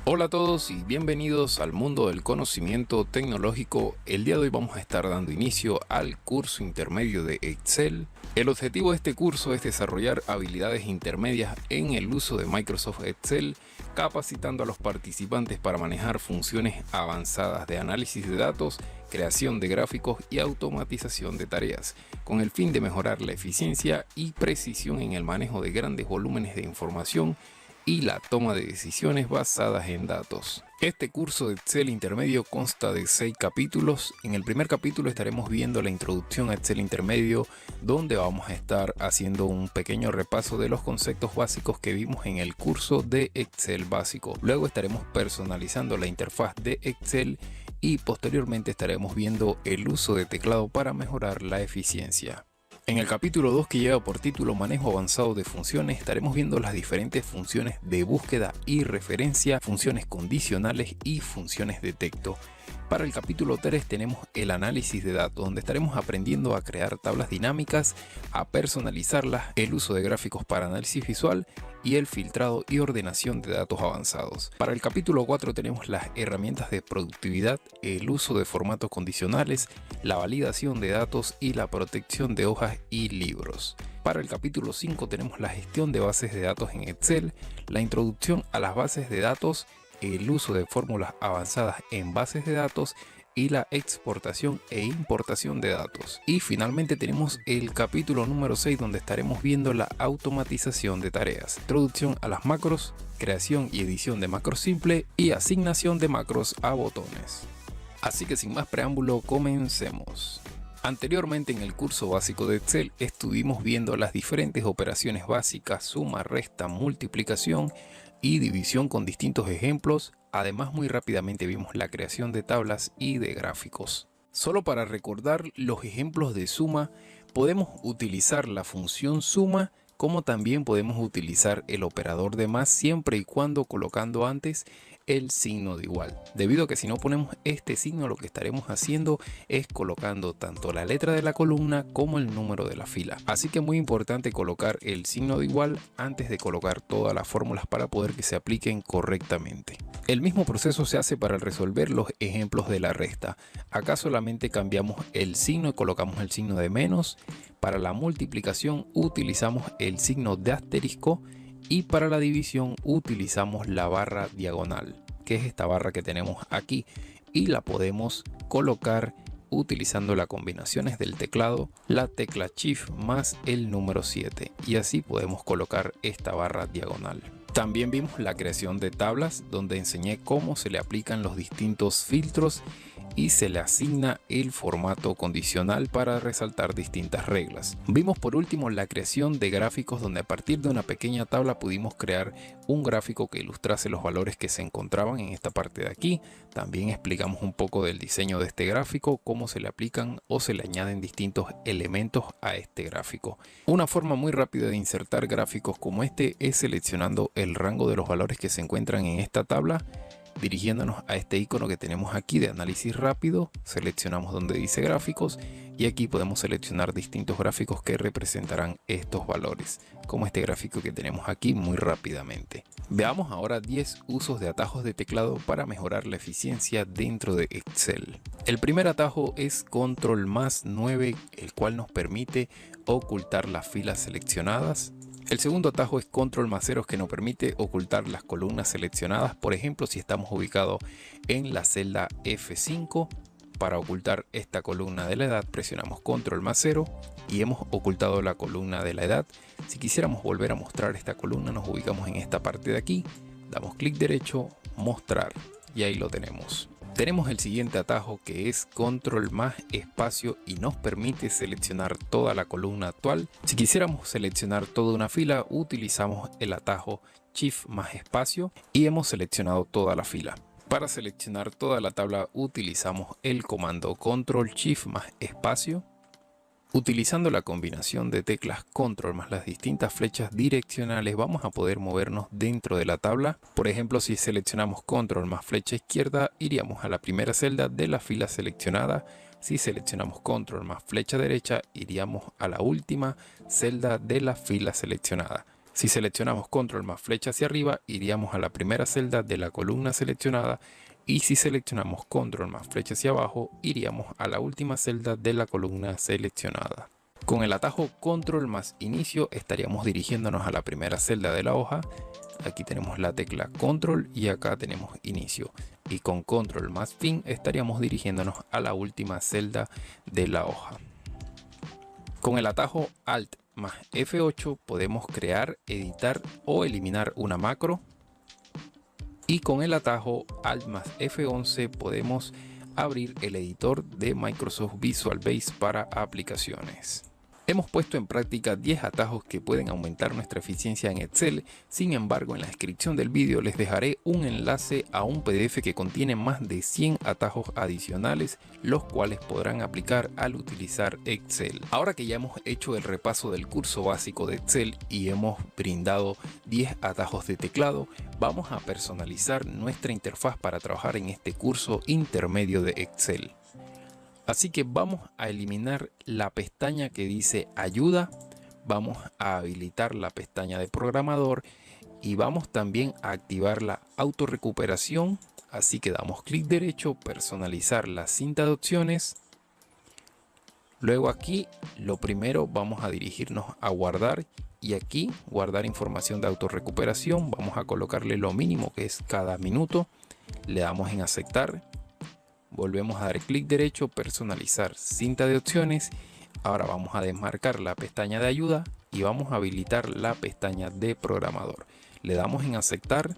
Hola a todos y bienvenidos al mundo del conocimiento tecnológico. El día de hoy vamos a estar dando inicio al curso intermedio de Excel. El objetivo de este curso es desarrollar habilidades intermedias en el uso de Microsoft Excel, capacitando a los participantes para manejar funciones avanzadas de análisis de datos, creación de gráficos y automatización de tareas, con el fin de mejorar la eficiencia y precisión en el manejo de grandes volúmenes de información y la toma de decisiones basadas en datos. Este curso de Excel intermedio consta de 6 capítulos. En el primer capítulo estaremos viendo la introducción a Excel intermedio, donde vamos a estar haciendo un pequeño repaso de los conceptos básicos que vimos en el curso de Excel básico. Luego estaremos personalizando la interfaz de Excel y posteriormente estaremos viendo el uso de teclado para mejorar la eficiencia. En el capítulo 2, que lleva por título Manejo avanzado de funciones, estaremos viendo las diferentes funciones de búsqueda y referencia, funciones condicionales y funciones de texto. Para el capítulo 3 tenemos el análisis de datos, donde estaremos aprendiendo a crear tablas dinámicas, a personalizarlas, el uso de gráficos para análisis visual y el filtrado y ordenación de datos avanzados. Para el capítulo 4 tenemos las herramientas de productividad, el uso de formatos condicionales, la validación de datos y la protección de hojas y libros. Para el capítulo 5 tenemos la gestión de bases de datos en Excel, la introducción a las bases de datos, el uso de fórmulas avanzadas en bases de datos y la exportación e importación de datos. Y finalmente tenemos el capítulo número 6, donde estaremos viendo la automatización de tareas, introducción a las macros, creación y edición de macros simple y asignación de macros a botones. Así que sin más preámbulo, comencemos. Anteriormente en el curso básico de Excel estuvimos viendo las diferentes operaciones básicas, suma, resta, multiplicación y división con distintos ejemplos. Además, muy rápidamente vimos la creación de tablas y de gráficos. Solo para recordar los ejemplos de suma, podemos utilizar la función suma, como también podemos utilizar el operador de más, siempre y cuando colocando antes el signo de igual, debido a que si no ponemos este signo, lo que estaremos haciendo es colocando tanto la letra de la columna como el número de la fila. Así que es muy importante colocar el signo de igual antes de colocar todas las fórmulas para poder que se apliquen correctamente. El mismo proceso se hace para resolver los ejemplos de la resta. Acá solamente cambiamos el signo y colocamos el signo de menos. Para la multiplicación utilizamos el signo de asterisco y para la división utilizamos la barra diagonal, que es esta barra que tenemos aquí, y la podemos colocar utilizando las combinaciones del teclado, la tecla Shift más el número 7, y así podemos colocar esta barra diagonal. También vimos la creación de tablas, donde enseñé cómo se le aplican los distintos filtros y se le asigna el formato condicional para resaltar distintas reglas. Vimos por último la creación de gráficos, donde a partir de una pequeña tabla pudimos crear un gráfico que ilustrase los valores que se encontraban en esta parte de aquí. También explicamos un poco del diseño de este gráfico, cómo se le aplican o se le añaden distintos elementos a este gráfico. Una forma muy rápida de insertar gráficos como este es seleccionando el rango de los valores que se encuentran en esta tabla, dirigiéndonos a este icono que tenemos aquí de análisis rápido. Seleccionamos donde dice gráficos y aquí podemos seleccionar distintos gráficos que representarán estos valores, como este gráfico que tenemos aquí muy rápidamente. Veamos ahora 10 usos de atajos de teclado para mejorar la eficiencia dentro de Excel. El primer atajo es Control más 9, el cual nos permite ocultar las filas seleccionadas. El segundo atajo es Control más 0, que nos permite ocultar las columnas seleccionadas. Por ejemplo, si estamos ubicados en la celda F5, para ocultar esta columna de la edad presionamos Control más 0 y hemos ocultado la columna de la edad. Si quisiéramos volver a mostrar esta columna, nos ubicamos en esta parte de aquí, damos clic derecho, mostrar, y ahí lo tenemos. Tenemos el siguiente atajo, que es Control más espacio, y nos permite seleccionar toda la columna actual. Si quisiéramos seleccionar toda una fila, utilizamos el atajo Shift más espacio y hemos seleccionado toda la fila. Para seleccionar toda la tabla utilizamos el comando Control Shift más espacio. Utilizando la combinación de teclas Control más las distintas flechas direccionales, vamos a poder movernos dentro de la tabla. Por ejemplo, si seleccionamos Control más flecha izquierda, iríamos a la primera celda de la fila seleccionada. Si seleccionamos Control más flecha derecha, iríamos a la última celda de la fila seleccionada. Si seleccionamos control más flecha hacia arriba, iríamos a la primera celda de la columna seleccionada, y si seleccionamos control más flecha hacia abajo, iríamos a la última celda de la columna seleccionada. Con el atajo control más inicio estaríamos dirigiéndonos a la primera celda de la hoja. Aquí tenemos la tecla control y acá tenemos inicio, y con control más fin estaríamos dirigiéndonos a la última celda de la hoja. Con el atajo alt más F8 podemos crear, editar o eliminar una macro, y con el atajo alt más F11 podemos abrir el editor de Microsoft Visual Basic para aplicaciones. Hemos puesto en práctica 10 atajos que pueden aumentar nuestra eficiencia en Excel. Sin embargo, en la descripción del vídeo les dejaré un enlace a un PDF que contiene más de 100 atajos adicionales, los cuales podrán aplicar al utilizar Excel. Ahora que ya hemos hecho el repaso del curso básico de Excel y hemos brindado 10 atajos de teclado, vamos a personalizar nuestra interfaz para trabajar en este curso intermedio de Excel. Así que vamos a eliminar la pestaña que dice ayuda, vamos a habilitar la pestaña de programador y vamos también a activar la autorrecuperación. Así que damos clic derecho, personalizar la cinta de opciones. Luego aquí lo primero vamos a dirigirnos a guardar, y aquí guardar información de autorrecuperación. Vamos a colocarle lo mínimo, que es cada minuto. Le damos en aceptar. Volvemos a dar clic derecho, personalizar cinta de opciones. Ahora vamos a desmarcar la pestaña de ayuda y vamos a habilitar la pestaña de programador. Le damos en aceptar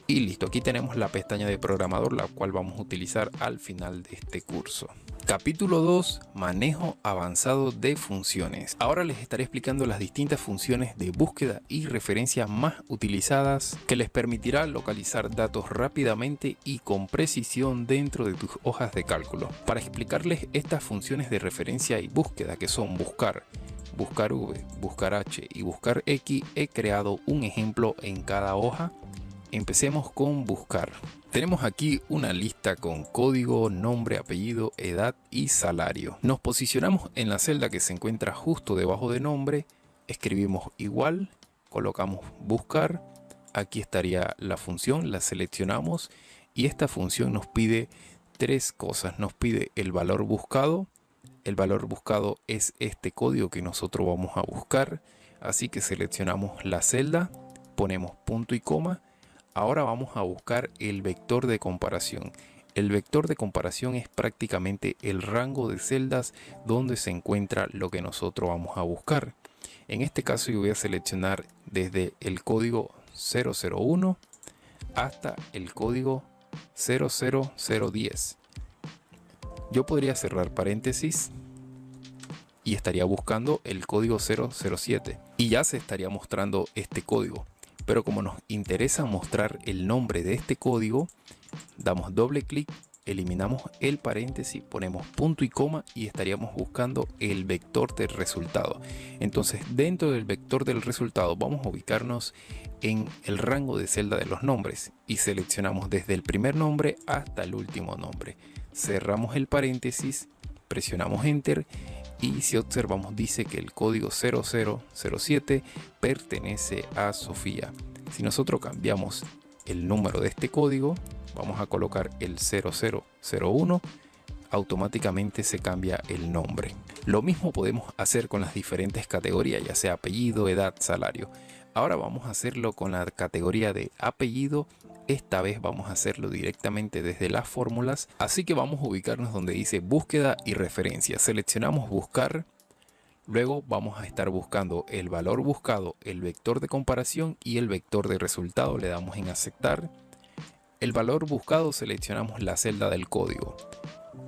y listo. Aquí tenemos la pestaña de programador, la cual vamos a utilizar al final de este curso. Capítulo 2. Manejo avanzado de funciones. Ahora les estaré explicando las distintas funciones de búsqueda y referencia más utilizadas, que les permitirá localizar datos rápidamente y con precisión dentro de tus hojas de cálculo. Para explicarles estas funciones de referencia y búsqueda, que son buscar, buscar V, buscar H y buscar X, he creado un ejemplo en cada hoja. Empecemos con buscar. Tenemos aquí una lista con código, nombre, apellido, edad y salario. Nos posicionamos en la celda que se encuentra justo debajo de nombre, escribimos igual, colocamos buscar, aquí estaría la función, la seleccionamos y esta función nos pide tres cosas. Nos pide el valor buscado es este código que nosotros vamos a buscar, así que seleccionamos la celda, ponemos punto y coma. Ahora vamos a buscar el vector de comparación. El vector de comparación es prácticamente el rango de celdas donde se encuentra lo que nosotros vamos a buscar. En este caso yo voy a seleccionar desde el código 001 hasta el código 00010. Yo podría cerrar paréntesis y estaría buscando el código 007 y ya se estaría mostrando este código. Pero como nos interesa mostrar el nombre de este código, damos doble clic, eliminamos el paréntesis, ponemos punto y coma y estaríamos buscando el vector del resultado. Entonces, dentro del vector del resultado vamos a ubicarnos en el rango de celda de los nombres y seleccionamos desde el primer nombre hasta el último nombre. Cerramos el paréntesis, presionamos enter y si observamos dice que el código 0007 pertenece a Sofía. Si nosotros cambiamos el número de este código, vamos a colocar el 0001, automáticamente se cambia el nombre. Lo mismo podemos hacer con las diferentes categorías, ya sea apellido, edad, salario. Ahora vamos a hacerlo con la categoría de apellido. Esta vez vamos a hacerlo directamente desde las fórmulas, así que vamos a ubicarnos donde dice búsqueda y referencia. Seleccionamos buscar, luego vamos a estar buscando el valor buscado, el vector de comparación y el vector de resultado. Le damos en aceptar. El valor buscado seleccionamos la celda del código.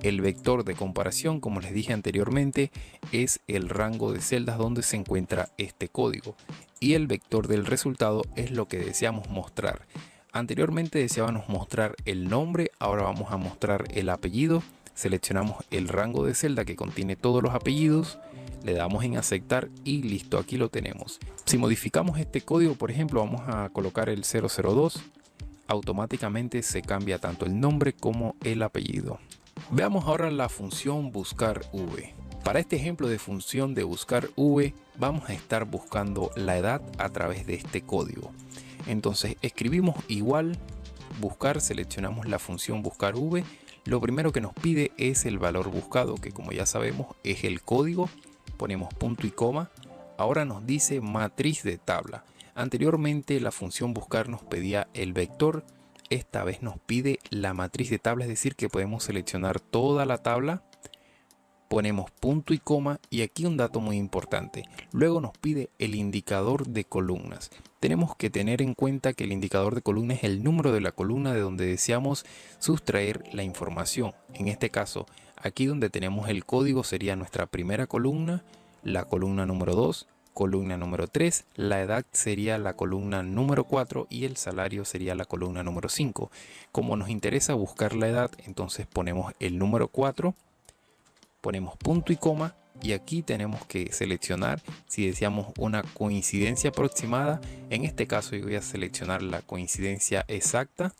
El vector de comparación, como les dije anteriormente, es el rango de celdas donde se encuentra este código. Y el vector del resultado es lo que deseamos mostrar. Anteriormente deseábamos mostrar el nombre, ahora vamos a mostrar el apellido. Seleccionamos el rango de celda que contiene todos los apellidos, le damos en aceptar y listo, aquí lo tenemos. Si modificamos este código, por ejemplo, vamos a colocar el 002, automáticamente se cambia tanto el nombre como el apellido. Veamos ahora la función buscar V. Para este ejemplo de función de buscar v, vamos a estar buscando la edad a través de este código. Entonces escribimos igual buscar, seleccionamos la función buscar v. Lo primero que nos pide es el valor buscado, que como ya sabemos es el código. Ponemos punto y coma. Ahora nos dice matriz de tabla. Anteriormente la función buscar nos pedía el vector. Esta vez nos pide la matriz de tabla, es decir que podemos seleccionar toda la tabla. Ponemos punto y coma y aquí un dato muy importante. Luego nos pide el indicador de columnas. Tenemos que tener en cuenta que el indicador de columna es el número de la columna de donde deseamos sustraer la información. En este caso, aquí donde tenemos el código sería nuestra primera columna, la columna número 2, columna número 3, la edad sería la columna número 4 y el salario sería la columna número 5. Como nos interesa buscar la edad, entonces ponemos el número 4. Ponemos punto y coma y aquí tenemos que seleccionar si deseamos una coincidencia aproximada. En este caso yo voy a seleccionar la coincidencia exacta.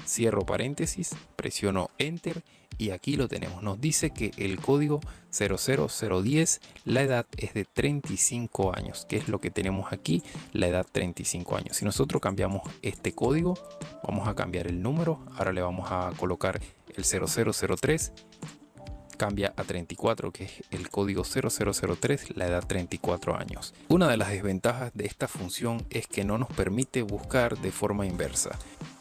Cierro paréntesis, presiono Enter y aquí lo tenemos. Nos dice que el código 00010, la edad es de 35 años, que es lo que tenemos aquí, la edad 35 años. Si nosotros cambiamos este código, vamos a cambiar el número. Ahora le vamos a colocar el 0003. Cambia a 34, que es el código 0003, la edad 34 años. Una de las desventajas de esta función es que no nos permite buscar de forma inversa.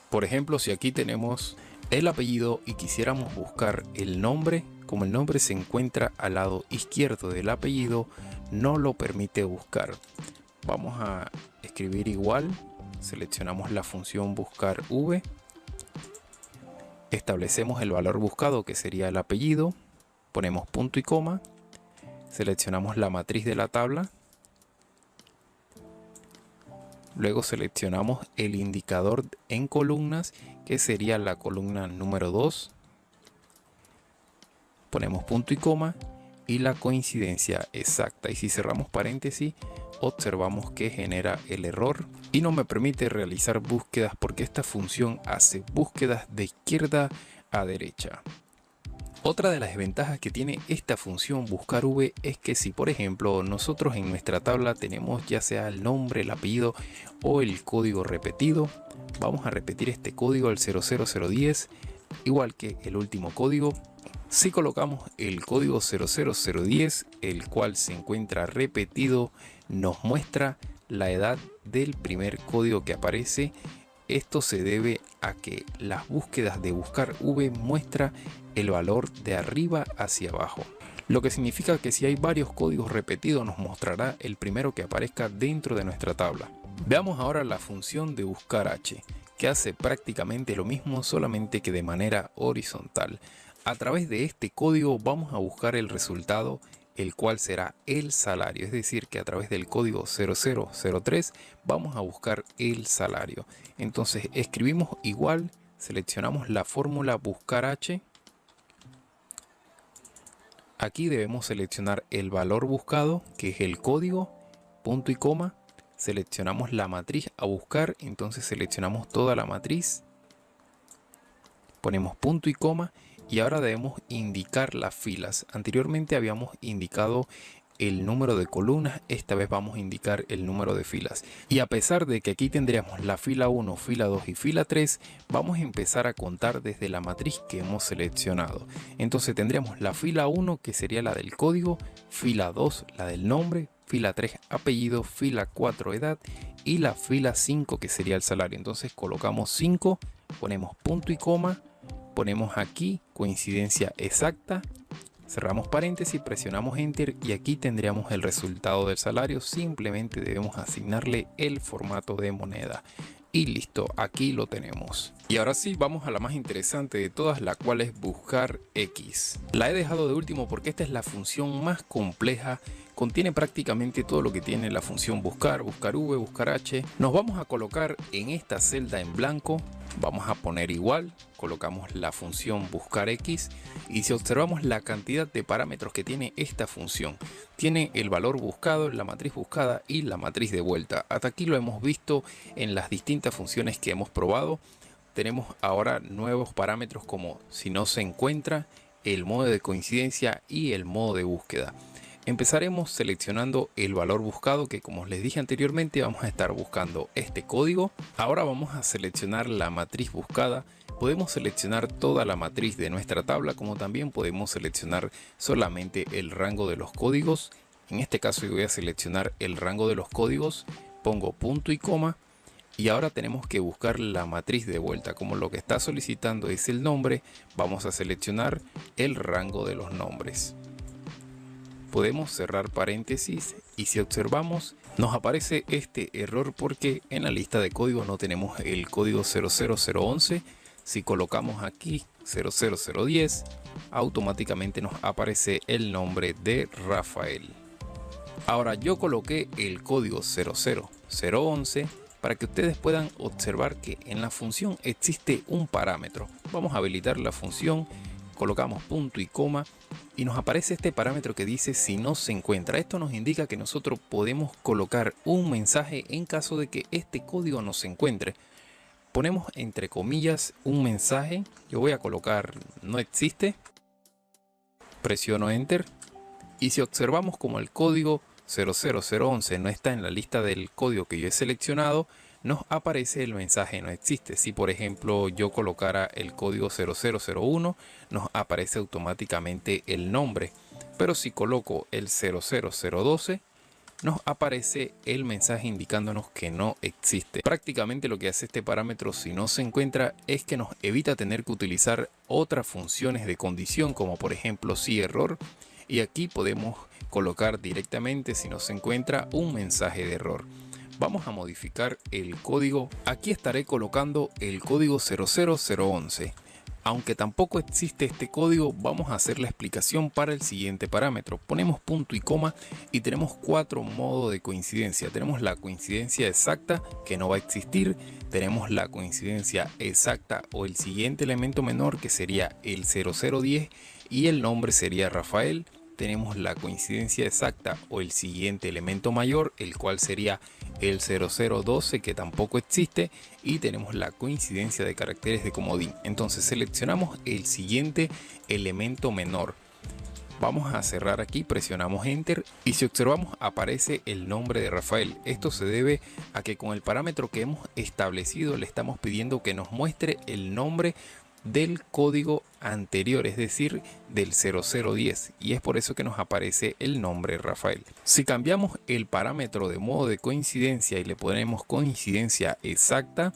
Por ejemplo, si aquí tenemos el apellido y quisiéramos buscar el nombre, como el nombre se encuentra al lado izquierdo del apellido, no lo permite buscar. Vamos a escribir igual, seleccionamos la función buscar v, establecemos el valor buscado que sería el apellido. Ponemos punto y coma, seleccionamos la matriz de la tabla, luego seleccionamos el indicador en columnas, que sería la columna número 2, ponemos punto y coma y la coincidencia exacta. Y si cerramos paréntesis, observamos que genera el error y no me permite realizar búsquedas porque esta función hace búsquedas de izquierda a derecha. Otra de las desventajas que tiene esta función buscar v es que si por ejemplo nosotros en nuestra tabla tenemos ya sea el nombre, el apellido o el código repetido, vamos a repetir este código al 00010 igual que el último código. Si colocamos el código 00010, el cual se encuentra repetido, nos muestra la edad del primer código que aparece. Esto se debe a que las búsquedas de buscar v muestra el valor de arriba hacia abajo, lo que significa que si hay varios códigos repetidos nos mostrará el primero que aparezca dentro de nuestra tabla. Veamos ahora la función de buscar h, que hace prácticamente lo mismo, solamente que de manera horizontal. A través de este código vamos a buscar el resultado, el cual será el salario, es decir que a través del código 0003 vamos a buscar el salario. Entonces escribimos igual, seleccionamos la fórmula buscar h. Aquí debemos seleccionar el valor buscado, que es el código, punto y coma. Seleccionamos la matriz a buscar, entonces seleccionamos toda la matriz. Ponemos punto y coma y ahora debemos indicar las filas. Anteriormente habíamos indicado el número de columnas, esta vez vamos a indicar el número de filas. Y a pesar de que aquí tendríamos la fila 1, fila 2 y fila 3, vamos a empezar a contar desde la matriz que hemos seleccionado. Entonces tendríamos la fila 1 que sería la del código, fila 2 la del nombre, fila 3 apellido, fila 4 edad y la fila 5 que sería el salario. Entonces colocamos 5, ponemos punto y coma, ponemos aquí coincidencia exacta, cerramos paréntesis, presionamos Enter y aquí tendríamos el resultado del salario. Simplemente debemos asignarle el formato de moneda. Y listo, aquí lo tenemos. Y ahora sí, vamos a la más interesante de todas, la cual es buscar X. La he dejado de último porque esta es la función más compleja. Contiene prácticamente todo lo que tiene la función buscar, buscar V, buscar H. Nos vamos a colocar en esta celda en blanco. Vamos a poner igual, colocamos la función buscar X y si observamos la cantidad de parámetros que tiene esta función, tiene el valor buscado, la matriz buscada y la matriz de vuelta. Hasta aquí lo hemos visto en las distintas funciones que hemos probado. Tenemos ahora nuevos parámetros como si no se encuentra, el modo de coincidencia y el modo de búsqueda. Empezaremos seleccionando el valor buscado, que como les dije anteriormente vamos a estar buscando este código. Ahora vamos a seleccionar la matriz buscada. Podemos seleccionar toda la matriz de nuestra tabla, como también podemos seleccionar solamente el rango de los códigos. En este caso yo voy a seleccionar el rango de los códigos, pongo punto y coma y ahora tenemos que buscar la matriz de vuelta. Como lo que está solicitando es el nombre, vamos a seleccionar el rango de los nombres. Podemos cerrar paréntesis y si observamos nos aparece este error porque en la lista de códigos no tenemos el código 00011. Si colocamos aquí 00010 automáticamente nos aparece el nombre de Rafael. Ahora yo coloqué el código 00011 para que ustedes puedan observar que en la función existe un parámetro. Vamos a habilitar la función, colocamos punto y coma y nos aparece este parámetro que dice si no se encuentra. Esto nos indica que nosotros podemos colocar un mensaje en caso de que este código no se encuentre. Ponemos entre comillas un mensaje, yo voy a colocar no existe, presiono enter y si observamos como el código 00011 no está en la lista del código que yo he seleccionado, nos aparece el mensaje no existe. Si por ejemplo yo colocara el código 0001 nos aparece automáticamente el nombre, pero si coloco el 00012 nos aparece el mensaje indicándonos que no existe. Prácticamente lo que hace este parámetro si no se encuentra es que nos evita tener que utilizar otras funciones de condición como por ejemplo si error, y aquí podemos colocar directamente si no se encuentra un mensaje de error. Vamos a modificar el código. Aquí estaré colocando el código 00011. Aunque tampoco existe este código, vamos a hacer la explicación para el siguiente parámetro. Ponemos punto y coma y tenemos 4 modos de coincidencia. Tenemos la coincidencia exacta, que no va a existir. Tenemos la coincidencia exacta o el siguiente elemento menor, que sería el 0010 y el nombre sería Rafael. Tenemos la coincidencia exacta o el siguiente elemento mayor, el cual sería el 0012, que tampoco existe, y tenemos la coincidencia de caracteres de comodín. Entonces seleccionamos el siguiente elemento menor. Vamos a cerrar aquí, presionamos enter y si observamos aparece el nombre de Rafael. Esto se debe a que con el parámetro que hemos establecido le estamos pidiendo que nos muestre el nombre del código anterior, es decir, del 0010, y es por eso que nos aparece el nombre Rafael. Si cambiamos el parámetro de modo de coincidencia y le ponemos coincidencia exacta,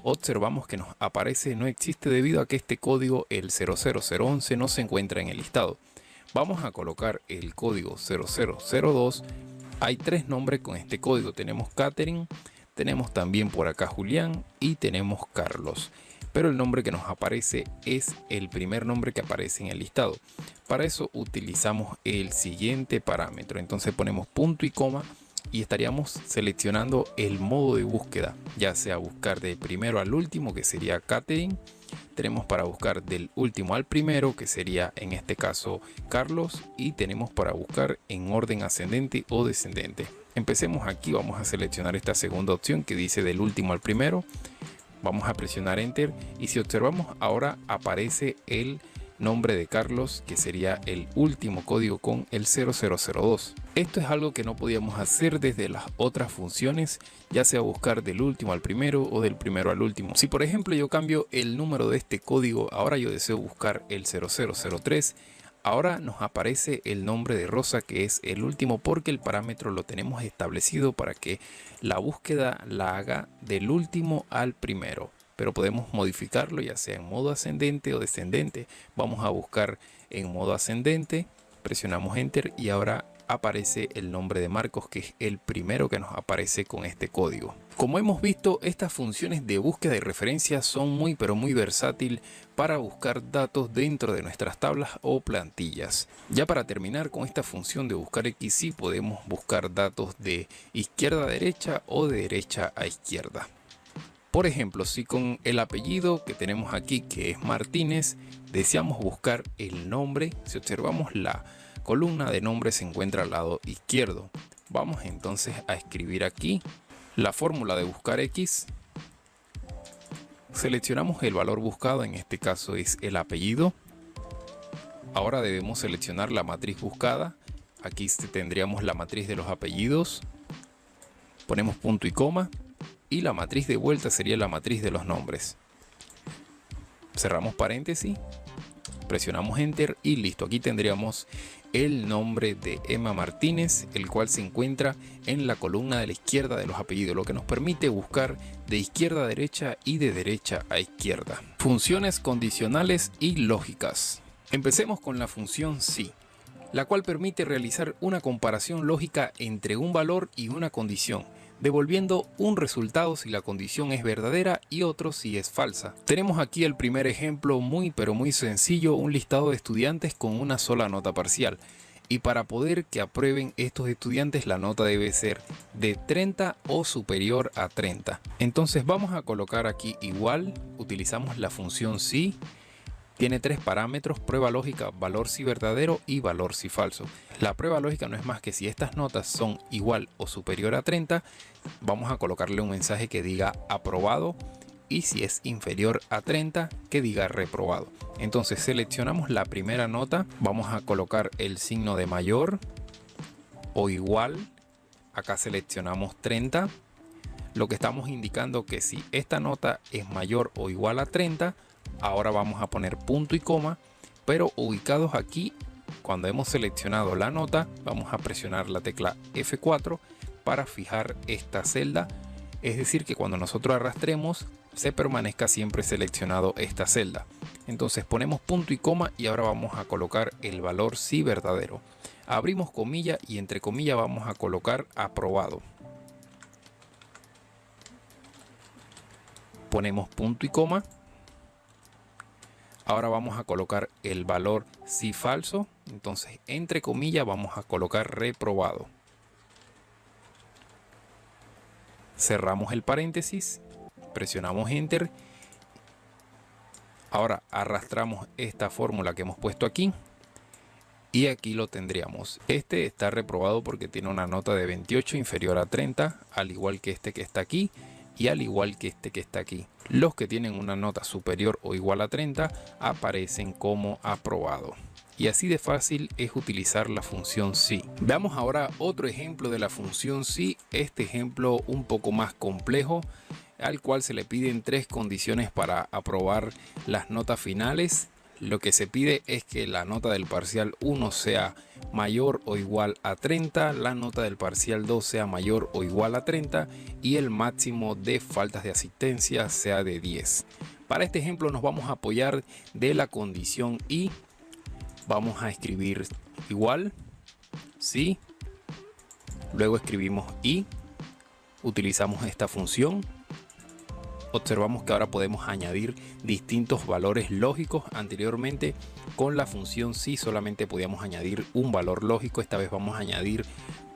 observamos que nos aparece no existe debido a que este código, el 00011, no se encuentra en el listado. Vamos a colocar el código 0002. Hay 3 nombres con este código. Tenemos Catherine, tenemos también por acá Julián y tenemos Carlos. Pero el nombre que nos aparece es el primer nombre que aparece en el listado. Para eso utilizamos el siguiente parámetro. Entonces ponemos punto y coma y estaríamos seleccionando el modo de búsqueda, ya sea buscar de primero al último, que sería Catherine. Tenemos para buscar del último al primero, que sería en este caso Carlos, y tenemos para buscar en orden ascendente o descendente. Empecemos aquí, vamos a seleccionar esta segunda opción que dice del último al primero. Vamos a presionar enter y si observamos ahora aparece el nombre de Carlos, que sería el último código con el 0002. Esto es algo que no podíamos hacer desde las otras funciones, ya sea buscar del último al primero o del primero al último. Si por ejemplo yo cambio el número de este código, ahora yo deseo buscar el 0003, ahora nos aparece el nombre de Rosa, que es el último, porque el parámetro lo tenemos establecido para que la búsqueda la haga del último al primero. Pero podemos modificarlo ya sea en modo ascendente o descendente. Vamos a buscar en modo ascendente, presionamos enter y ahora aparece el nombre de Marcos, que es el primero que nos aparece con este código. Como hemos visto, estas funciones de búsqueda y referencia son muy versátiles para buscar datos dentro de nuestras tablas o plantillas. Ya para terminar con esta función de buscar X, sí podemos buscar datos de izquierda a derecha o de derecha a izquierda. Por ejemplo, si con el apellido que tenemos aquí, que es Martínez, deseamos buscar el nombre, si observamos la columna de nombre se encuentra al lado izquierdo. Vamos entonces a escribir aquí la fórmula de buscar X. Seleccionamos el valor buscado, en este caso es el apellido. Ahora debemos seleccionar la matriz buscada. Aquí tendríamos la matriz de los apellidos. Ponemos punto y coma. Y la matriz de vuelta sería la matriz de los nombres. Cerramos paréntesis. Presionamos Enter y listo. Aquí tendríamos el nombre de Emma Martínez, el cual se encuentra en la columna de la izquierda de los apellidos, lo que nos permite buscar de izquierda a derecha y de derecha a izquierda. Funciones condicionales y lógicas. Empecemos con la función si, la cual permite realizar una comparación lógica entre un valor y una condición, devolviendo un resultado si la condición es verdadera y otro si es falsa. Tenemos aquí el primer ejemplo muy sencillo, un listado de estudiantes con una sola nota parcial. Y para poder que aprueben estos estudiantes la nota debe ser de 30 o superior a 30. Entonces vamos a colocar aquí igual, utilizamos la función si. Tiene tres parámetros: prueba lógica, valor si verdadero y valor si falso. La prueba lógica no es más que si estas notas son igual o superior a 30, vamos a colocarle un mensaje que diga aprobado, y si es inferior a 30, que diga reprobado. Entonces seleccionamos la primera nota, vamos a colocar el signo de mayor o igual, acá seleccionamos 30, lo que estamos indicando que si esta nota es mayor o igual a 30, ahora vamos a poner punto y coma, pero ubicados aquí. Cuando hemos seleccionado la nota, vamos a presionar la tecla F4 para fijar esta celda, es decir que cuando nosotros arrastremos se permanezca siempre seleccionado esta celda. Entonces ponemos punto y coma y ahora vamos a colocar el valor si verdadero. Abrimos comilla y entre comillas vamos a colocar aprobado. Ponemos punto y coma. Ahora vamos a colocar el valor si falso. Entonces entre comillas vamos a colocar reprobado. Cerramos el paréntesis. Presionamos Enter. Ahora arrastramos esta fórmula que hemos puesto aquí. Y aquí lo tendríamos. Este está reprobado porque tiene una nota de 28 inferior a 30. Al igual que este que está aquí. Y al igual que este que está aquí. Los que tienen una nota superior o igual a 30 aparecen como aprobado. Y así de fácil es utilizar la función si. Veamos ahora otro ejemplo de la función si. Este ejemplo un poco más complejo, al cual se le piden tres condiciones para aprobar las notas finales. Lo que se pide es que la nota del parcial 1 sea mayor o igual a 30, la nota del parcial 2 sea mayor o igual a 30 y el máximo de faltas de asistencia sea de 10. Para este ejemplo nos vamos a apoyar de la condición y. Vamos a escribir igual, si, luego escribimos y, utilizamos esta función. Observamos que ahora podemos añadir distintos valores lógicos. Anteriormente con la función si solamente podíamos añadir un valor lógico. Esta vez vamos a añadir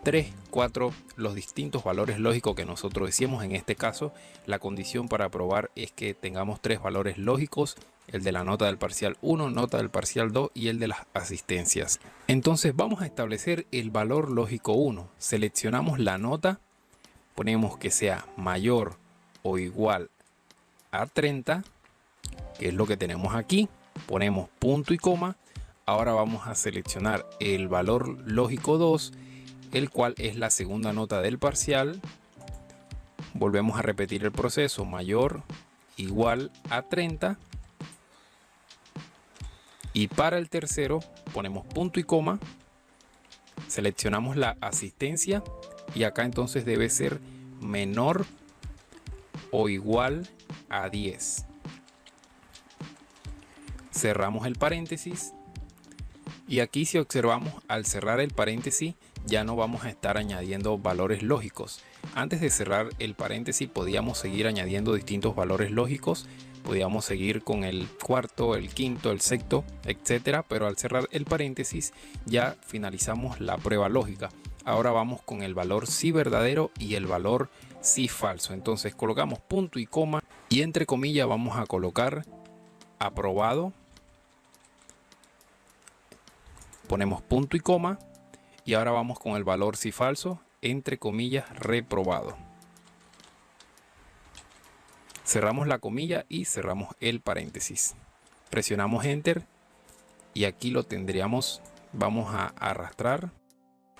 3, 4 los distintos valores lógicos que nosotros decíamos. En este caso la condición para aprobar es que tengamos 3 valores lógicos: el de la nota del parcial 1, nota del parcial 2 y el de las asistencias. Entonces vamos a establecer el valor lógico 1. Seleccionamos la nota, ponemos que sea mayor o igual a 30, que es lo que tenemos aquí. Ponemos punto y coma. Ahora vamos a seleccionar el valor lógico 2, el cual es la segunda nota del parcial. Volvemos a repetir el proceso: mayor igual a 30. Y para el tercero ponemos punto y coma, seleccionamos la asistencia y acá entonces debe ser menor o igual a 10. Cerramos el paréntesis y aquí, si observamos, al cerrar el paréntesis ya no vamos a estar añadiendo valores lógicos. Antes de cerrar el paréntesis podíamos seguir añadiendo distintos valores lógicos. Podíamos seguir con el cuarto, el quinto, el sexto, etcétera, pero al cerrar el paréntesis ya finalizamos la prueba lógica. Ahora vamos con el valor si verdadero y el valor si falso. Entonces colocamos punto y coma y entre comillas vamos a colocar aprobado. Ponemos punto y coma y ahora vamos con el valor si falso, entre comillas reprobado. Cerramos la comilla y cerramos el paréntesis. Presionamos Enter y aquí lo tendríamos. Vamos a arrastrar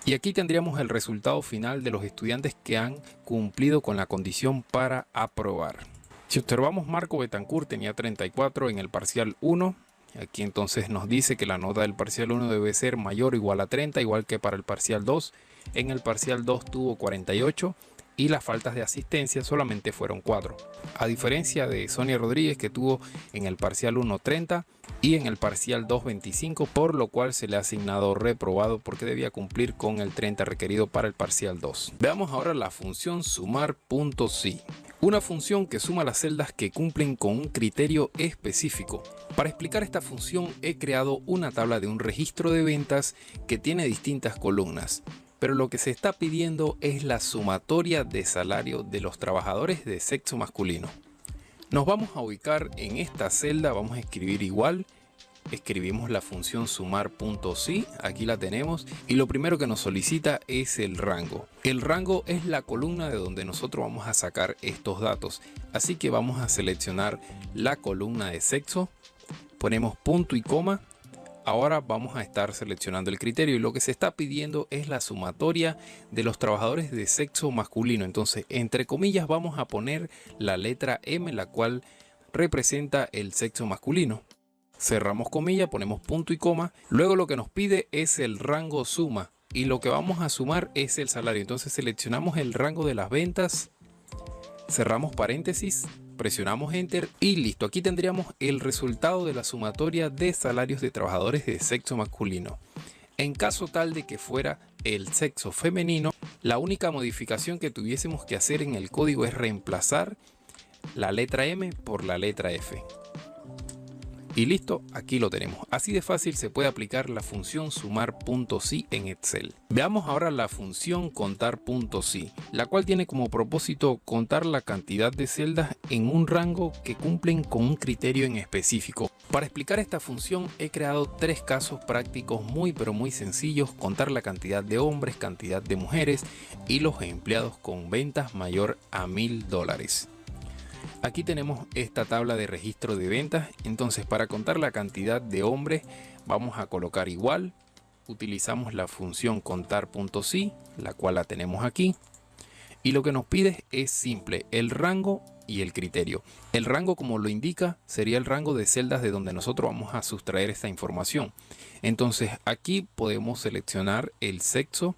y aquí tendríamos el resultado final de los estudiantes que han cumplido con la condición para aprobar. Si observamos, Marco Betancourt tenía 34 en el parcial 1. Aquí entonces nos dice que la nota del parcial 1 debe ser mayor o igual a 30, igual que para el parcial 2. En el parcial 2 tuvo 48 y las faltas de asistencia solamente fueron 4. A diferencia de Sonia Rodríguez, que tuvo en el parcial 1 30 y en el parcial 2 25, por lo cual se le ha asignado reprobado porque debía cumplir con el 30 requerido para el parcial 2. Veamos ahora la función sumar.si. Una función que suma las celdas que cumplen con un criterio específico. Para explicar esta función he creado una tabla de un registro de ventas que tiene distintas columnas, pero lo que se está pidiendo es la sumatoria de salario de los trabajadores de sexo masculino. Nos vamos a ubicar en esta celda, vamos a escribir igual. Escribimos la función sumar.si, aquí la tenemos, y lo primero que nos solicita es el rango. El rango es la columna de donde nosotros vamos a sacar estos datos, así que vamos a seleccionar la columna de sexo, ponemos punto y coma. Ahora vamos a estar seleccionando el criterio y lo que se está pidiendo es la sumatoria de los trabajadores de sexo masculino. Entonces, entre comillas, vamos a poner la letra M, la cual representa el sexo masculino. Cerramos comilla, ponemos punto y coma. Luego lo que nos pide es el rango suma y lo que vamos a sumar es el salario. Entonces seleccionamos el rango de las ventas, cerramos paréntesis, presionamos enter y listo. Aquí tendríamos el resultado de la sumatoria de salarios de trabajadores de sexo masculino. En caso tal de que fuera el sexo femenino, la única modificación que tuviésemos que hacer en el código es reemplazar la letra M por la letra F. Y listo, aquí lo tenemos. Así de fácil se puede aplicar la función sumar.si en Excel. Veamos ahora la función contar.si, la cual tiene como propósito contar la cantidad de celdas en un rango que cumplen con un criterio en específico. Para explicar esta función he creado 3 casos prácticos muy sencillos: contar la cantidad de hombres, cantidad de mujeres y los empleados con ventas mayor a $1000. Aquí tenemos esta tabla de registro de ventas. Entonces, para contar la cantidad de hombres vamos a colocar igual. Utilizamos la función contar.si, la cual la tenemos aquí. Y lo que nos pide es simple: el rango y el criterio. El rango, como lo indica, sería el rango de celdas de donde nosotros vamos a sustraer esta información. Entonces, aquí podemos seleccionar el sexo.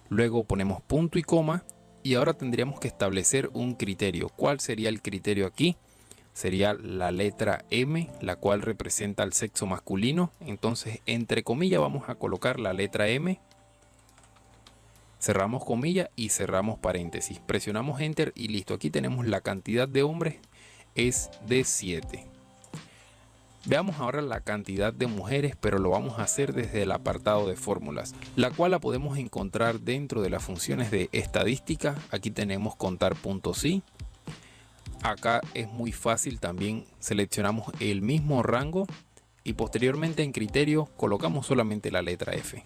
Luego ponemos punto y coma. Y ahora tendríamos que establecer un criterio. ¿Cuál sería el criterio aquí? Sería la letra M, la cual representa al sexo masculino. Entonces, entre comillas, vamos a colocar la letra M. Cerramos comilla y cerramos paréntesis. Presionamos enter y listo. Aquí tenemos la cantidad de hombres, es de 7. Veamos ahora la cantidad de mujeres, pero lo vamos a hacer desde el apartado de fórmulas, la cual la podemos encontrar dentro de las funciones de estadística. Aquí tenemos contar.si. Acá es muy fácil, también seleccionamos el mismo rango y posteriormente en criterio colocamos solamente la letra F.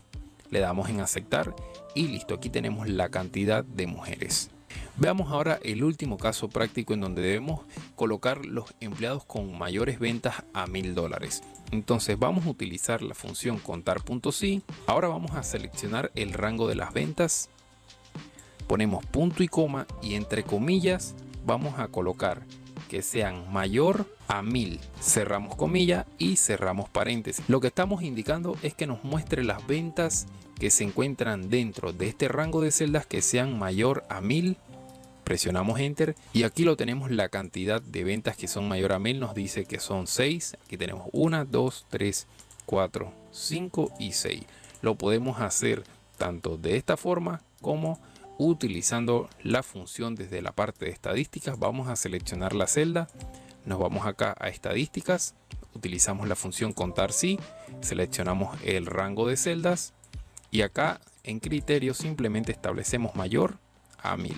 Le damos en aceptar y listo. Aquí tenemos la cantidad de mujeres. Veamos ahora el último caso práctico en donde debemos colocar los empleados con mayores ventas a $1000. Entonces vamos a utilizar la función contar.si. Ahora vamos a seleccionar el rango de las ventas. Ponemos punto y coma y entre comillas vamos a colocar que sean mayor a 1000. Cerramos comilla y cerramos paréntesis. Lo que estamos indicando es que nos muestre las ventas que se encuentran dentro de este rango de celdas que sean mayor a 1000. Presionamos enter y aquí lo tenemos, la cantidad de ventas que son mayor a 1000 nos dice que son 6. Aquí tenemos 1, 2, 3, 4, 5 y 6. Lo podemos hacer tanto de esta forma como utilizando la función desde la parte de estadísticas. Vamos a seleccionar la celda, nos vamos acá a estadísticas, utilizamos la función contar si, seleccionamos el rango de celdas y acá en criterio simplemente establecemos mayor a 1000.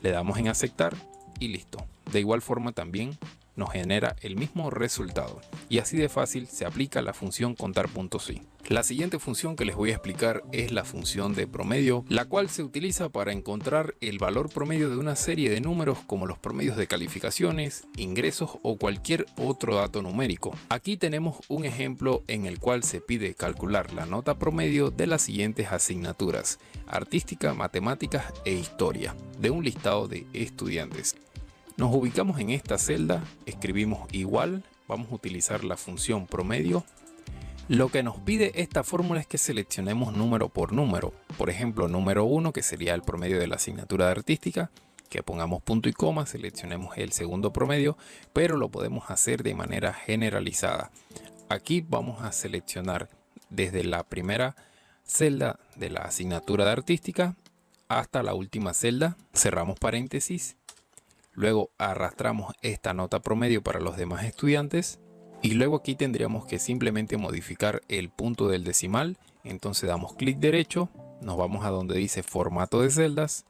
Le damos en aceptar y listo. De igual forma también nos genera el mismo resultado. Y así de fácil se aplica la función contar.si. La siguiente función que les voy a explicar es la función de promedio, la cual se utiliza para encontrar el valor promedio de una serie de números como los promedios de calificaciones, ingresos o cualquier otro dato numérico. Aquí tenemos un ejemplo en el cual se pide calcular la nota promedio de las siguientes asignaturas: artística, matemáticas e historia, de un listado de estudiantes. Nos ubicamos en esta celda, escribimos igual, vamos a utilizar la función promedio. Lo que nos pide esta fórmula es que seleccionemos número por número. Por ejemplo, número 1, que sería el promedio de la asignatura de artística, que pongamos punto y coma, seleccionemos el segundo promedio, pero lo podemos hacer de manera generalizada. Aquí vamos a seleccionar desde la primera celda de la asignatura de artística hasta la última celda, cerramos paréntesis, luego arrastramos esta nota promedio para los demás estudiantes. Y luego aquí tendríamos que simplemente modificar el punto del decimal. Entonces damos clic derecho, nos vamos a donde dice formato de celdas.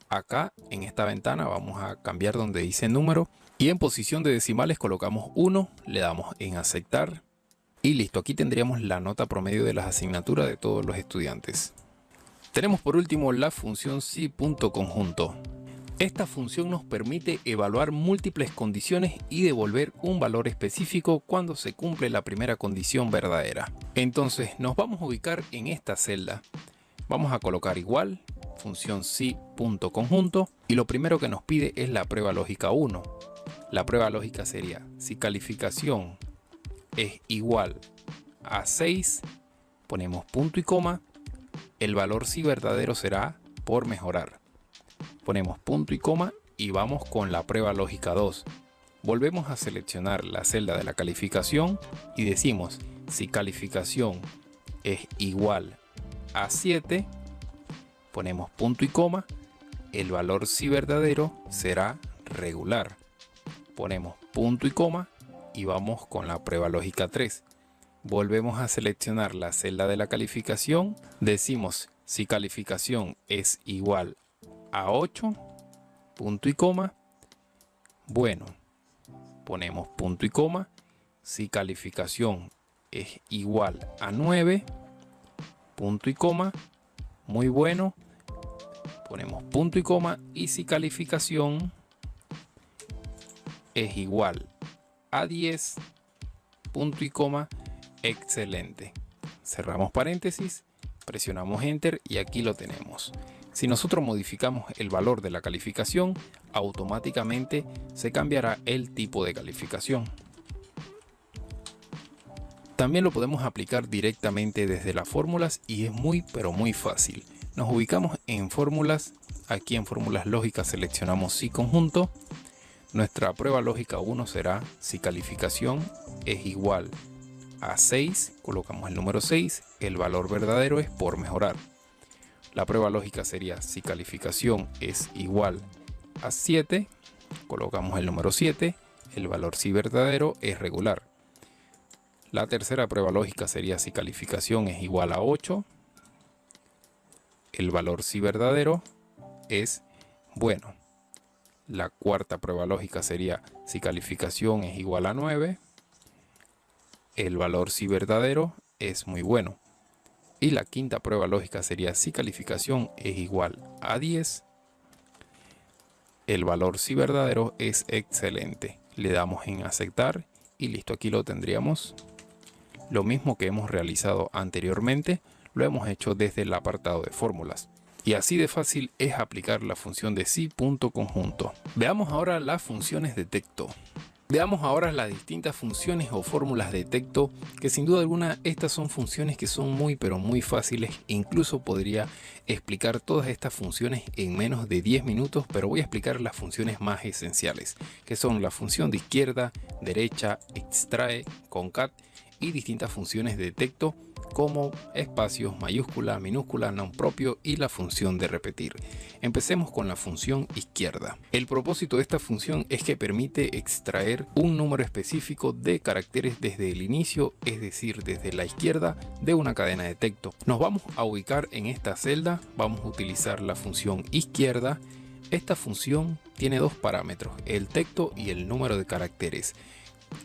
Acá en esta ventana vamos a cambiar donde dice número y en posición de decimales colocamos 1, le damos en aceptar y listo. Aquí tendríamos la nota promedio de las asignaturas de todos los estudiantes. Tenemos por último la función si.conjunto. Esta función nos permite evaluar múltiples condiciones y devolver un valor específico cuando se cumple la primera condición verdadera. Entonces nos vamos a ubicar en esta celda. Vamos a colocar igual, función si.conjunto, y lo primero que nos pide es la prueba lógica 1. La prueba lógica sería: si calificación es igual a 6, ponemos punto y coma, el valor si verdadero será por mejorar. Ponemos punto y coma y vamos con la prueba lógica 2. Volvemos a seleccionar la celda de la calificación y decimos: si calificación es igual a 7, ponemos punto y coma, el valor si verdadero será regular. Ponemos punto y coma y vamos con la prueba lógica 3. Volvemos a seleccionar la celda de la calificación, decimos: si calificación es igual a 8, punto y coma, bueno, ponemos punto y coma. Si calificación es igual a 9, punto y coma, muy bueno, ponemos punto y coma. Y si calificación es igual a 10, punto y coma, excelente. Cerramos paréntesis, presionamos enter y aquí lo tenemos. Si nosotros modificamos el valor de la calificación, automáticamente se cambiará el tipo de calificación. También lo podemos aplicar directamente desde las fórmulas y es muy fácil. Nos ubicamos en fórmulas, aquí en fórmulas lógicas seleccionamos si conjunto. Nuestra prueba lógica 1 será: si calificación es igual a 6, colocamos el número 6, el valor verdadero es por mejorar. La prueba lógica sería: si calificación es igual a 7, colocamos el número 7, el valor si verdadero es regular. La tercera prueba lógica sería: si calificación es igual a 8, el valor si verdadero es bueno. La cuarta prueba lógica sería: si calificación es igual a 9, el valor si verdadero es muy bueno. Y la quinta prueba lógica sería: si calificación es igual a 10, el valor si verdadero es excelente. Le damos en aceptar y listo. Aquí lo tendríamos. Lo mismo que hemos realizado anteriormente, lo hemos hecho desde el apartado de fórmulas. Y así de fácil es aplicar la función de si.conjunto. Veamos ahora las funciones de texto. Veamos ahora las distintas funciones o fórmulas de texto, que sin duda alguna estas son funciones que son muy fáciles. Incluso podría explicar todas estas funciones en menos de 10 minutos, pero voy a explicar las funciones más esenciales, que son la función de izquierda, derecha, extrae, concat y distintas funciones de texto como espacios, mayúscula, minúscula, nom propio y la función de repetir. Empecemos con la función izquierda. El propósito de esta función es que permite extraer un número específico de caracteres desde el inicio, es decir, desde la izquierda de una cadena de texto. Nos vamos a ubicar en esta celda, vamos a utilizar la función izquierda. Esta función tiene dos parámetros, el texto y el número de caracteres.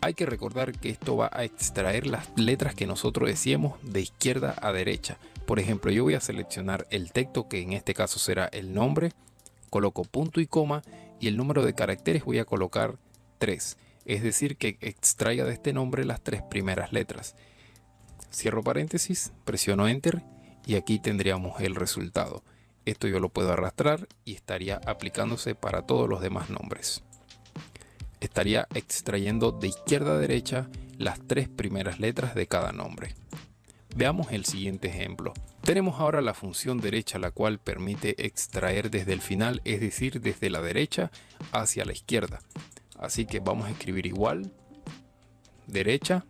Hay que recordar que esto va a extraer las letras que nosotros decíamos de izquierda a derecha. Por ejemplo, yo voy a seleccionar el texto, que en este caso será el nombre, coloco punto y coma, y el número de caracteres voy a colocar 3. Es decir, que extraiga de este nombre las 3 primeras letras. Cierro paréntesis, presiono Enter y aquí tendríamos el resultado. Esto yo lo puedo arrastrar y estaría aplicándose para todos los demás nombres. Estaría extrayendo de izquierda a derecha las 3 primeras letras de cada nombre. Veamos el siguiente ejemplo. Tenemos ahora la función derecha, la cual permite extraer desde el final, es decir, desde la derecha hacia la izquierda. Así que vamos a escribir igual, derecha.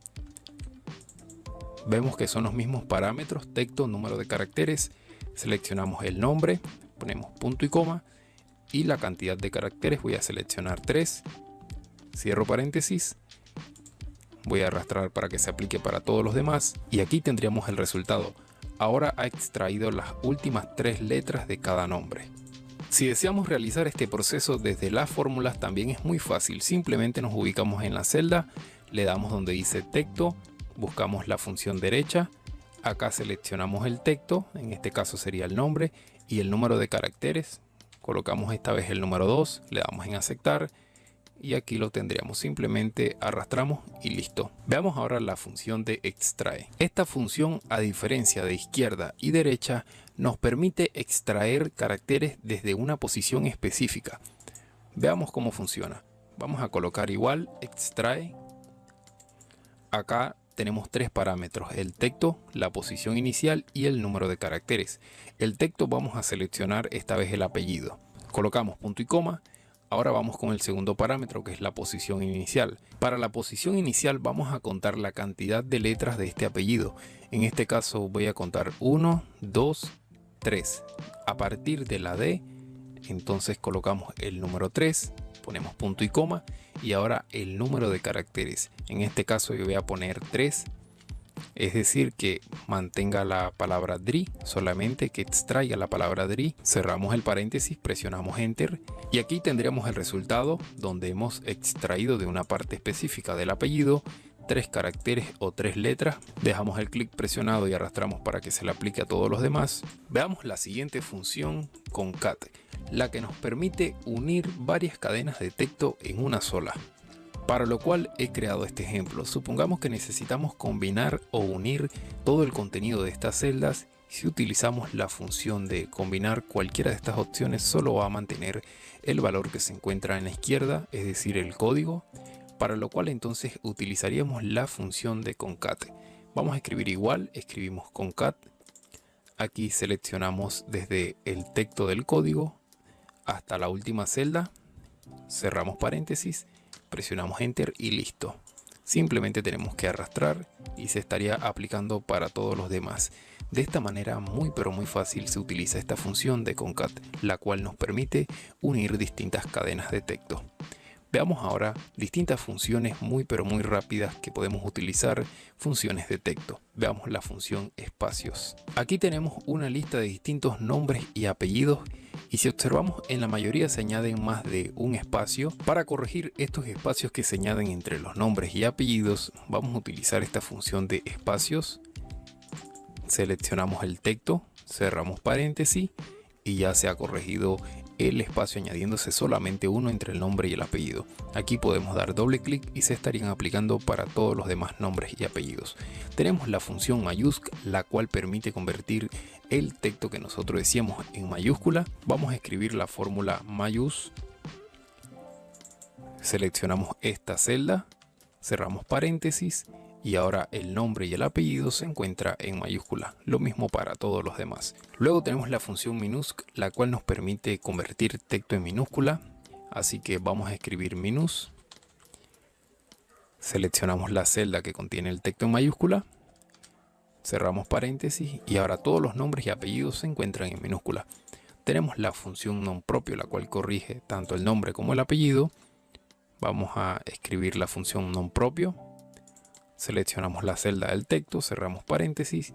Vemos que son los mismos parámetros, texto, número de caracteres. Seleccionamos el nombre, ponemos punto y coma, y la cantidad de caracteres voy a seleccionar 3. Cierro paréntesis. Voy a arrastrar para que se aplique para todos los demás. Y aquí tendríamos el resultado. Ahora ha extraído las últimas 3 letras de cada nombre. Si deseamos realizar este proceso desde las fórmulas, también es muy fácil. Simplemente nos ubicamos en la celda, le damos donde dice texto, buscamos la función derecha, acá seleccionamos el texto, en este caso sería el nombre, y el número de caracteres. Colocamos esta vez el número 2, le damos en aceptar y aquí lo tendríamos. Simplemente arrastramos y listo. Veamos ahora la función de extrae. Esta función, a diferencia de izquierda y derecha, nos permite extraer caracteres desde una posición específica. Veamos cómo funciona. Vamos a colocar igual, extrae. Acá tenemos 3 parámetros: el texto, la posición inicial y el número de caracteres. El texto vamos a seleccionar esta vez el apellido. Colocamos punto y coma. Ahora vamos con el segundo parámetro, que es la posición inicial. Para la posición inicial vamos a contar la cantidad de letras de este apellido. En este caso voy a contar 1, 2, 3. A partir de la D, entonces colocamos el número 3, ponemos punto y coma, y ahora el número de caracteres. En este caso yo voy a poner 3. Es decir, que mantenga la palabra DRI, solamente que extraiga la palabra DRI. Cerramos el paréntesis, presionamos Enter y aquí tendríamos el resultado, donde hemos extraído de una parte específica del apellido 3 caracteres o 3 letras. Dejamos el clic presionado y arrastramos para que se le aplique a todos los demás. Veamos la siguiente función, concat, la que nos permite unir varias cadenas de texto en una sola. Para lo cual he creado este ejemplo. Supongamos que necesitamos combinar o unir todo el contenido de estas celdas. Si utilizamos la función de combinar, cualquiera de estas opciones solo va a mantener el valor que se encuentra en la izquierda, es decir, el código. Para lo cual entonces utilizaríamos la función de concat. Vamos a escribir igual, escribimos concat. Aquí seleccionamos desde el texto del código hasta la última celda. Cerramos paréntesis. Presionamos Enter y listo. Simplemente tenemos que arrastrar y se estaría aplicando para todos los demás. De esta manera muy pero muy fácil se utiliza esta función de concat, la cual nos permite unir distintas cadenas de texto. Veamos ahora distintas funciones muy pero muy rápidas que podemos utilizar, funciones de texto. Veamos la función espacios. Aquí tenemos una lista de distintos nombres y apellidos, y si observamos, en la mayoría se añaden más de un espacio. Para corregir estos espacios que se añaden entre los nombres y apellidos, vamos a utilizar esta función de espacios. Seleccionamos el texto, cerramos paréntesis y ya se ha corregido el espacio añadiéndose solamente uno entre el nombre y el apellido. Aquí podemos dar doble clic y se estarían aplicando para todos los demás nombres y apellidos. Tenemos la función mayúscula, la cual permite convertir el texto que nosotros decíamos en mayúscula. Vamos a escribir la fórmula mayús. Seleccionamos esta celda, cerramos paréntesis y ahora el nombre y el apellido se encuentra en mayúscula. Lo mismo para todos los demás. Luego tenemos la función minus, la cual nos permite convertir texto en minúscula. Así que vamos a escribir minus. Seleccionamos la celda que contiene el texto en mayúscula. Cerramos paréntesis y ahora todos los nombres y apellidos se encuentran en minúscula. Tenemos la función nomPropio, la cual corrige tanto el nombre como el apellido. Vamos a escribir la función nomPropio. Seleccionamos la celda del texto, cerramos paréntesis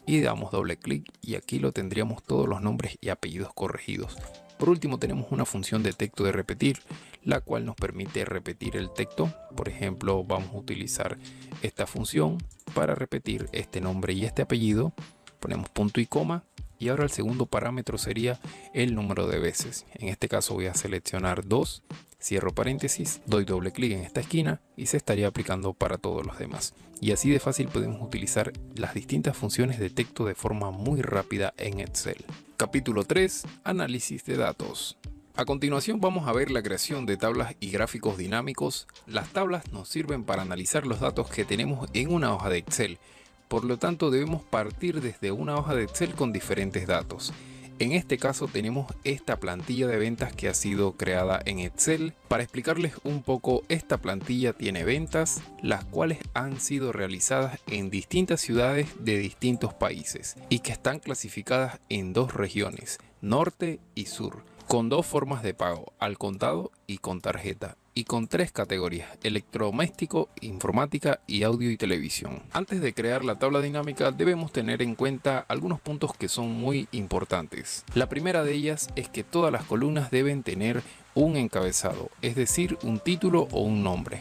y damos doble clic y aquí lo tendríamos todos los nombres y apellidos corregidos. Por último tenemos una función de texto de repetir, la cual nos permite repetir el texto. Por ejemplo, vamos a utilizar esta función para repetir este nombre y este apellido. Ponemos punto y coma y ahora el segundo parámetro sería el número de veces. En este caso voy a seleccionar 2, cierro paréntesis, doy doble clic en esta esquina y se estaría aplicando para todos los demás. Y así de fácil podemos utilizar las distintas funciones de texto de forma muy rápida en Excel. Capítulo 3. Análisis de datos. A continuación vamos a ver la creación de tablas y gráficos dinámicos. Las tablas nos sirven para analizar los datos que tenemos en una hoja de Excel. Por lo tanto debemos partir desde una hoja de Excel con diferentes datos. En este caso tenemos esta plantilla de ventas que ha sido creada en Excel. Para explicarles un poco, esta plantilla tiene ventas, las cuales han sido realizadas en distintas ciudades de distintos países y que están clasificadas en dos regiones, norte y sur, con dos formas de pago, al contado y con tarjeta, y con tres categorías: electrodoméstico, informática y audio y televisión. Antes de crear la tabla dinámica debemos tener en cuenta algunos puntos que son muy importantes. La primera de ellas es que todas las columnas deben tener un encabezado, es decir, un título o un nombre.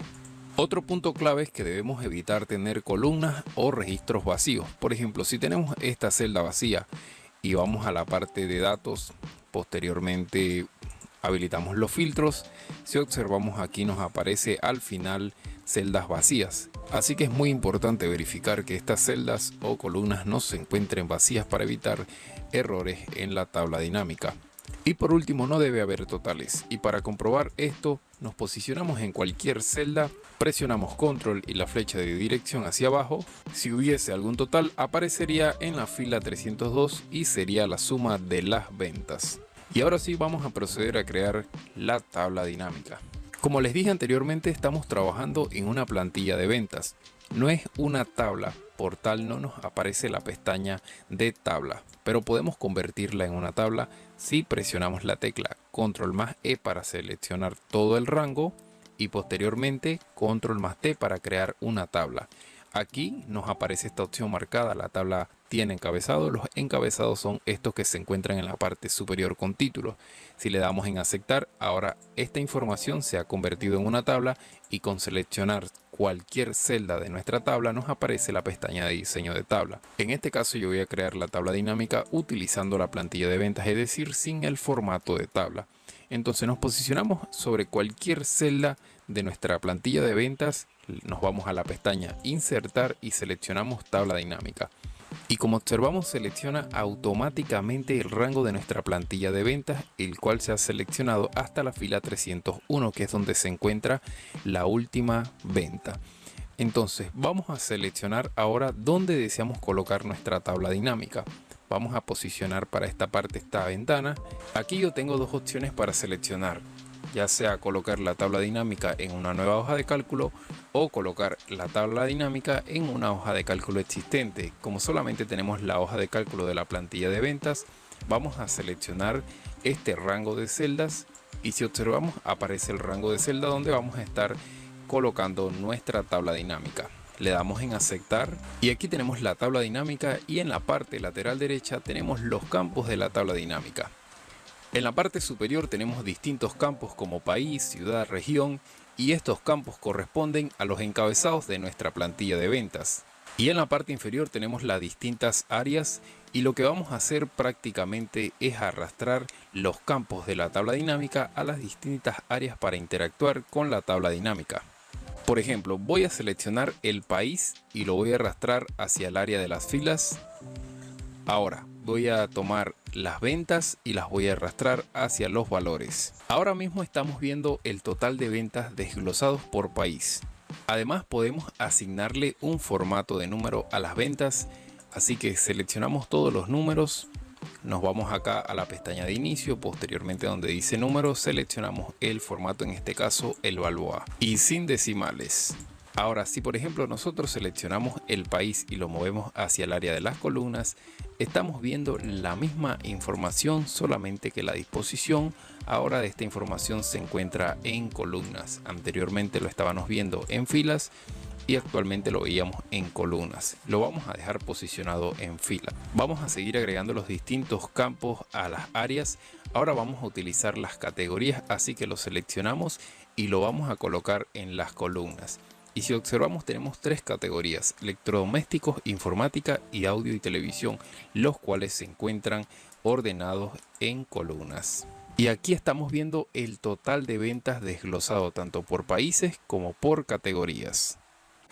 Otro punto clave es que debemos evitar tener columnas o registros vacíos. Por ejemplo, si tenemos esta celda vacía y vamos a la parte de datos, posteriormente habilitamos los filtros. Si observamos, aquí nos aparece al final celdas vacías, así que es muy importante verificar que estas celdas o columnas no se encuentren vacías para evitar errores en la tabla dinámica. Y por último, no debe haber totales, y para comprobar esto nos posicionamos en cualquier celda, presionamos control y la flecha de dirección hacia abajo. Si hubiese algún total, aparecería en la fila 302 y sería la suma de las ventas. Y ahora sí vamos a proceder a crear la tabla dinámica. Como les dije anteriormente, estamos trabajando en una plantilla de ventas. No es una tabla, por tal no nos aparece la pestaña de tabla, pero podemos convertirla en una tabla si presionamos la tecla Control más E para seleccionar todo el rango y posteriormente Control más T para crear una tabla. Aquí nos aparece esta opción marcada: la tabla tiene encabezado. Los encabezados son estos que se encuentran en la parte superior con títulos. Si le damos en aceptar, ahora esta información se ha convertido en una tabla y con seleccionar cualquier celda de nuestra tabla nos aparece la pestaña de diseño de tabla. En este caso yo voy a crear la tabla dinámica utilizando la plantilla de ventas, es decir, sin el formato de tabla. Entonces nos posicionamos sobre cualquier celda de nuestra plantilla de ventas, nos vamos a la pestaña insertar y seleccionamos tabla dinámica. Y como observamos, selecciona automáticamente el rango de nuestra plantilla de ventas, el cual se ha seleccionado hasta la fila 301, que es donde se encuentra la última venta. Entonces vamos a seleccionar ahora dónde deseamos colocar nuestra tabla dinámica. Vamos a posicionar para esta parte esta ventana. Aquí yo tengo dos opciones para seleccionar, ya sea colocar la tabla dinámica en una nueva hoja de cálculo o colocar la tabla dinámica en una hoja de cálculo existente. Como solamente tenemos la hoja de cálculo de la plantilla de ventas, vamos a seleccionar este rango de celdas y si observamos aparece el rango de celda donde vamos a estar colocando nuestra tabla dinámica. Le damos en aceptar y aquí tenemos la tabla dinámica y en la parte lateral derecha tenemos los campos de la tabla dinámica. En la parte superior tenemos distintos campos como país, ciudad, región, y estos campos corresponden a los encabezados de nuestra plantilla de ventas. Y en la parte inferior tenemos las distintas áreas y lo que vamos a hacer prácticamente es arrastrar los campos de la tabla dinámica a las distintas áreas para interactuar con la tabla dinámica. Por ejemplo, voy a seleccionar el país y lo voy a arrastrar hacia el área de las filas. Ahora voy a tomar las ventas y las voy a arrastrar hacia los valores. Ahora mismo estamos viendo el total de ventas desglosados por país. Además podemos asignarle un formato de número a las ventas, así que seleccionamos todos los números, nos vamos acá a la pestaña de inicio, posteriormente donde dice números seleccionamos el formato, en este caso el Balboa, y sin decimales. Ahora, si por ejemplo nosotros seleccionamos el país y lo movemos hacia el área de las columnas, estamos viendo la misma información, solamente que la disposición ahora de esta información se encuentra en columnas. Anteriormente lo estábamos viendo en filas y actualmente lo veíamos en columnas. Lo vamos a dejar posicionado en fila. Vamos a seguir agregando los distintos campos a las áreas. Ahora vamos a utilizar las categorías, así que lo seleccionamos y lo vamos a colocar en las columnas. Y si observamos, tenemos tres categorías: electrodomésticos, informática y audio y televisión, los cuales se encuentran ordenados en columnas. Y aquí estamos viendo el total de ventas desglosado tanto por países como por categorías.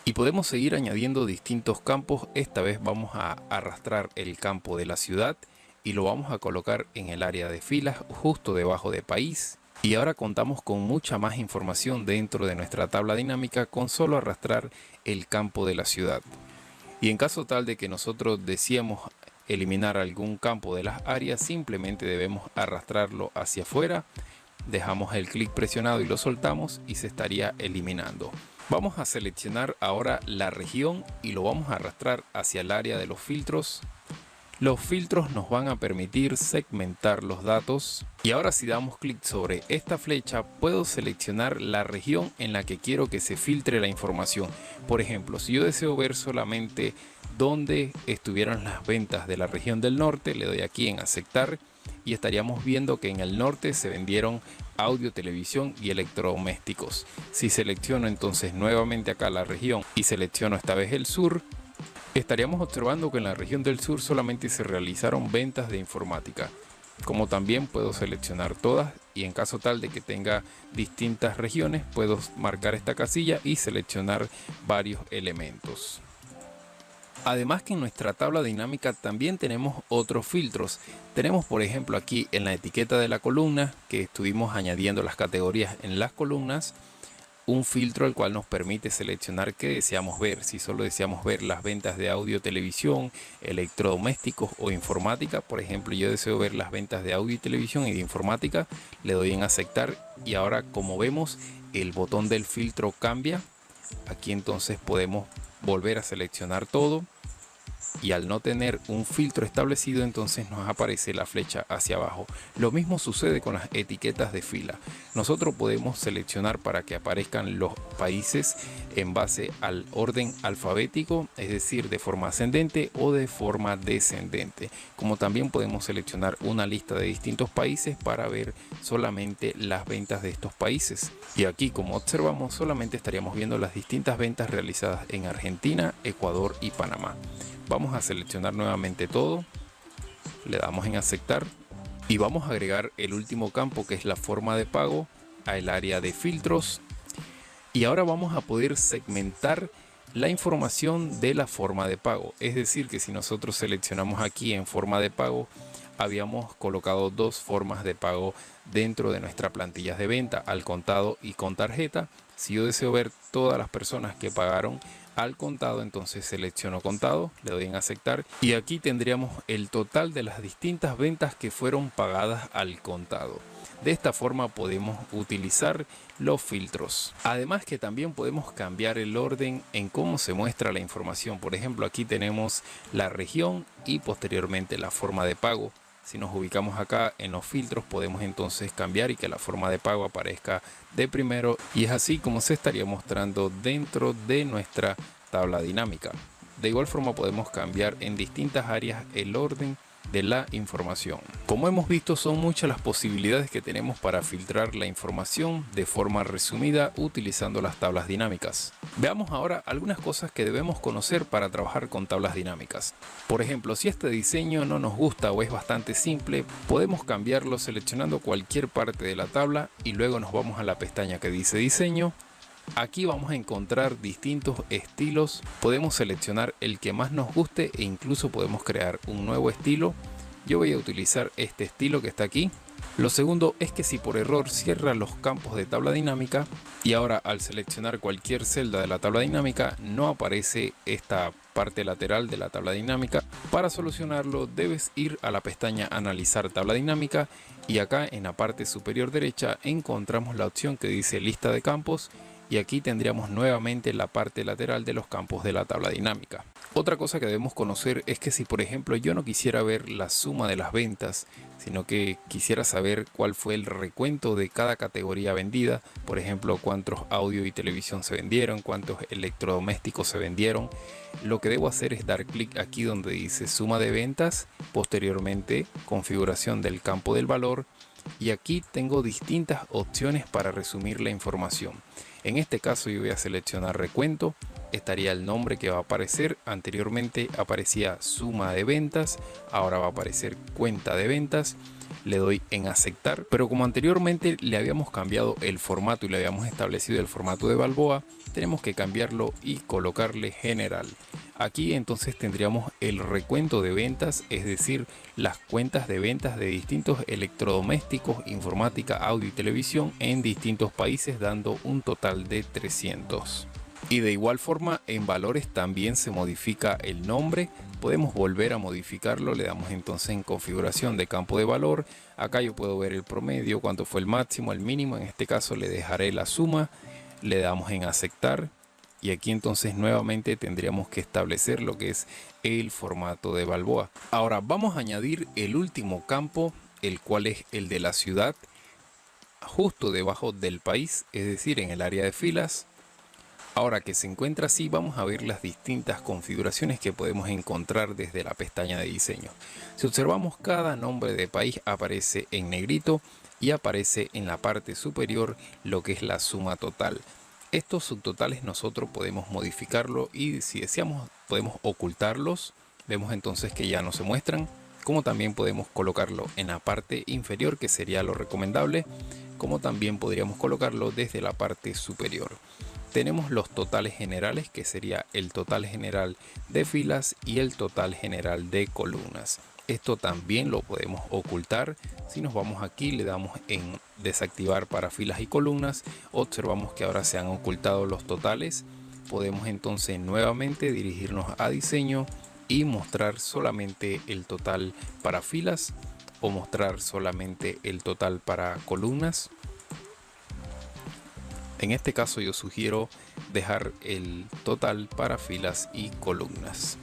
Y podemos seguir añadiendo distintos campos. Esta vez vamos a arrastrar el campo de la ciudad y lo vamos a colocar en el área de filas justo debajo de país. Y ahora contamos con mucha más información dentro de nuestra tabla dinámica con solo arrastrar el campo de la ciudad. Y en caso tal de que nosotros deseemos eliminar algún campo de las áreas, simplemente debemos arrastrarlo hacia afuera, dejamos el clic presionado y lo soltamos y se estaría eliminando. Vamos a seleccionar ahora la región y lo vamos a arrastrar hacia el área de los filtros. Los filtros nos van a permitir segmentar los datos. Y ahora si damos clic sobre esta flecha, puedo seleccionar la región en la que quiero que se filtre la información. Por ejemplo, si yo deseo ver solamente dónde estuvieron las ventas de la región del norte, le doy aquí en aceptar y estaríamos viendo que en el norte se vendieron audio, televisión y electrodomésticos. Si selecciono entonces nuevamente acá la región y selecciono esta vez el sur, estaríamos observando que en la región del sur solamente se realizaron ventas de informática. Como también puedo seleccionar todas, y en caso tal de que tenga distintas regiones puedo marcar esta casilla y seleccionar varios elementos. Además que en nuestra tabla dinámica también tenemos otros filtros. Tenemos por ejemplo aquí en la etiqueta de la columna, que estuvimos añadiendo las categorías en las columnas, un filtro el cual nos permite seleccionar qué deseamos ver. Si solo deseamos ver las ventas de audio, televisión, electrodomésticos o informática, por ejemplo yo deseo ver las ventas de audio y televisión y de informática, le doy en aceptar y ahora como vemos el botón del filtro cambia. Aquí entonces podemos volver a seleccionar todo. Y al no tener un filtro establecido, entonces nos aparece la flecha hacia abajo. Lo mismo sucede con las etiquetas de fila. Nosotros podemos seleccionar para que aparezcan los países en base al orden alfabético, es decir, de forma ascendente o de forma descendente. Como también podemos seleccionar una lista de distintos países para ver solamente las ventas de estos países. Y aquí, como observamos, solamente estaríamos viendo las distintas ventas realizadas en Argentina, Ecuador y Panamá. Vamos a seleccionar nuevamente todo, le damos en aceptar y vamos a agregar el último campo, que es la forma de pago, al área de filtros. Y ahora vamos a poder segmentar la información de la forma de pago. Es decir, que si nosotros seleccionamos aquí en forma de pago, habíamos colocado dos formas de pago dentro de nuestra plantilla de venta, al contado y con tarjeta. Si yo deseo ver todas las personas que pagaron al contado, entonces selecciono contado, le doy en aceptar y aquí tendríamos el total de las distintas ventas que fueron pagadas al contado. De esta forma podemos utilizar los filtros. Además que también podemos cambiar el orden en cómo se muestra la información. Por ejemplo, aquí tenemos la región y posteriormente la forma de pago. Si nos ubicamos acá en los filtros, podemos entonces cambiar y que la forma de pago aparezca de primero, y es así como se estaría mostrando dentro de nuestra tabla dinámica. De igual forma podemos cambiar en distintas áreas el orden de la información. Como hemos visto, son muchas las posibilidades que tenemos para filtrar la información de forma resumida utilizando las tablas dinámicas. Veamos ahora algunas cosas que debemos conocer para trabajar con tablas dinámicas. Por ejemplo, si este diseño no nos gusta o es bastante simple, podemos cambiarlo seleccionando cualquier parte de la tabla y luego nos vamos a la pestaña que dice diseño. Aquí vamos a encontrar distintos estilos, podemos seleccionar el que más nos guste e incluso podemos crear un nuevo estilo. Yo voy a utilizar este estilo que está aquí. Lo segundo es que si por error cierra los campos de tabla dinámica y ahora al seleccionar cualquier celda de la tabla dinámica no aparece esta parte lateral de la tabla dinámica, para solucionarlo debes ir a la pestaña analizar tabla dinámica y acá en la parte superior derecha encontramos la opción que dice lista de campos y aquí tendríamos nuevamente la parte lateral de los campos de la tabla dinámica. Otra cosa que debemos conocer es que si por ejemplo yo no quisiera ver la suma de las ventas, sino que quisiera saber cuál fue el recuento de cada categoría vendida, por ejemplo cuántos audio y televisión se vendieron, cuántos electrodomésticos se vendieron, lo que debo hacer es dar clic aquí donde dice suma de ventas, posteriormente configuración del campo del valor, y aquí tengo distintas opciones para resumir la información. En este caso yo voy a seleccionar recuento, estaría el nombre que va a aparecer, anteriormente aparecía suma de ventas, ahora va a aparecer cuenta de ventas, le doy en aceptar, pero como anteriormente le habíamos cambiado el formato y le habíamos establecido el formato de Balboa, tenemos que cambiarlo y colocarle general. Aquí entonces tendríamos el recuento de ventas, es decir, las cuentas de ventas de distintos electrodomésticos, informática, audio y televisión en distintos países, dando un total de 300. Y de igual forma en valores también se modifica el nombre, podemos volver a modificarlo, le damos entonces en configuración de campo de valor, acá yo puedo ver el promedio, cuánto fue el máximo, el mínimo, en este caso le dejaré la suma, le damos en aceptar. Y aquí entonces nuevamente tendríamos que establecer lo que es el formato de Balboa. Ahora vamos a añadir el último campo, el cual es el de la ciudad, justo debajo del país, es decir, en el área de filas. Ahora que se encuentra así, vamos a ver las distintas configuraciones que podemos encontrar desde la pestaña de diseño. Si observamos, cada nombre de país aparece en negrito y aparece en la parte superior lo que es la suma total. Estos subtotales nosotros podemos modificarlo y si deseamos podemos ocultarlos. Vemos entonces que ya no se muestran, como también podemos colocarlo en la parte inferior, que sería lo recomendable, como también podríamos colocarlo desde la parte superior. Tenemos los totales generales, que sería el total general de filas y el total general de columnas. Esto también lo podemos ocultar. Si nos vamos aquí, le damos en desactivar para filas y columnas, observamos que ahora se han ocultado los totales. Podemos entonces nuevamente dirigirnos a diseño y mostrar solamente el total para filas o mostrar solamente el total para columnas. En este caso yo sugiero dejar el total para filas y columnas.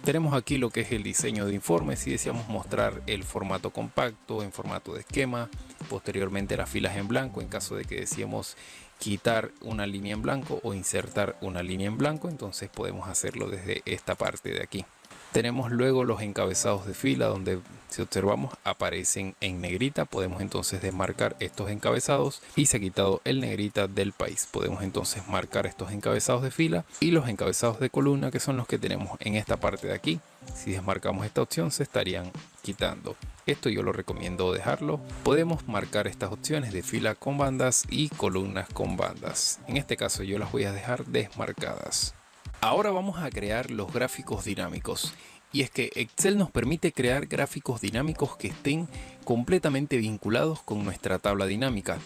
Tenemos aquí lo que es el diseño de informe. Si deseamos mostrar el formato compacto en formato de esquema, posteriormente las filas en blanco en caso de que deseemos quitar una línea en blanco o insertar una línea en blanco, entonces podemos hacerlo desde esta parte de aquí. Tenemos luego los encabezados de fila, donde si observamos aparecen en negrita. Podemos entonces desmarcar estos encabezados y se ha quitado el negrita del país. Podemos entonces marcar estos encabezados de fila y los encabezados de columna, que son los que tenemos en esta parte de aquí. Si desmarcamos esta opción se estarían quitando. Esto yo lo recomiendo dejarlo. Podemos marcar estas opciones de fila con bandas y columnas con bandas. En este caso yo las voy a dejar desmarcadas. Ahora vamos a crear los gráficos dinámicos, y es que Excel nos permite crear gráficos dinámicos que estén completamente vinculados con nuestra tabla dinámica,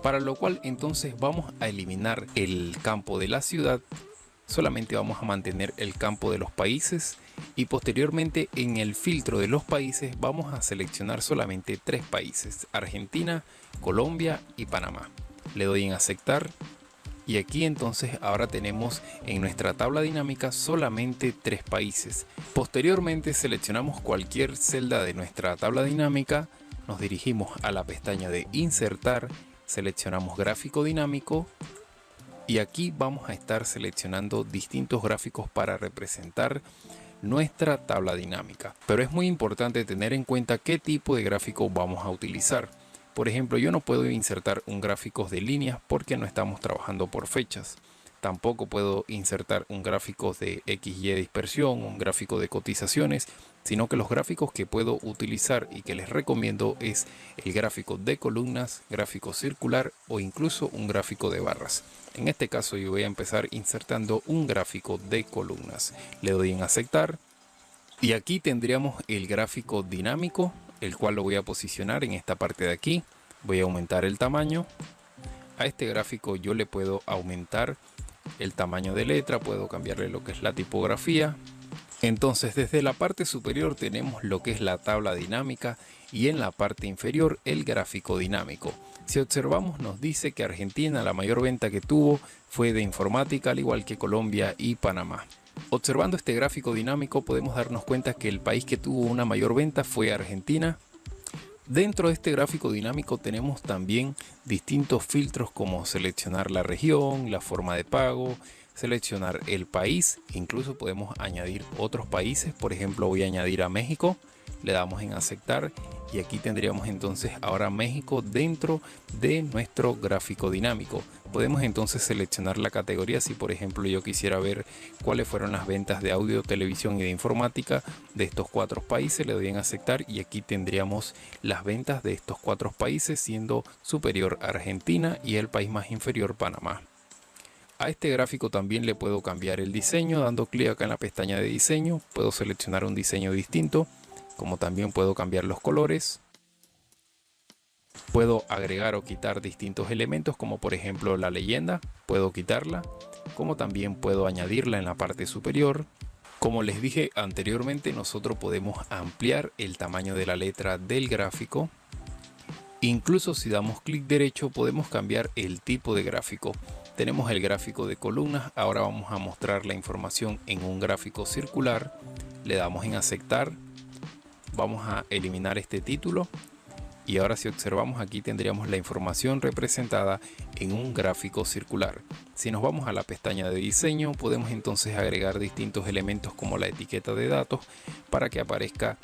para lo cual entonces vamos a eliminar el campo de la ciudad, solamente vamos a mantener el campo de los países y posteriormente en el filtro de los países vamos a seleccionar solamente 3 países: Argentina, Colombia y Panamá. Le doy en aceptar. Y aquí entonces ahora tenemos en nuestra tabla dinámica solamente 3 países. Posteriormente seleccionamos cualquier celda de nuestra tabla dinámica, nos dirigimos a la pestaña de insertar, seleccionamos gráfico dinámico y aquí vamos a estar seleccionando distintos gráficos para representar nuestra tabla dinámica. Pero es muy importante tener en cuenta qué tipo de gráfico vamos a utilizar. Por ejemplo, yo no puedo insertar un gráfico de líneas porque no estamos trabajando por fechas. Tampoco puedo insertar un gráfico de XY dispersión, un gráfico de cotizaciones, sino que los gráficos que puedo utilizar y que les recomiendo es el gráfico de columnas, gráfico circular o incluso un gráfico de barras. En este caso yo voy a empezar insertando un gráfico de columnas. Le doy en aceptar y aquí tendríamos el gráfico dinámico, el cual lo voy a posicionar en esta parte de aquí. Voy a aumentar el tamaño. A este gráfico yo le puedo aumentar el tamaño de letra, puedo cambiarle lo que es la tipografía. Entonces desde la parte superior tenemos lo que es la tabla dinámica y en la parte inferior el gráfico dinámico. Si observamos, nos dice que Argentina la mayor venta que tuvo fue de informática, al igual que Colombia y Panamá. Observando este gráfico dinámico podemos darnos cuenta que el país que tuvo una mayor venta fue Argentina. Dentro de este gráfico dinámico tenemos también distintos filtros como seleccionar la región, la forma de pago, seleccionar el país, incluso podemos añadir otros países. Por ejemplo, voy a añadir a México, le damos en aceptar y aquí tendríamos entonces ahora México dentro de nuestro gráfico dinámico. Podemos entonces seleccionar la categoría. Si por ejemplo yo quisiera ver cuáles fueron las ventas de audio, televisión y de informática de estos 4 países, le doy en aceptar y aquí tendríamos las ventas de estos 4 países, siendo superior Argentina y el país más inferior Panamá. A este gráfico también le puedo cambiar el diseño dando clic acá en la pestaña de diseño. Puedo seleccionar un diseño distinto, como también puedo cambiar los colores. Puedo agregar o quitar distintos elementos, como por ejemplo la leyenda, puedo quitarla, como también puedo añadirla en la parte superior. Como les dije anteriormente, nosotros podemos ampliar el tamaño de la letra del gráfico. Incluso si damos clic derecho podemos cambiar el tipo de gráfico. Tenemos el gráfico de columnas, ahora vamos a mostrar la información en un gráfico circular. Le damos en aceptar, vamos a eliminar este título y ahora si observamos aquí tendríamos la información representada en un gráfico circular. Si nos vamos a la pestaña de diseño podemos entonces agregar distintos elementos como la etiqueta de datos para que aparezca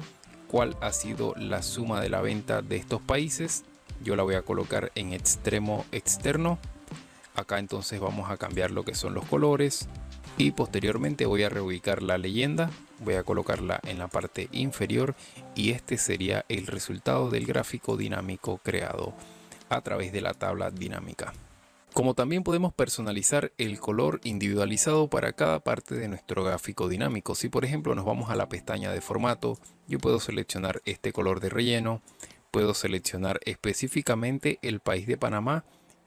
cuál ha sido la suma de la venta de estos países. Yo la voy a colocar en extremo externo. Acá entonces vamos a cambiar lo que son los colores y posteriormente voy a reubicar la leyenda, voy a colocarla en la parte inferior y este sería el resultado del gráfico dinámico creado a través de la tabla dinámica. Como también podemos personalizar el color individualizado para cada parte de nuestro gráfico dinámico. Si por ejemplo nos vamos a la pestaña de formato, yo puedo seleccionar este color de relleno, puedo seleccionar específicamente el país de Panamá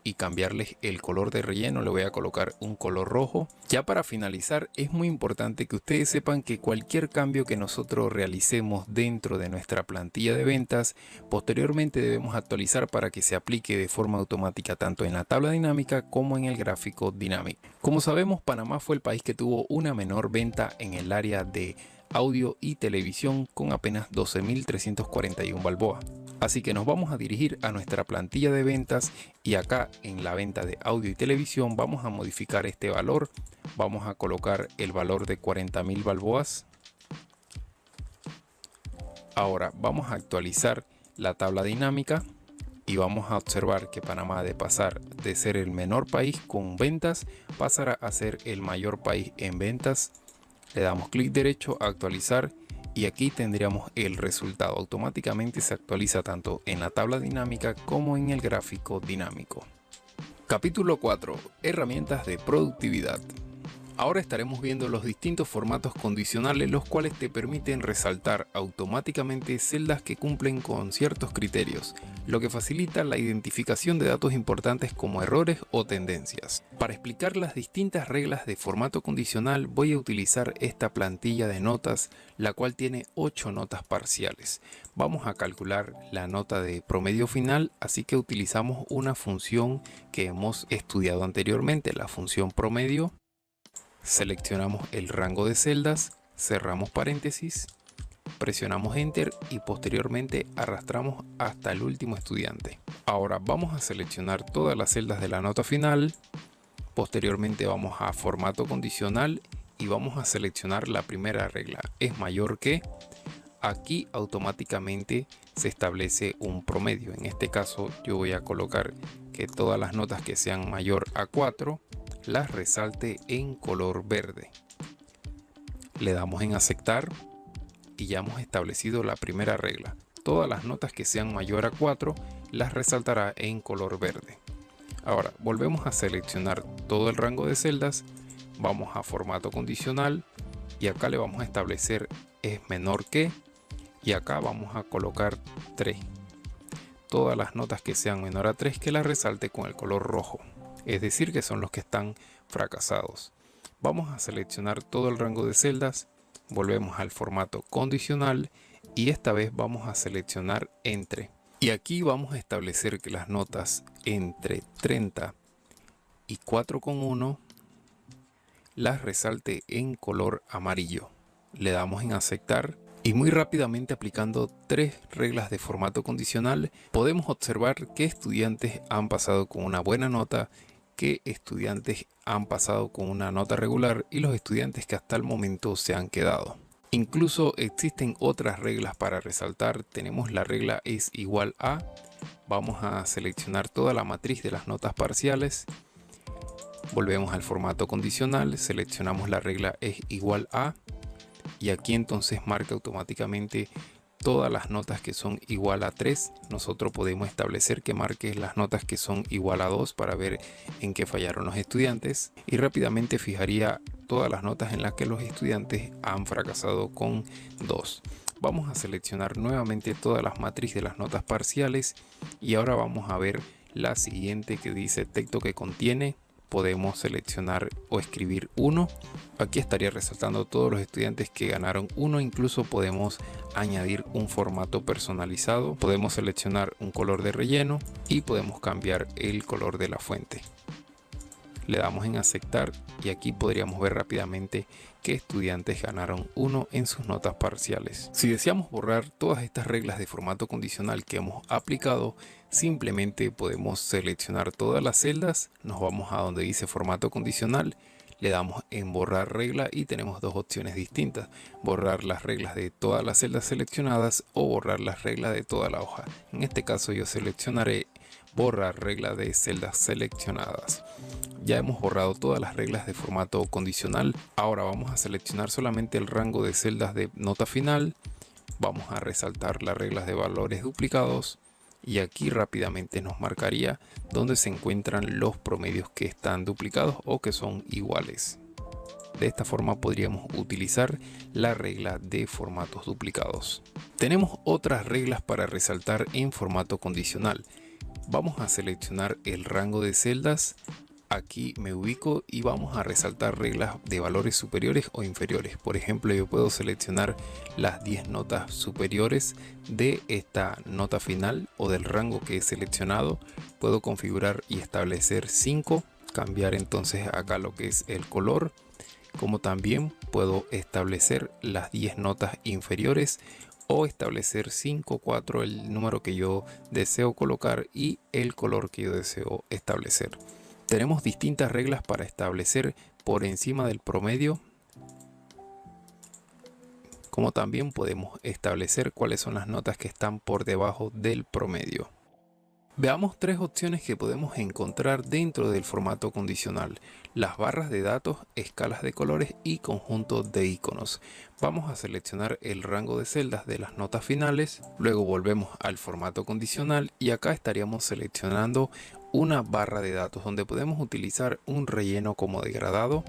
y cambiarles el color de relleno, le voy a colocar un color rojo. Ya para finalizar, es muy importante que ustedes sepan que cualquier cambio que nosotros realicemos dentro de nuestra plantilla de ventas, posteriormente debemos actualizar para que se aplique de forma automática tanto en la tabla dinámica como en el gráfico dinámico. Como sabemos, Panamá fue el país que tuvo una menor venta en el área de audio y televisión con apenas 12.341 balboas. Así que nos vamos a dirigir a nuestra plantilla de ventas y acá en la venta de audio y televisión vamos a modificar este valor. Vamos a colocar el valor de 40.000 balboas. Ahora vamos a actualizar la tabla dinámica y vamos a observar que Panamá, de pasar de ser el menor país con ventas, pasará a ser el mayor país en ventas. Le damos clic derecho a actualizar y aquí tendríamos el resultado. Automáticamente se actualiza tanto en la tabla dinámica como en el gráfico dinámico. Capítulo 4. Herramientas de productividad. Ahora estaremos viendo los distintos formatos condicionales, los cuales te permiten resaltar automáticamente celdas que cumplen con ciertos criterios, lo que facilita la identificación de datos importantes como errores o tendencias. Para explicar las distintas reglas de formato condicional voy a utilizar esta plantilla de notas, la cual tiene 8 notas parciales. Vamos a calcular la nota de promedio final, así que utilizamos una función que hemos estudiado anteriormente, la función promedio. Seleccionamos el rango de celdas, cerramos paréntesis, presionamos Enter y posteriormente arrastramos hasta el último estudiante. Ahora vamos a seleccionar todas las celdas de la nota final, posteriormente vamos a formato condicional y vamos a seleccionar la primera regla, es mayor que. Aquí automáticamente se establece un promedio. En este caso yo voy a colocar que todas las notas que sean mayor a 4 las resalte en color verde. Le damos en aceptar y ya hemos establecido la primera regla. Todas las notas que sean mayor a 4 las resaltará en color verde. Ahora volvemos a seleccionar todo el rango de celdas, vamos a formato condicional y acá le vamos a establecer es menor que y acá vamos a colocar 3. Todas las notas que sean menor a 3 que las resalte con el color rojo. Es decir que son los que están fracasados. Vamos a seleccionar todo el rango de celdas, volvemos al formato condicional y esta vez vamos a seleccionar entre. Y aquí vamos a establecer que las notas entre 30 y 4,1 las resalte en color amarillo. Le damos en aceptar y muy rápidamente, aplicando 3 reglas de formato condicional, podemos observar qué estudiantes han pasado con una buena nota, qué estudiantes han pasado con una nota regular y los estudiantes que hasta el momento se han quedado. Incluso existen otras reglas para resaltar. Tenemos la regla es igual a. Vamos a seleccionar toda la matriz de las notas parciales. Volvemos al formato condicional, seleccionamos la regla es igual a. Y aquí entonces marca automáticamente todas las notas que son igual a 3. Nosotros podemos establecer que marque las notas que son igual a 2 para ver en qué fallaron los estudiantes. Y rápidamente fijaría todas las notas en las que los estudiantes han fracasado con 2. Vamos a seleccionar nuevamente todas las matrices de las notas parciales. Y ahora vamos a ver la siguiente que dice texto que contiene. Podemos seleccionar o escribir 1. Aquí estaría resaltando todos los estudiantes que ganaron 1. Incluso podemos añadir un formato personalizado. Podemos seleccionar un color de relleno y podemos cambiar el color de la fuente. Le damos en aceptar y aquí podríamos ver rápidamente qué estudiantes ganaron 1 en sus notas parciales. Si deseamos borrar todas estas reglas de formato condicional que hemos aplicado, simplemente podemos seleccionar todas las celdas, nos vamos a donde dice formato condicional, le damos en borrar regla y tenemos dos opciones distintas: borrar las reglas de todas las celdas seleccionadas o borrar las reglas de toda la hoja. En este caso yo seleccionaré borrar regla de celdas seleccionadas. Ya hemos borrado todas las reglas de formato condicional. Ahora vamos a seleccionar solamente el rango de celdas de nota final. Vamos a resaltar las reglas de valores duplicados y aquí rápidamente nos marcaría dónde se encuentran los promedios que están duplicados o que son iguales. De esta forma podríamos utilizar la regla de formatos duplicados. Tenemos otras reglas para resaltar en formato condicional. Vamos a seleccionar el rango de celdas. Aquí me ubico y vamos a resaltar reglas de valores superiores o inferiores. Por ejemplo, yo puedo seleccionar las 10 notas superiores de esta nota final o del rango que he seleccionado. Puedo configurar y establecer 5, cambiar entonces acá lo que es el color, como también puedo establecer las 10 notas inferiores o establecer 5, 4, el número que yo deseo colocar y el color que yo deseo establecer. Tenemos distintas reglas para establecer por encima del promedio, como también podemos establecer cuáles son las notas que están por debajo del promedio. Veamos 3 opciones que podemos encontrar dentro del formato condicional: las barras de datos, escalas de colores y conjuntos de iconos. Vamos a seleccionar el rango de celdas de las notas finales, luego volvemos al formato condicional y acá estaríamos seleccionando una barra de datos donde podemos utilizar un relleno como degradado.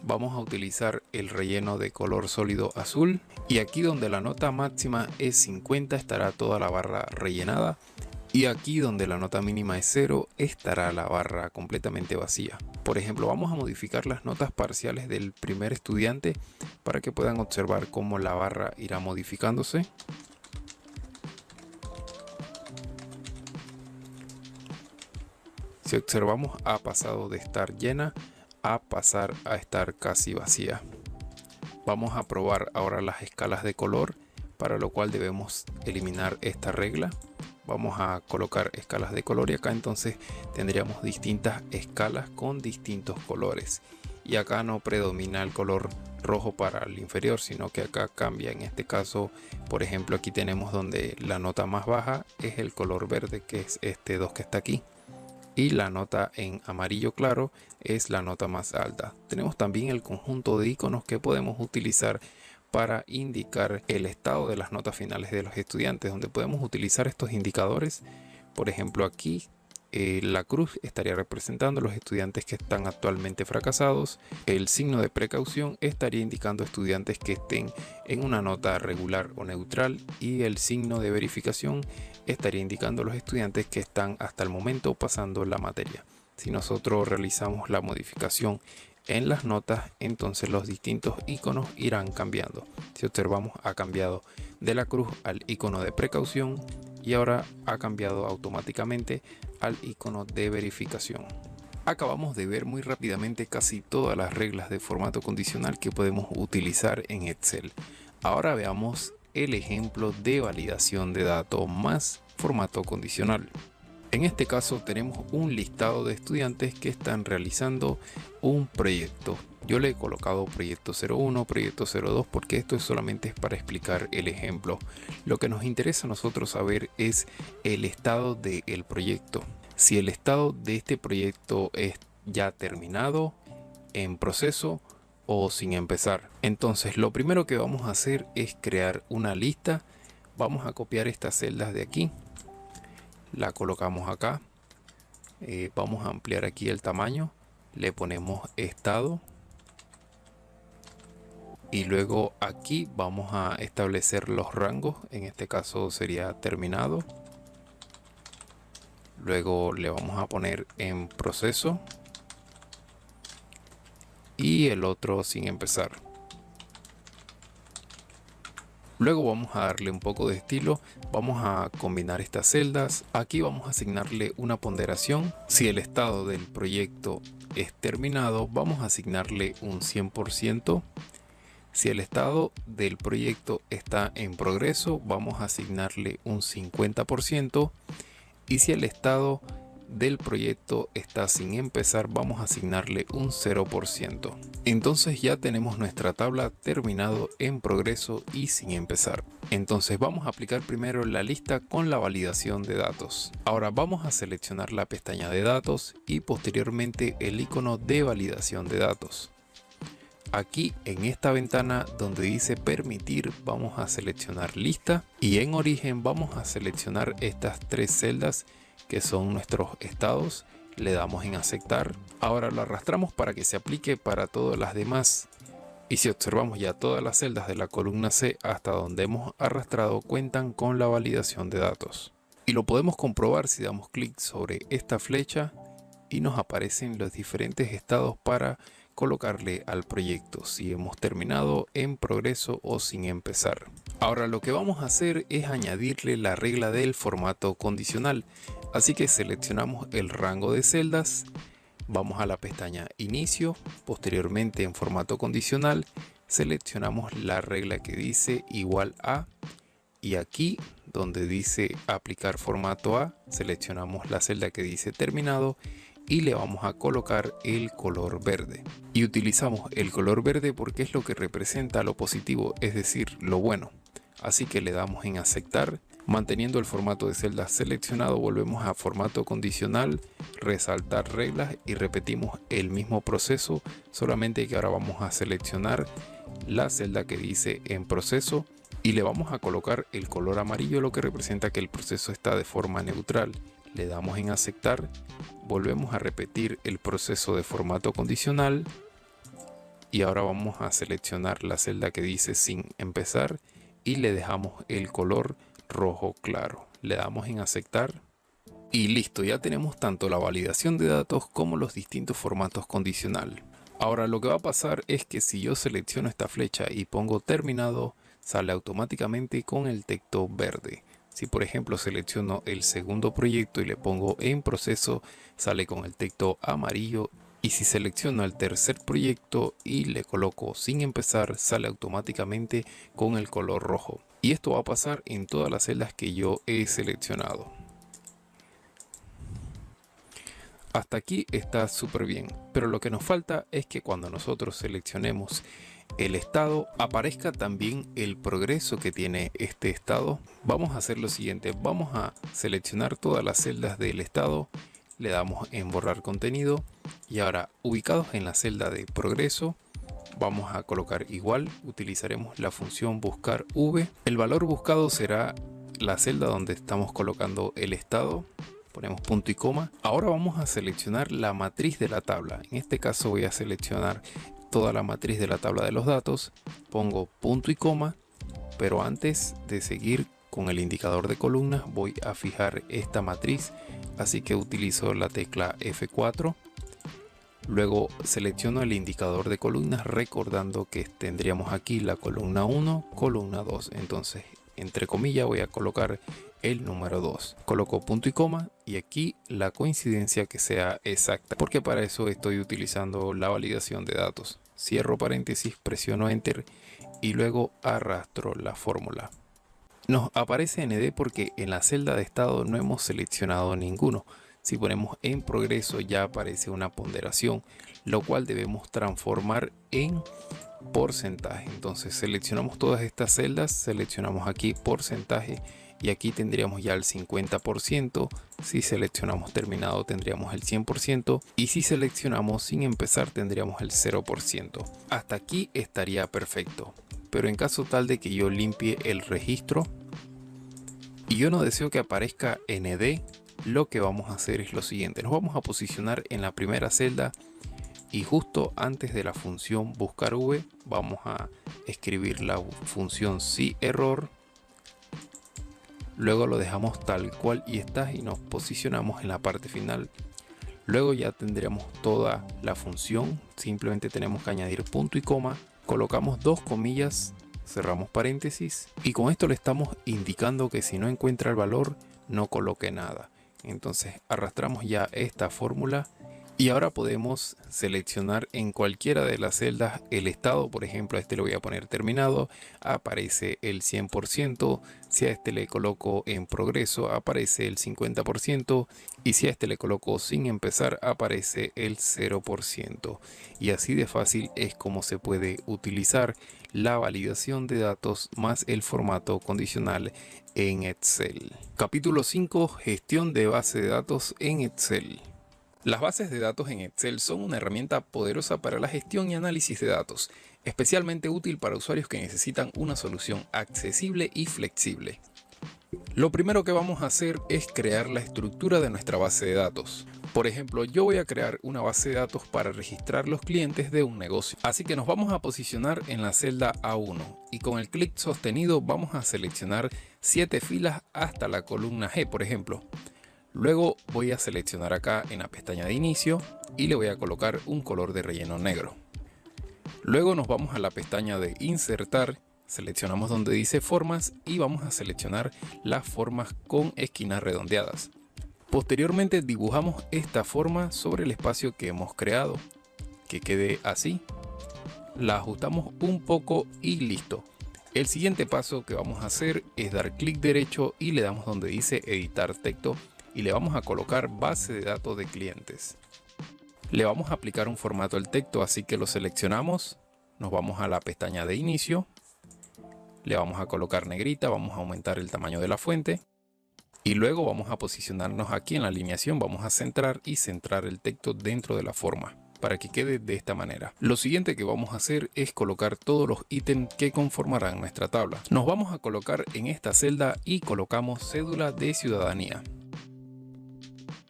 Vamos a utilizar el relleno de color sólido azul y aquí donde la nota máxima es 50 estará toda la barra rellenada. Y aquí donde la nota mínima es 0 estará la barra completamente vacía. Por ejemplo, vamos a modificar las notas parciales del primer estudiante para que puedan observar cómo la barra irá modificándose. Si observamos, ha pasado de estar llena a pasar a estar casi vacía. Vamos a probar ahora las escalas de color, para lo cual debemos eliminar esta regla. Vamos a colocar escalas de color y acá entonces tendríamos distintas escalas con distintos colores. Y acá no predomina el color rojo para el inferior, sino que acá cambia. En este caso, por ejemplo, aquí tenemos donde la nota más baja es el color verde, que es este 2 que está aquí. Y la nota en amarillo claro es la nota más alta. Tenemos también el conjunto de iconos que podemos utilizar para indicar el estado de las notas finales de los estudiantes, donde podemos utilizar estos indicadores. Por ejemplo, aquí la cruz estaría representando los estudiantes que están actualmente fracasados. El signo de precaución estaría indicando estudiantes que estén en una nota regular o neutral, y el signo de verificación estaría indicando los estudiantes que están hasta el momento pasando la materia. Si nosotros realizamos la modificación en las notas, entonces los distintos iconos irán cambiando. Si observamos, ha cambiado de la cruz al icono de precaución y ahora ha cambiado automáticamente al icono de verificación. Acabamos de ver muy rápidamente casi todas las reglas de formato condicional que podemos utilizar en Excel. Ahora veamos el ejemplo de validación de datos más formato condicional. En este caso tenemos un listado de estudiantes que están realizando un proyecto. Yo le he colocado proyecto 01, proyecto 02 porque esto solamente es para explicar el ejemplo. Lo que nos interesa a nosotros saber es el estado del proyecto. Si el estado de este proyecto es ya terminado, en proceso o sin empezar. Entonces lo primero que vamos a hacer es crear una lista. Vamos a copiar estas celdas de aquí. La colocamos acá. Vamos a ampliar aquí el tamaño. Le ponemos estado. Y luego aquí vamos a establecer los rangos. En este caso sería terminado. Luego le vamos a poner en proceso. Y el otro sin empezar. Luego vamos a darle un poco de estilo. Vamos a combinar estas celdas. Aquí vamos a asignarle una ponderación. Si el estado del proyecto es terminado, vamos a asignarle un 100%. Si el estado del proyecto está en progreso, vamos a asignarle un 50%. Y si el estado del proyecto está sin empezar, vamos a asignarle un 0%. Entonces ya tenemos nuestra tabla terminado, en progreso y sin empezar. Entonces vamos a aplicar primero la lista con la validación de datos. Ahora vamos a seleccionar la pestaña de datos y posteriormente el icono de validación de datos. Aquí en esta ventana donde dice permitir, vamos a seleccionar lista y en origen vamos a seleccionar estas tres celdas que son nuestros estados. Le damos en aceptar. Ahora lo arrastramos para que se aplique para todas las demás. Y si observamos, ya todas las celdas de la columna C hasta donde hemos arrastrado cuentan con la validación de datos. Y lo podemos comprobar si damos clic sobre esta flecha y nos aparecen los diferentes estados para colocarle al proyecto, si hemos terminado, en progreso o sin empezar. Ahora lo que vamos a hacer es añadirle la regla del formato condicional. Así que seleccionamos el rango de celdas, vamos a la pestaña inicio, posteriormente en formato condicional seleccionamos la regla que dice igual a, y aquí donde dice aplicar formato a, seleccionamos la celda que dice terminado y le vamos a colocar el color verde. Y utilizamos el color verde porque es lo que representa lo positivo, es decir, lo bueno. Así que le damos en aceptar. Manteniendo el formato de celdas seleccionado, volvemos a formato condicional, resaltar reglas y repetimos el mismo proceso, solamente que ahora vamos a seleccionar la celda que dice en proceso y le vamos a colocar el color amarillo, lo que representa que el proceso está de forma neutral. Le damos en aceptar, volvemos a repetir el proceso de formato condicional y ahora vamos a seleccionar la celda que dice sin empezar y le dejamos el color rojo claro. Le damos en aceptar y listo, ya tenemos tanto la validación de datos como los distintos formatos condicional. Ahora lo que va a pasar es que si yo selecciono esta flecha y pongo terminado, sale automáticamente con el texto verde. Si por ejemplo selecciono el segundo proyecto y le pongo en proceso, sale con el texto amarillo. Y si selecciono el tercer proyecto y le coloco sin empezar, sale automáticamente con el color rojo. Y esto va a pasar en todas las celdas que yo he seleccionado. Hasta aquí está súper bien, pero lo que nos falta es que cuando nosotros seleccionemos el estado aparezca también el progreso que tiene este estado. Vamos a hacer lo siguiente, vamos a seleccionar todas las celdas del estado, le damos en borrar contenido y ahora ubicados en la celda de progreso vamos a colocar igual, utilizaremos la función buscar v. El valor buscado será la celda donde estamos colocando el estado. Ponemos punto y coma. Ahora vamos a seleccionar la matriz de la tabla. En este caso voy a seleccionar toda la matriz de la tabla de los datos. Pongo punto y coma, pero antes de seguir con el indicador de columnas voy a fijar esta matriz. Así que utilizo la tecla F4. Luego selecciono el indicador de columnas recordando que tendríamos aquí la columna 1, columna 2. Entonces, entre comillas, voy a colocar el número 2. Coloco punto y coma y aquí la coincidencia que sea exacta, porque para eso estoy utilizando la validación de datos. Cierro paréntesis, presiono enter y luego arrastro la fórmula. Nos aparece ND porque en la celda de estado no hemos seleccionado ninguno. Si ponemos en progreso ya aparece una ponderación, lo cual debemos transformar en porcentaje. Entonces seleccionamos todas estas celdas, seleccionamos aquí porcentaje y aquí tendríamos ya el 50%. Si seleccionamos terminado tendríamos el 100% y si seleccionamos sin empezar tendríamos el 0%. Hasta aquí estaría perfecto. Pero en caso tal de que yo limpie el registro y yo no deseo que aparezca ND, lo que vamos a hacer es lo siguiente. Nos vamos a posicionar en la primera celda y justo antes de la función buscar v vamos a escribir la función CError. Luego lo dejamos tal cual y está y nos posicionamos en la parte final. Luego ya tendremos toda la función. Simplemente tenemos que añadir punto y coma. Colocamos dos comillas, cerramos paréntesis y con esto le estamos indicando que si no encuentra el valor no coloque nada. Entonces arrastramos ya esta fórmula y ahora podemos seleccionar en cualquiera de las celdas el estado. Por ejemplo, a este le voy a poner terminado, aparece el 100%. Si a este le coloco en progreso aparece el 50% y si a este le coloco sin empezar aparece el 0%. Y así de fácil es como se puede utilizar la validación de datos más el formato condicional en Excel. Capítulo 5: Gestión de base de datos en Excel. Las bases de datos en Excel son una herramienta poderosa para la gestión y análisis de datos, especialmente útil para usuarios que necesitan una solución accesible y flexible. Lo primero que vamos a hacer es crear la estructura de nuestra base de datos. Por ejemplo, yo voy a crear una base de datos para registrar los clientes de un negocio. Así que nos vamos a posicionar en la celda A1 y con el clic sostenido vamos a seleccionar 7 filas hasta la columna G, por ejemplo. Luego voy a seleccionar acá en la pestaña de inicio y le voy a colocar un color de relleno negro. Luego nos vamos a la pestaña de insertar, seleccionamos donde dice formas y vamos a seleccionar las formas con esquinas redondeadas. Posteriormente dibujamos esta forma sobre el espacio que hemos creado, que quede así. La ajustamos un poco y listo. El siguiente paso que vamos a hacer es dar clic derecho y le damos donde dice editar texto y le vamos a colocar base de datos de clientes. Le vamos a aplicar un formato al texto, así que lo seleccionamos, nos vamos a la pestaña de inicio, le vamos a colocar negrita, vamos a aumentar el tamaño de la fuente y luego vamos a posicionarnos aquí en la alineación, vamos a centrar y centrar el texto dentro de la forma para que quede de esta manera. Lo siguiente que vamos a hacer es colocar todos los ítems que conformarán nuestra tabla. Nos vamos a colocar en esta celda y colocamos cédula de ciudadanía.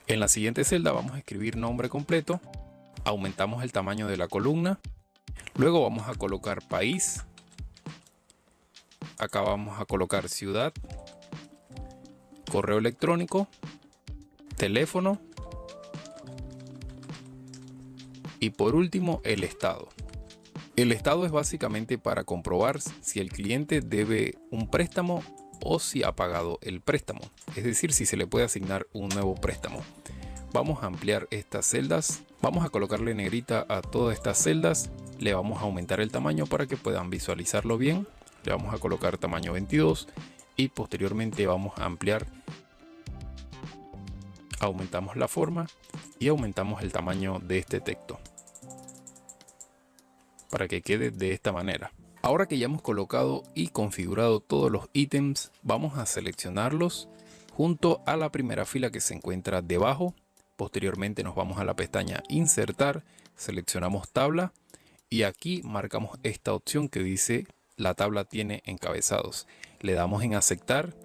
En la siguiente celda vamos a escribir nombre completo, aumentamos el tamaño de la columna, luego vamos a colocar país, acá vamos a colocar ciudad, correo electrónico, teléfono y por último el estado. El estado es básicamente para comprobar si el cliente debe un préstamo o si ha pagado el préstamo, es decir, si se le puede asignar un nuevo préstamo. Vamos a ampliar estas celdas, vamos a colocarle negrita a todas estas celdas, le vamos a aumentar el tamaño para que puedan visualizarlo bien, le vamos a colocar tamaño 22 y posteriormente vamos a ampliar, aumentamos la forma y aumentamos el tamaño de este texto para que quede de esta manera. Ahora que ya hemos colocado y configurado todos los ítems, vamos a seleccionarlos junto a la primera fila que se encuentra debajo. Posteriormente nos vamos a la pestaña insertar, seleccionamos tabla y aquí marcamos esta opción que dice la tabla tiene encabezados. Le damos en aceptar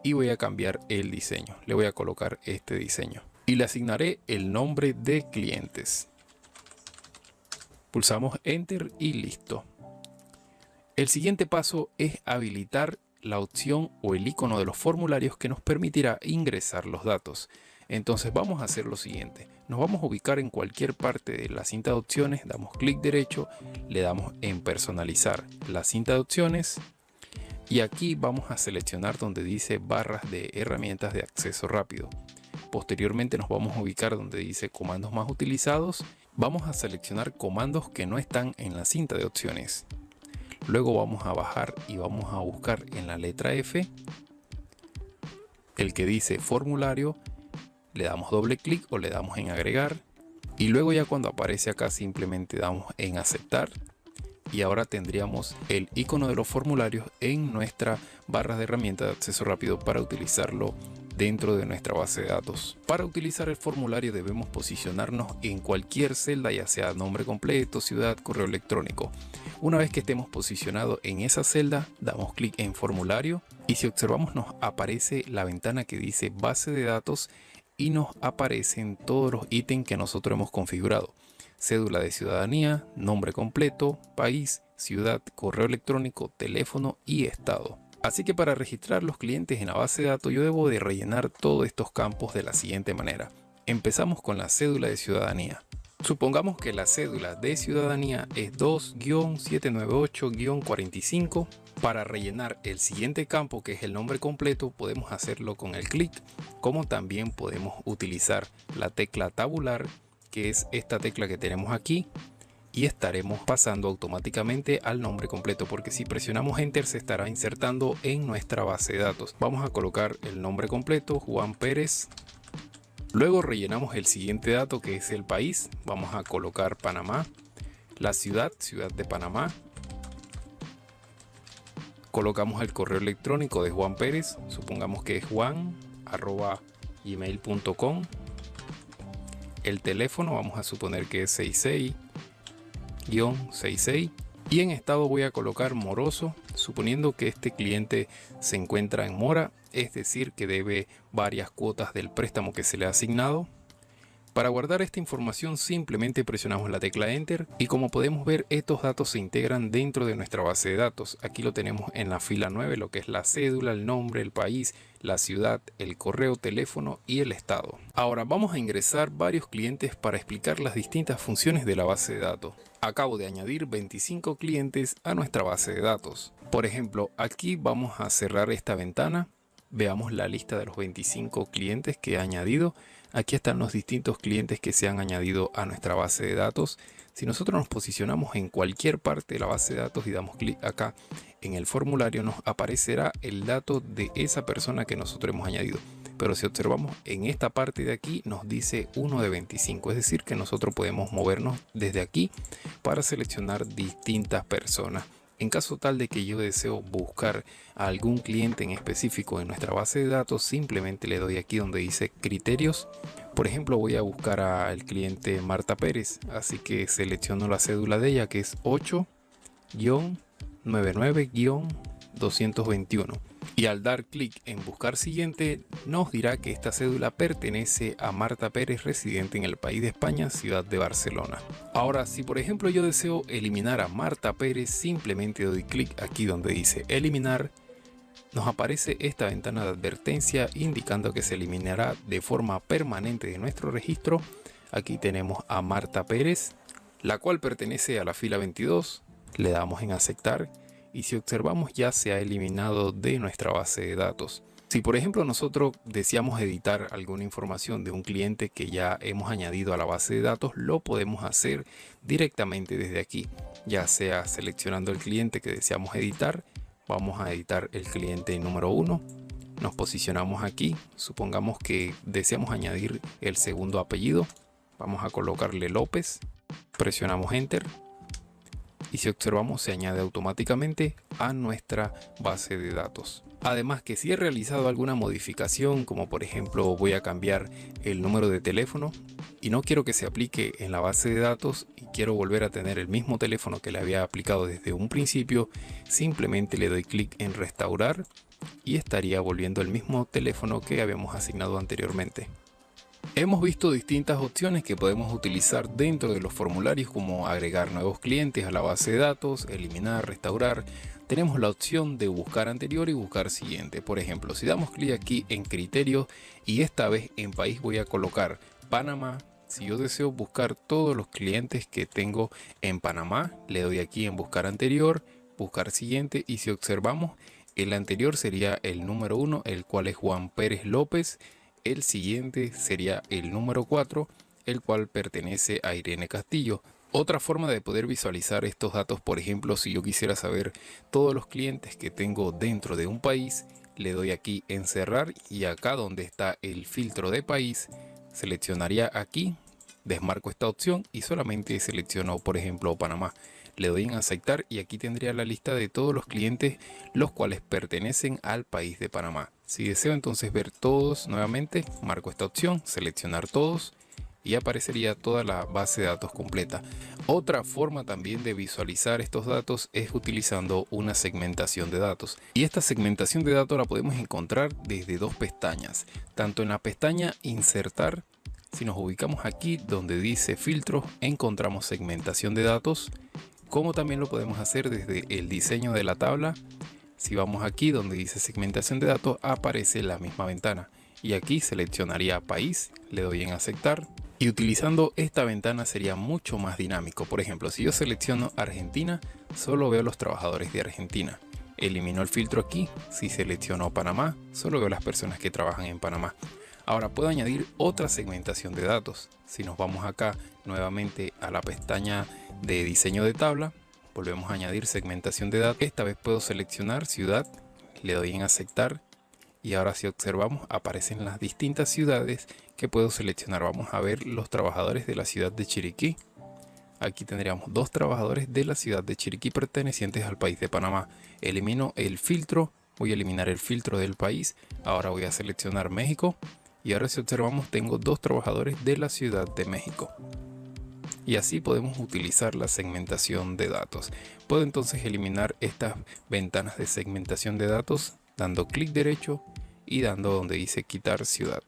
y voy a cambiar el diseño. Le voy a colocar este diseño y le asignaré el nombre de clientes. Pulsamos enter y listo. El siguiente paso es habilitar la opción o el icono de los formularios que nos permitirá ingresar los datos. Entonces vamos a hacer lo siguiente. Nos vamos a ubicar en cualquier parte de la cinta de opciones, damos clic derecho, le damos en personalizar la cinta de opciones Y aquí vamos a seleccionar donde dice barras de herramientas de acceso rápido. Posteriormente nos vamos a ubicar donde dice comandos más utilizados. Vamos a seleccionar comandos que no están en la cinta de opciones. Luego vamos a bajar y vamos a buscar en la letra F el que dice formulario. Le damos doble clic o le damos en agregar. Y luego ya cuando aparece acá simplemente damos en aceptar. Y ahora tendríamos el icono de los formularios en nuestra barra de herramientas de acceso rápido para utilizarlo dentro de nuestra base de datos. Para utilizar el formulario debemos posicionarnos en cualquier celda, ya sea nombre completo, ciudad, correo electrónico. Una vez que estemos posicionados en esa celda, damos clic en formulario y si observamos nos aparece la ventana que dice base de datos y nos aparecen todos los ítems que nosotros hemos configurado. Cédula de ciudadanía, nombre completo, país, ciudad, correo electrónico, teléfono y estado. Así que para registrar los clientes en la base de datos yo debo de rellenar todos estos campos de la siguiente manera. Empezamos con la cédula de ciudadanía. Supongamos que la cédula de ciudadanía es 2-798-45. Para rellenar el siguiente campo, que es el nombre completo, podemos hacerlo con el clic, como también podemos utilizar la tecla tabular, que es esta tecla que tenemos aquí, y estaremos pasando automáticamente al nombre completo, porque si presionamos enter se estará insertando en nuestra base de datos. Vamos a colocar el nombre completo, Juan Pérez. Luego rellenamos el siguiente dato, que es el país. Vamos a colocar Panamá. La ciudad, ciudad de Panamá. Colocamos el correo electrónico de Juan Pérez, supongamos que es juan@gmail.com. El teléfono vamos a suponer que es 66-66 y en estado voy a colocar moroso, suponiendo que este cliente se encuentra en mora, es decir que debe varias cuotas del préstamo que se le ha asignado. Para guardar esta información simplemente presionamos la tecla Enter y como podemos ver estos datos se integran dentro de nuestra base de datos. Aquí lo tenemos en la fila 9, lo que es la cédula, el nombre, el país, la ciudad, el correo, teléfono y el estado. Ahora vamos a ingresar varios clientes para explicar las distintas funciones de la base de datos. Acabo de añadir 25 clientes a nuestra base de datos. Por ejemplo, aquí vamos a cerrar esta ventana. Veamos la lista de los 25 clientes que he añadido. Aquí están los distintos clientes que se han añadido a nuestra base de datos. Si nosotros nos posicionamos en cualquier parte de la base de datos y damos clic acá en el formulario, nos aparecerá el dato de esa persona que nosotros hemos añadido. Pero si observamos en esta parte de aquí nos dice 1 de 25, es decir que nosotros podemos movernos desde aquí para seleccionar distintas personas. En caso tal de que yo deseo buscar a algún cliente en específico en nuestra base de datos, simplemente le doy aquí donde dice criterios. Por ejemplo, voy a buscar al cliente Marta Pérez, así que selecciono la cédula de ella que es 8-99-221. Y al dar clic en buscar siguiente, nos dirá que esta cédula pertenece a Marta Pérez, residente en el país de España, ciudad de Barcelona. Ahora, si por ejemplo yo deseo eliminar a Marta Pérez, simplemente doy clic aquí donde dice eliminar. Nos aparece esta ventana de advertencia indicando que se eliminará de forma permanente de nuestro registro. Aquí tenemos a Marta Pérez, la cual pertenece a la fila 22. Le damos en aceptar. Y si observamos ya se ha eliminado de nuestra base de datos. Si por ejemplo nosotros deseamos editar alguna información de un cliente que ya hemos añadido a la base de datos, lo podemos hacer directamente desde aquí, ya sea seleccionando el cliente que deseamos editar. Vamos a editar el cliente número 1, nos posicionamos aquí, supongamos que deseamos añadir el segundo apellido, vamos a colocarle López, presionamos Enter. Y si observamos se añade automáticamente a nuestra base de datos. Además que si he realizado alguna modificación, como por ejemplo voy a cambiar el número de teléfono y no quiero que se aplique en la base de datos y quiero volver a tener el mismo teléfono que le había aplicado desde un principio, simplemente le doy clic en restaurar y estaría volviendo el mismo teléfono que habíamos asignado anteriormente. Hemos visto distintas opciones que podemos utilizar dentro de los formularios, como agregar nuevos clientes a la base de datos, eliminar, restaurar. Tenemos la opción de buscar anterior y buscar siguiente. Por ejemplo, si damos clic aquí en criterios y esta vez en país voy a colocar Panamá. Si yo deseo buscar todos los clientes que tengo en Panamá, le doy aquí en buscar anterior, buscar siguiente y si observamos El anterior sería el número 1, el cual es Juan Pérez López. El siguiente sería el número 4, el cual pertenece a Irene Castillo. Otra forma de poder visualizar estos datos, por ejemplo, si yo quisiera saber todos los clientes que tengo dentro de un país, le doy aquí en cerrar y acá donde está el filtro de país, seleccionaría aquí, desmarco esta opción y solamente selecciono, por ejemplo, Panamá. Le doy en aceptar y aquí tendría la lista de todos los clientes los cuales pertenecen al país de Panamá. Si deseo entonces ver todos nuevamente, marco esta opción, seleccionar todos y aparecería toda la base de datos completa. Otra forma también de visualizar estos datos es utilizando una segmentación de datos. Y esta segmentación de datos la podemos encontrar desde dos pestañas. Tanto en la pestaña insertar, si nos ubicamos aquí donde dice filtros, encontramos segmentación de datos, como también lo podemos hacer desde el diseño de la tabla. Si vamos aquí donde dice segmentación de datos, aparece la misma ventana. Y aquí seleccionaría país, le doy en aceptar. Y utilizando esta ventana sería mucho más dinámico. Por ejemplo, si yo selecciono Argentina, solo veo los trabajadores de Argentina. Elimino el filtro aquí. Si selecciono Panamá, solo veo las personas que trabajan en Panamá. Ahora puedo añadir otra segmentación de datos. Si nos vamos acá nuevamente a la pestaña de diseño de tabla, volvemos a añadir segmentación de datos. Esta vez puedo seleccionar ciudad, le doy en aceptar. Y ahora si observamos aparecen las distintas ciudades que puedo seleccionar. Vamos a ver los trabajadores de la ciudad de Chiriquí. Aquí tendríamos dos trabajadores de la ciudad de Chiriquí pertenecientes al país de Panamá. Elimino el filtro, voy a eliminar el filtro del país. Ahora voy a seleccionar México. Y ahora si observamos tengo dos trabajadores de la ciudad de México. Y así podemos utilizar la segmentación de datos. Puedo entonces eliminar estas ventanas de segmentación de datos dando clic derecho y dando donde dice quitar ciudad.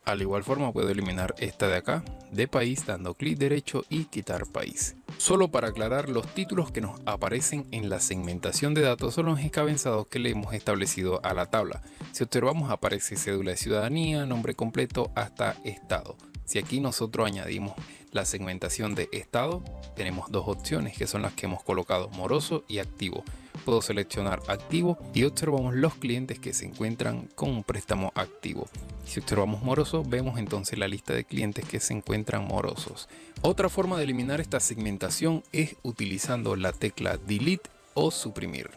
Al igual forma puedo eliminar esta de acá de país dando clic derecho y quitar país. Solo para aclarar, los títulos que nos aparecen en la segmentación de datos son los encabezados que le hemos establecido a la tabla. Si observamos aparece cédula de ciudadanía, nombre completo hasta estado. Si aquí nosotros añadimos la segmentación de estado, tenemos dos opciones que son las que hemos colocado, moroso y activo. Puedo seleccionar activo y observamos los clientes que se encuentran con un préstamo activo. Si observamos moroso, vemos entonces la lista de clientes que se encuentran morosos. Otra forma de eliminar esta segmentación es utilizando la tecla delete o suprimir.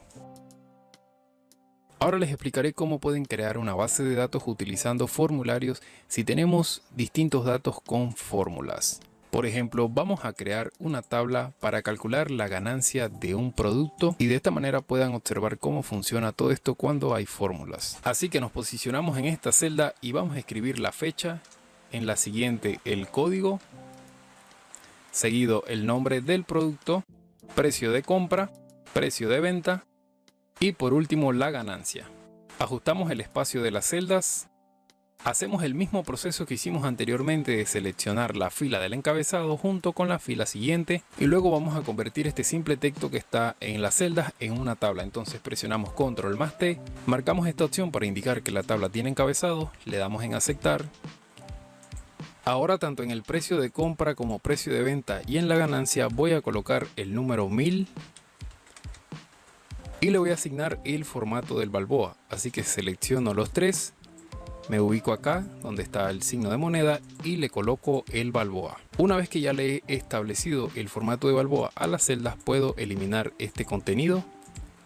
Ahora les explicaré cómo pueden crear una base de datos utilizando formularios si tenemos distintos datos con fórmulas. Por ejemplo, vamos a crear una tabla para calcular la ganancia de un producto y de esta manera puedan observar cómo funciona todo esto cuando hay fórmulas. Así que nos posicionamos en esta celda y vamos a escribir la fecha, en la siguiente el código, seguido el nombre del producto, precio de compra, precio de venta y por último la ganancia. Ajustamos el espacio de las celdas. Hacemos el mismo proceso que hicimos anteriormente de seleccionar la fila del encabezado junto con la fila siguiente y luego vamos a convertir este simple texto que está en las celdas en una tabla. Entonces presionamos control más T, marcamos esta opción para indicar que la tabla tiene encabezado, le damos en aceptar. Ahora tanto en el precio de compra como precio de venta y en la ganancia voy a colocar el número 1000 y le voy a asignar el formato del Balboa. Así que selecciono los tres. Me ubico acá donde está el signo de moneda y le coloco el Balboa. Una vez que ya le he establecido el formato de Balboa a las celdas, puedo eliminar este contenido.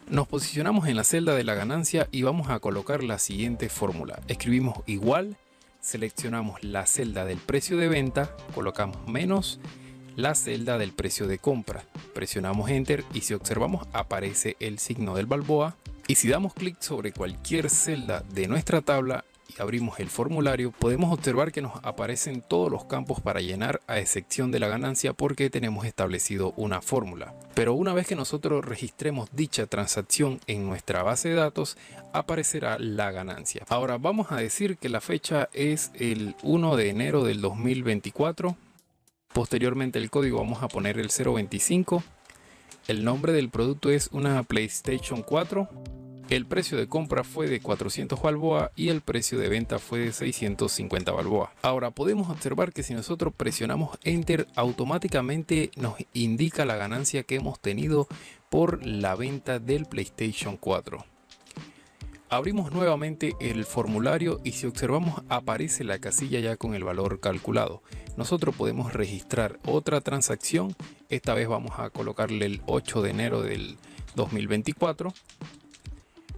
Nos posicionamos en la celda de la ganancia y vamos a colocar la siguiente fórmula. Escribimos igual, seleccionamos la celda del precio de venta, colocamos menos la celda del precio de compra. Presionamos Enter y si observamos aparece el signo del Balboa. Y si damos clic sobre cualquier celda de nuestra tabla y abrimos el formulario, podemos observar que nos aparecen todos los campos para llenar a excepción de la ganancia porque tenemos establecido una fórmula. Pero una vez que nosotros registremos dicha transacción en nuestra base de datos, aparecerá la ganancia. Ahora vamos a decir que la fecha es el 1 de enero del 2024. Posteriormente el código vamos a poner el 025. El nombre del producto es una PlayStation 4. El precio de compra fue de 400 balboa y el precio de venta fue de 650 balboa. Ahora podemos observar que si nosotros presionamos Enter, automáticamente nos indica la ganancia que hemos tenido por la venta del PlayStation 4. Abrimos nuevamente el formulario y si observamos aparece la casilla ya con el valor calculado. Nosotros podemos registrar otra transacción. Esta vez vamos a colocarle el 8 de enero del 2024.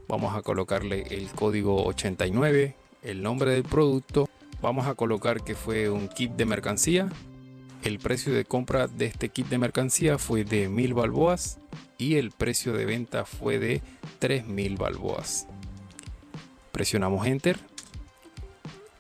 Vamos a colocarle el código 89, el nombre del producto. Vamos a colocar que fue un kit de mercancía. El precio de compra de este kit de mercancía fue de 1000 balboas y el precio de venta fue de 3000 balboas. Presionamos Enter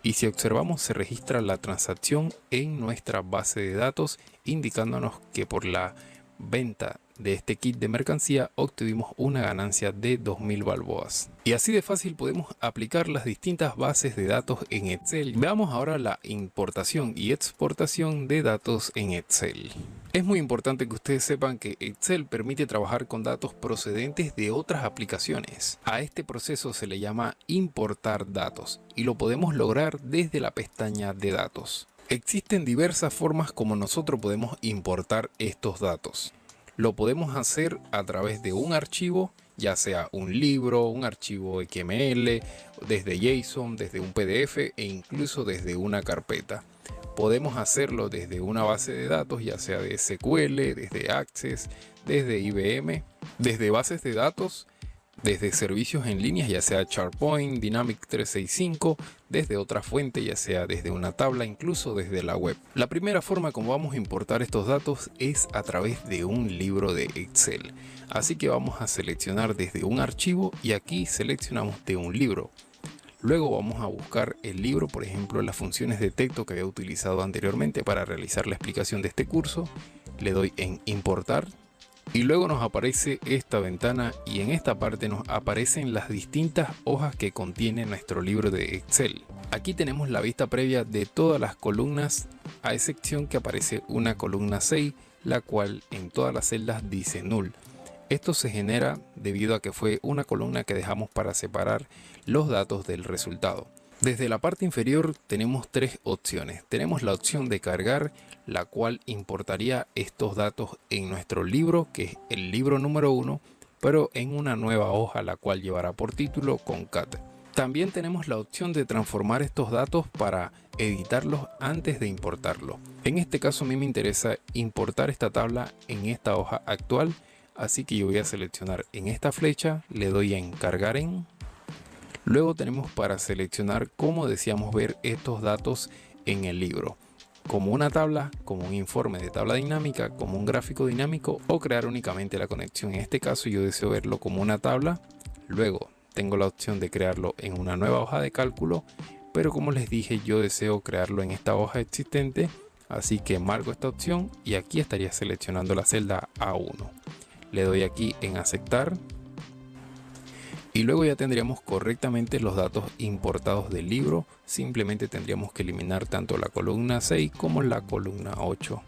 y si observamos se registra la transacción en nuestra base de datos indicándonos que por la venta de este kit de mercancía obtuvimos una ganancia de 2000 balboas. Y así de fácil podemos aplicar las distintas bases de datos en Excel. Veamos ahora la importación y exportación de datos en Excel. Es muy importante que ustedes sepan que Excel permite trabajar con datos procedentes de otras aplicaciones. A este proceso se le llama importar datos y lo podemos lograr desde la pestaña de datos. Existen diversas formas como nosotros podemos importar estos datos. Lo podemos hacer a través de un archivo, ya sea un libro, un archivo XML, desde JSON, desde un PDF e incluso desde una carpeta. Podemos hacerlo desde una base de datos, ya sea de SQL, desde Access, desde IBM, desde bases de datos, desde servicios en línea, ya sea SharePoint, Dynamics 365, desde otra fuente, ya sea desde una tabla, incluso desde la web. La primera forma como vamos a importar estos datos es a través de un libro de Excel. Así que vamos a seleccionar desde un archivo y aquí seleccionamos de un libro. Luego vamos a buscar el libro, por ejemplo, las funciones de texto que había utilizado anteriormente para realizar la explicación de este curso. Le doy en importar. Y luego nos aparece esta ventana y en esta parte nos aparecen las distintas hojas que contiene nuestro libro de Excel. Aquí tenemos la vista previa de todas las columnas, a excepción que aparece una columna 6, la cual en todas las celdas dice null. Esto se genera debido a que fue una columna que dejamos para separar los datos del resultado. Desde la parte inferior tenemos tres opciones. Tenemos la opción de cargar, la cual importaría estos datos en nuestro libro, que es el libro número 1, pero en una nueva hoja, la cual llevará por título concat. También tenemos la opción de transformar estos datos para editarlos antes de importarlos. En este caso a mí me interesa importar esta tabla en esta hoja actual, así que yo voy a seleccionar en esta flecha, le doy en cargar en. Luego tenemos para seleccionar cómo deseamos ver estos datos en el libro, como una tabla, como un informe de tabla dinámica, como un gráfico dinámico o crear únicamente la conexión. En este caso yo deseo verlo como una tabla. Luego tengo la opción de crearlo en una nueva hoja de cálculo, pero como les dije yo deseo crearlo en esta hoja existente, así que marco esta opción y aquí estaría seleccionando la celda A1. Le doy aquí en aceptar. Y luego ya tendríamos correctamente los datos importados del libro. Simplemente tendríamos que eliminar tanto la columna 6 como la columna 8.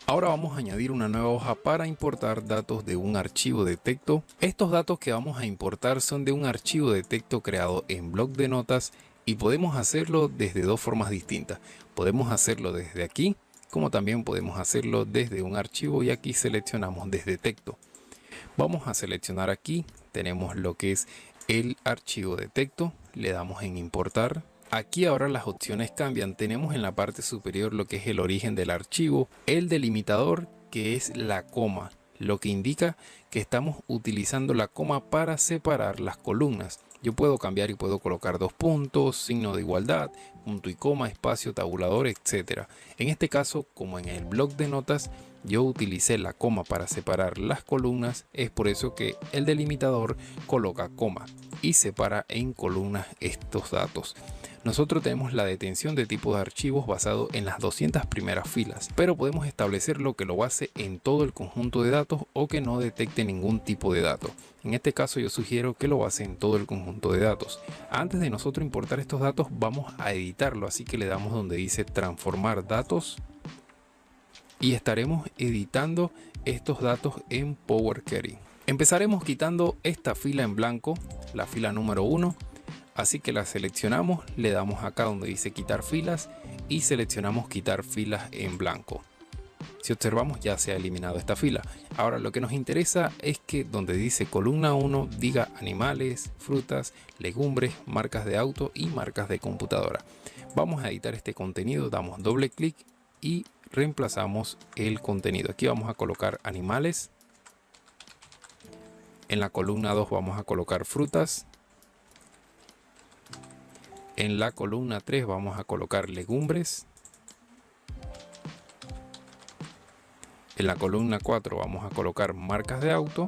Ahora vamos a añadir una nueva hoja para importar datos de un archivo de texto. Estos datos que vamos a importar son de un archivo de texto creado en bloc de notas y podemos hacerlo desde dos formas distintas. Podemos hacerlo desde aquí, como también podemos hacerlo desde un archivo y aquí seleccionamos desde texto. Vamos a seleccionar aquí, tenemos lo que es el archivo de texto, le damos en importar. Aquí ahora las opciones cambian, tenemos en la parte superior lo que es el origen del archivo, el delimitador que es la coma, lo que indica que estamos utilizando la coma para separar las columnas. Yo puedo cambiar y puedo colocar dos puntos, signo de igualdad, punto y coma, espacio, tabulador, etc. En este caso, como en el bloc de notas, yo utilicé la coma para separar las columnas, es por eso que el delimitador coloca coma y separa en columnas estos datos. Nosotros tenemos la detención de tipo de archivos basado en las 200 primeras filas, pero podemos establecer lo que lo base en todo el conjunto de datos o que no detecte ningún tipo de dato. En este caso yo sugiero que lo base en todo el conjunto de datos. Antes de nosotros importar estos datos vamos a editarlo, así que le damos donde dice transformar datos y estaremos editando estos datos en Power Query. Empezaremos quitando esta fila en blanco, la fila número 1. Así que la seleccionamos, le damos acá donde dice quitar filas y seleccionamos quitar filas en blanco. Si observamos, ya se ha eliminado esta fila. Ahora lo que nos interesa es que donde dice columna 1 diga animales, frutas, legumbres, marcas de auto y marcas de computadora. Vamos a editar este contenido, damos doble clic y reemplazamos el contenido. Aquí vamos a colocar animales. En la columna 2 vamos a colocar frutas. En la columna 3 vamos a colocar legumbres. En la columna 4 vamos a colocar marcas de auto.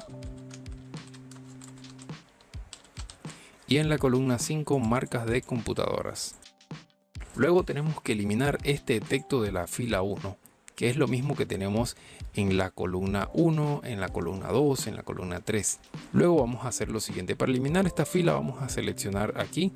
Y en la columna 5 marcas de computadoras. Luego tenemos que eliminar este texto de la fila 1, que es lo mismo que tenemos en la columna 1, en la columna 2, en la columna 3. Luego vamos a hacer lo siguiente. Para eliminar esta fila vamos a seleccionar aquí,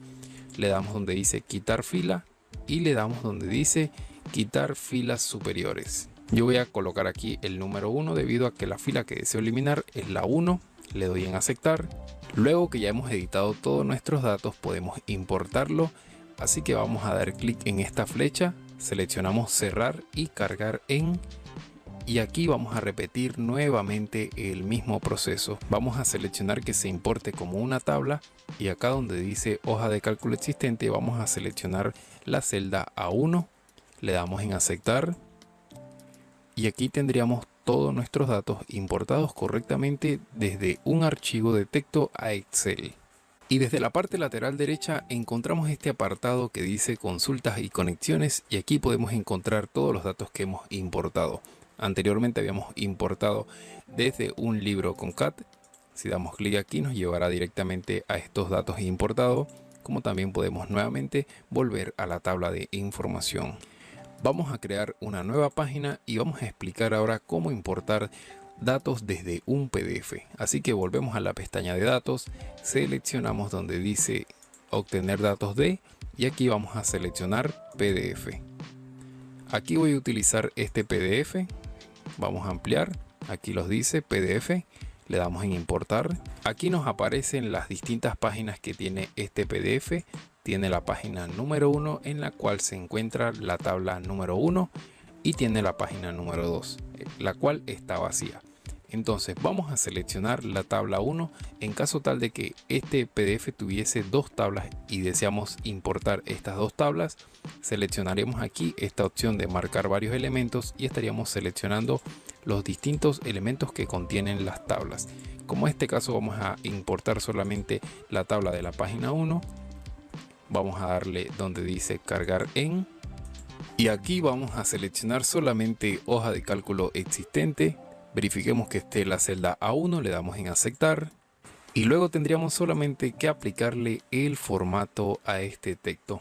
le damos donde dice quitar fila y le damos donde dice quitar filas superiores. Yo voy a colocar aquí el número 1 debido a que la fila que deseo eliminar es la 1. Le doy en aceptar. Luego que ya hemos editado todos nuestros datos podemos importarlo. Así que vamos a dar clic en esta flecha. Seleccionamos cerrar y cargar en. Y aquí vamos a repetir nuevamente el mismo proceso. Vamos a seleccionar que se importe como una tabla. Y acá donde dice hoja de cálculo existente vamos a seleccionar la celda A1. Le damos en aceptar. Y aquí tendríamos todos nuestros datos importados correctamente desde un archivo de texto a Excel. Y desde la parte lateral derecha encontramos este apartado que dice consultas y conexiones y aquí podemos encontrar todos los datos que hemos importado. Anteriormente habíamos importado desde un libro con CAT. Si damos clic aquí nos llevará directamente a estos datos importados, como también podemos nuevamente volver a la tabla de información. Vamos a crear una nueva página y vamos a explicar ahora cómo importar datos desde un PDF. Así que volvemos a la pestaña de datos, seleccionamos donde dice obtener datos de y aquí vamos a seleccionar PDF. Aquí voy a utilizar este PDF, vamos a ampliar, aquí los dice PDF, le damos en importar. Aquí nos aparecen las distintas páginas que tiene este PDF. Tiene la página número 1 en la cual se encuentra la tabla número 1 y tiene la página número 2, la cual está vacía. Entonces vamos a seleccionar la tabla 1 en caso tal de que este PDF tuviese dos tablas y deseamos importar estas dos tablas. Seleccionaremos aquí esta opción de marcar varios elementos y estaríamos seleccionando los distintos elementos que contienen las tablas. Como en este caso vamos a importar solamente la tabla de la página 1. Vamos a darle donde dice cargar en y aquí vamos a seleccionar solamente hoja de cálculo existente. Verifiquemos que esté la celda A1, le damos en aceptar y luego tendríamos solamente que aplicarle el formato a este texto.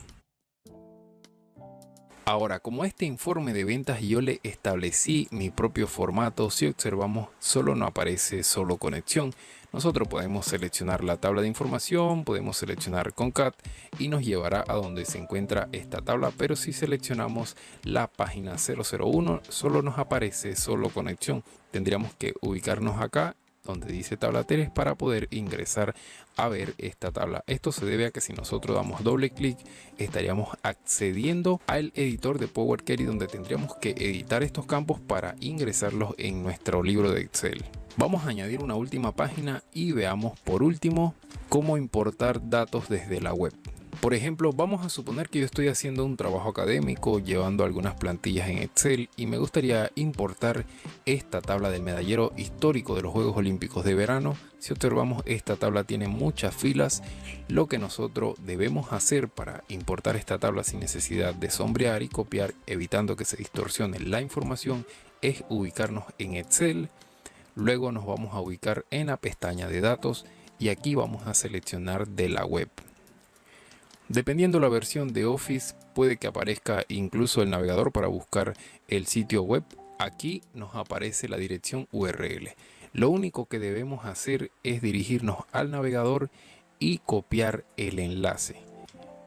Ahora, como este informe de ventas yo le establecí mi propio formato, si observamos solo no aparece solo conexión. Nosotros podemos seleccionar la tabla de información, podemos seleccionar concat y nos llevará a donde se encuentra esta tabla, pero si seleccionamos la página 001 solo nos aparece solo conexión. Tendríamos que ubicarnos acá donde dice tabla 3 para poder ingresar a ver esta tabla. Esto se debe a que si nosotros damos doble clic estaríamos accediendo al editor de Power Query donde tendríamos que editar estos campos para ingresarlos en nuestro libro de Excel. Vamos a añadir una última página y veamos por último cómo importar datos desde la web. Por ejemplo, vamos a suponer que yo estoy haciendo un trabajo académico llevando algunas plantillas en Excel y me gustaría importar esta tabla del medallero histórico de los Juegos Olímpicos de Verano. Si observamos, esta tabla tiene muchas filas. Lo que nosotros debemos hacer para importar esta tabla sin necesidad de sombrear y copiar, evitando que se distorsione la información, es ubicarnos en Excel. Luego nos vamos a ubicar en la pestaña de datos y aquí vamos a seleccionar de la web. Dependiendo la versión de Office puede que aparezca incluso el navegador para buscar el sitio web. Aquí nos aparece la dirección URL. Lo único que debemos hacer es dirigirnos al navegador y copiar el enlace.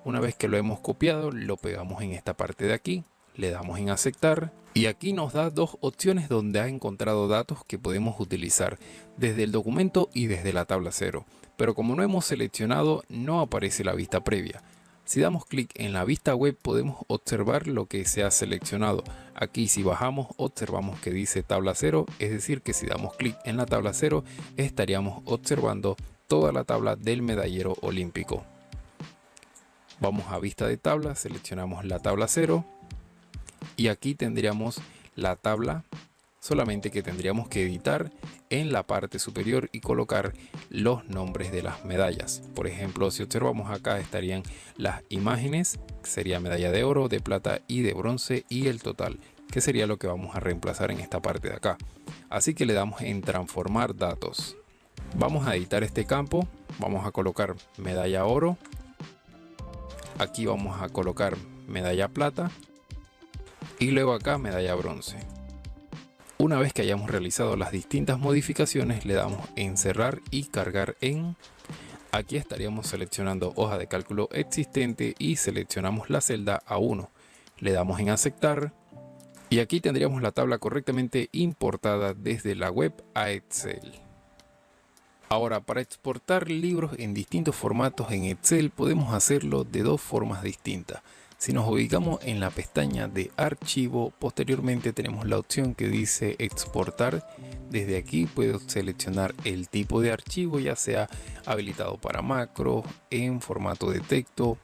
Una vez que lo hemos copiado, lo pegamos en esta parte de aquí, le damos en aceptar y aquí nos da dos opciones donde ha encontrado datos que podemos utilizar desde el documento y desde la tabla 0. Pero como no hemos seleccionado, no aparece la vista previa. Si damos clic en la vista web podemos observar lo que se ha seleccionado. Aquí si bajamos observamos que dice tabla 0, es decir que si damos clic en la tabla 0 estaríamos observando toda la tabla del medallero olímpico. Vamos a vista de tabla, seleccionamos la tabla 0 y aquí tendríamos la tabla, solamente que tendríamos que editar en la parte superior y colocar los nombres de las medallas. Por ejemplo, si observamos acá estarían las imágenes, que sería medalla de oro, de plata y de bronce, y el total, que sería lo que vamos a reemplazar en esta parte de acá. Así que le damos en transformar datos. Vamos a editar este campo, vamos a colocar medalla oro, aquí vamos a colocar medalla plata y luego acá medalla bronce. Una vez que hayamos realizado las distintas modificaciones le damos en cerrar y cargar en. Aquí estaríamos seleccionando hoja de cálculo existente y seleccionamos la celda A1. Le damos en aceptar y aquí tendríamos la tabla correctamente importada desde la web a Excel. Ahora, para exportar libros en distintos formatos en Excel podemos hacerlo de dos formas distintas. Si nos ubicamos en la pestaña de archivo, posteriormente tenemos la opción que dice exportar. Desde aquí puedo seleccionar el tipo de archivo, ya sea habilitado para macro, en formato de texto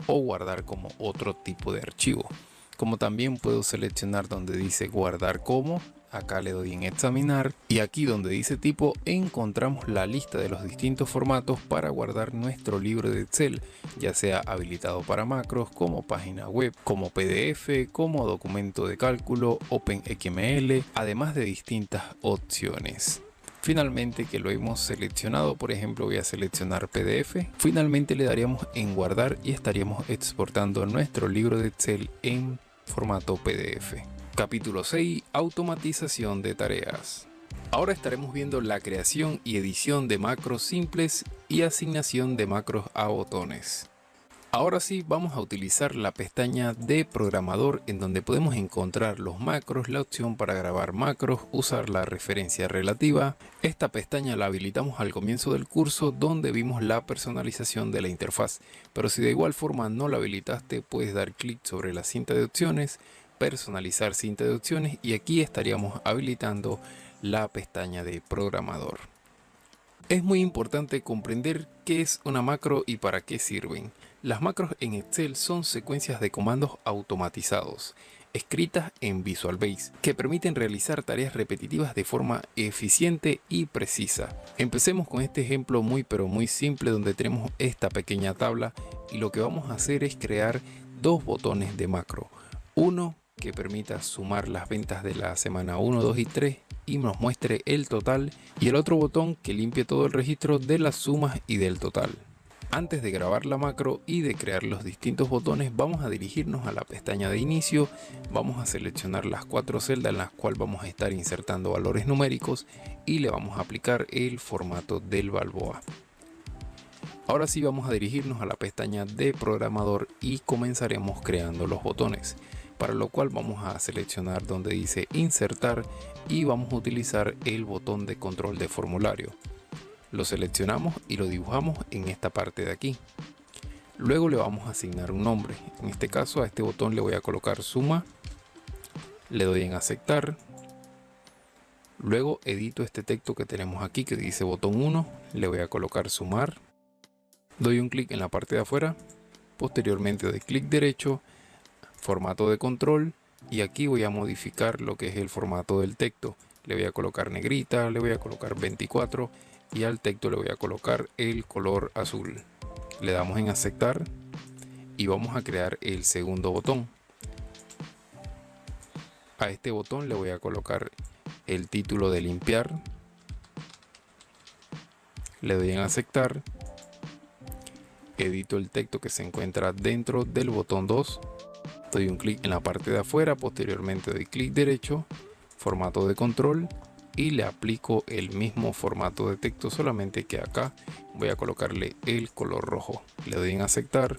o guardar como otro tipo de archivo. Como también puedo seleccionar donde dice guardar como. Acá le doy en examinar y aquí donde dice tipo encontramos la lista de los distintos formatos para guardar nuestro libro de Excel, ya sea habilitado para macros, como página web, como PDF, como documento de cálculo, OpenXML, además de distintas opciones. Finalmente que lo hemos seleccionado, por ejemplo voy a seleccionar PDF, finalmente le daríamos en guardar y estaríamos exportando nuestro libro de Excel en formato PDF. Capítulo 6. Automatización de tareas. Ahora estaremos viendo la creación y edición de macros simples y asignación de macros a botones. Ahora sí, vamos a utilizar la pestaña de programador en donde podemos encontrar los macros, la opción para grabar macros, usar la referencia relativa. Esta pestaña la habilitamos al comienzo del curso donde vimos la personalización de la interfaz, pero si de igual forma no la habilitaste puedes dar clic sobre la cinta de opciones, personalizar cinta de opciones y aquí estaríamos habilitando la pestaña de programador. Es muy importante comprender qué es una macro y para qué sirven. Las macros en Excel son secuencias de comandos automatizados, escritas en Visual Basic, que permiten realizar tareas repetitivas de forma eficiente y precisa. Empecemos con este ejemplo muy simple donde tenemos esta pequeña tabla y lo que vamos a hacer es crear dos botones de macro. Uno que permita sumar las ventas de la semana 1, 2 y 3 y nos muestre el total, y el otro botón que limpie todo el registro de las sumas y del total. Antes de grabar la macro y de crear los distintos botones vamos a dirigirnos a la pestaña de inicio, vamos a seleccionar las 4 celdas en las cuales vamos a estar insertando valores numéricos y le vamos a aplicar el formato del Balboa. Ahora sí vamos a dirigirnos a la pestaña de programador y comenzaremos creando los botones, para lo cual vamos a seleccionar donde dice insertar y vamos a utilizar el botón de control de formulario. Lo seleccionamos y lo dibujamos en esta parte de aquí. Luego le vamos a asignar un nombre. En este caso a este botón le voy a colocar suma. Le doy en aceptar. Luego edito este texto que tenemos aquí que dice botón 1. Le voy a colocar sumar. Doy un clic en la parte de afuera. Posteriormente doy clic derecho, formato de control y aquí voy a modificar lo que es el formato del texto. Le voy a colocar negrita, le voy a colocar 24 y al texto le voy a colocar el color azul. Le damos en aceptar y vamos a crear el segundo botón. A este botón le voy a colocar el título de limpiar. Le doy en aceptar. Edito el texto que se encuentra dentro del botón 2. Doy un clic en la parte de afuera, posteriormente doy clic derecho, formato de control y le aplico el mismo formato de texto, solamente que acá voy a colocarle el color rojo. Le doy en aceptar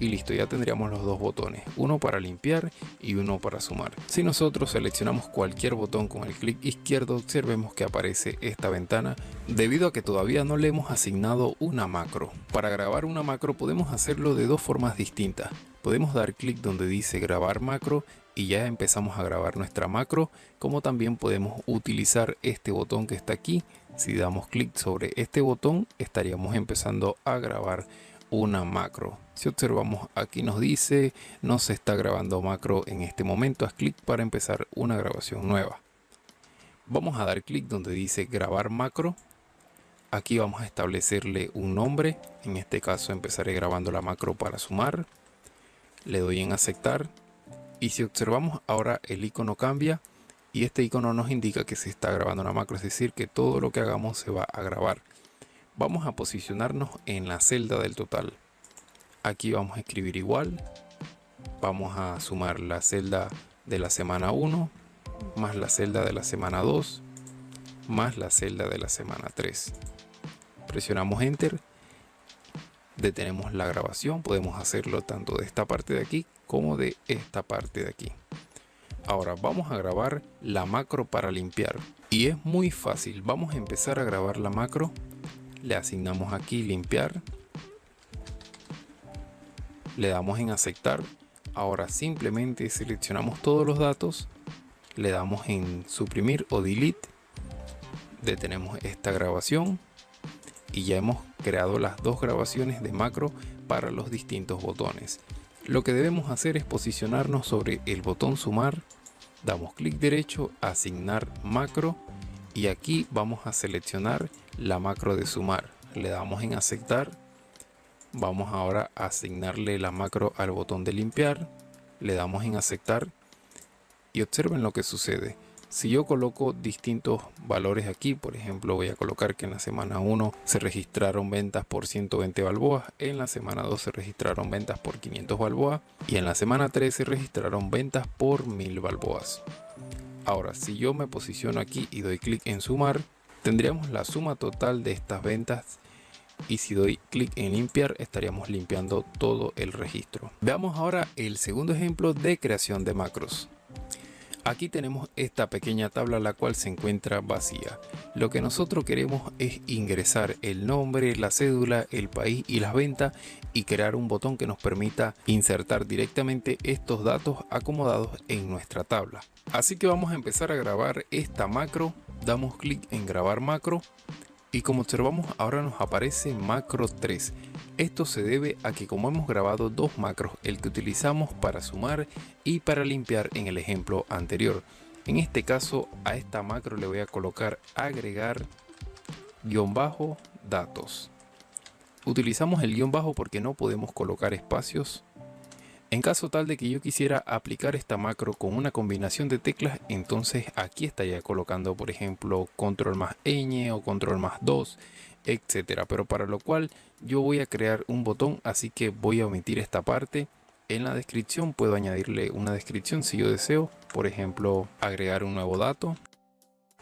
y listo, ya tendríamos los dos botones, uno para limpiar y uno para sumar. Si nosotros seleccionamos cualquier botón con el clic izquierdo, observemos que aparece esta ventana debido a que todavía no le hemos asignado una macro. Para grabar una macro podemos hacerlo de dos formas distintas. Podemos dar clic donde dice grabar macro y ya empezamos a grabar nuestra macro, como también podemos utilizar este botón que está aquí. Si damos clic sobre este botón estaríamos empezando a grabar una macro. Si observamos aquí nos dice no se está grabando macro en este momento, haz clic para empezar una grabación nueva. Vamos a dar clic donde dice grabar macro. Aquí vamos a establecerle un nombre, en este caso empezaré grabando la macro para sumar. Le doy en aceptar y si observamos ahora el icono cambia y este icono nos indica que se está grabando una macro, es decir que todo lo que hagamos se va a grabar. Vamos a posicionarnos en la celda del total. Aquí vamos a escribir igual, vamos a sumar la celda de la semana 1 más la celda de la semana 2 más la celda de la semana 3. Presionamos enter, detenemos la grabación, podemos hacerlo tanto de esta parte de aquí como de esta parte de aquí. Ahora vamos a grabar la macro para limpiar y es muy fácil. Vamos a empezar a grabar la macro, le asignamos aquí limpiar, le damos en aceptar. Ahora simplemente seleccionamos todos los datos, le damos en suprimir o delete, detenemos esta grabación y ya hemos creado las dos grabaciones de macro para los distintos botones. Lo que debemos hacer es posicionarnos sobre el botón sumar, damos clic derecho, asignar macro y aquí vamos a seleccionar la macro de sumar. Le damos en aceptar, vamos ahora a asignarle la macro al botón de limpiar, le damos en aceptar y observen lo que sucede. Si yo coloco distintos valores aquí, por ejemplo voy a colocar que en la semana 1 se registraron ventas por 120 balboas, en la semana 2 se registraron ventas por 500 balboas y en la semana 3 se registraron ventas por 1000 balboas. Ahora si yo me posiciono aquí y doy clic en sumar, tendríamos la suma total de estas ventas y si doy clic en limpiar estaríamos limpiando todo el registro. Veamos ahora el segundo ejemplo de creación de macros. Aquí tenemos esta pequeña tabla la cual se encuentra vacía. Lo que nosotros queremos es ingresar el nombre, la cédula, el país y las ventas y crear un botón que nos permita insertar directamente estos datos acomodados en nuestra tabla. Así que vamos a empezar a grabar esta macro. Damos clic en grabar macro y como observamos ahora nos aparece macro 3. Esto se debe a que como hemos grabado dos macros, el que utilizamos para sumar y para limpiar en el ejemplo anterior. En este caso a esta macro le voy a colocar agregar guión bajo datos. Utilizamos el guión bajo porque no podemos colocar espacios. En caso tal de que yo quisiera aplicar esta macro con una combinación de teclas, entonces aquí estaría colocando por ejemplo control más ñ o control más 2, etcétera. Pero para lo cual yo voy a crear un botón, así que voy a omitir esta parte. En la descripción puedo añadirle una descripción si yo deseo, por ejemplo agregar un nuevo dato.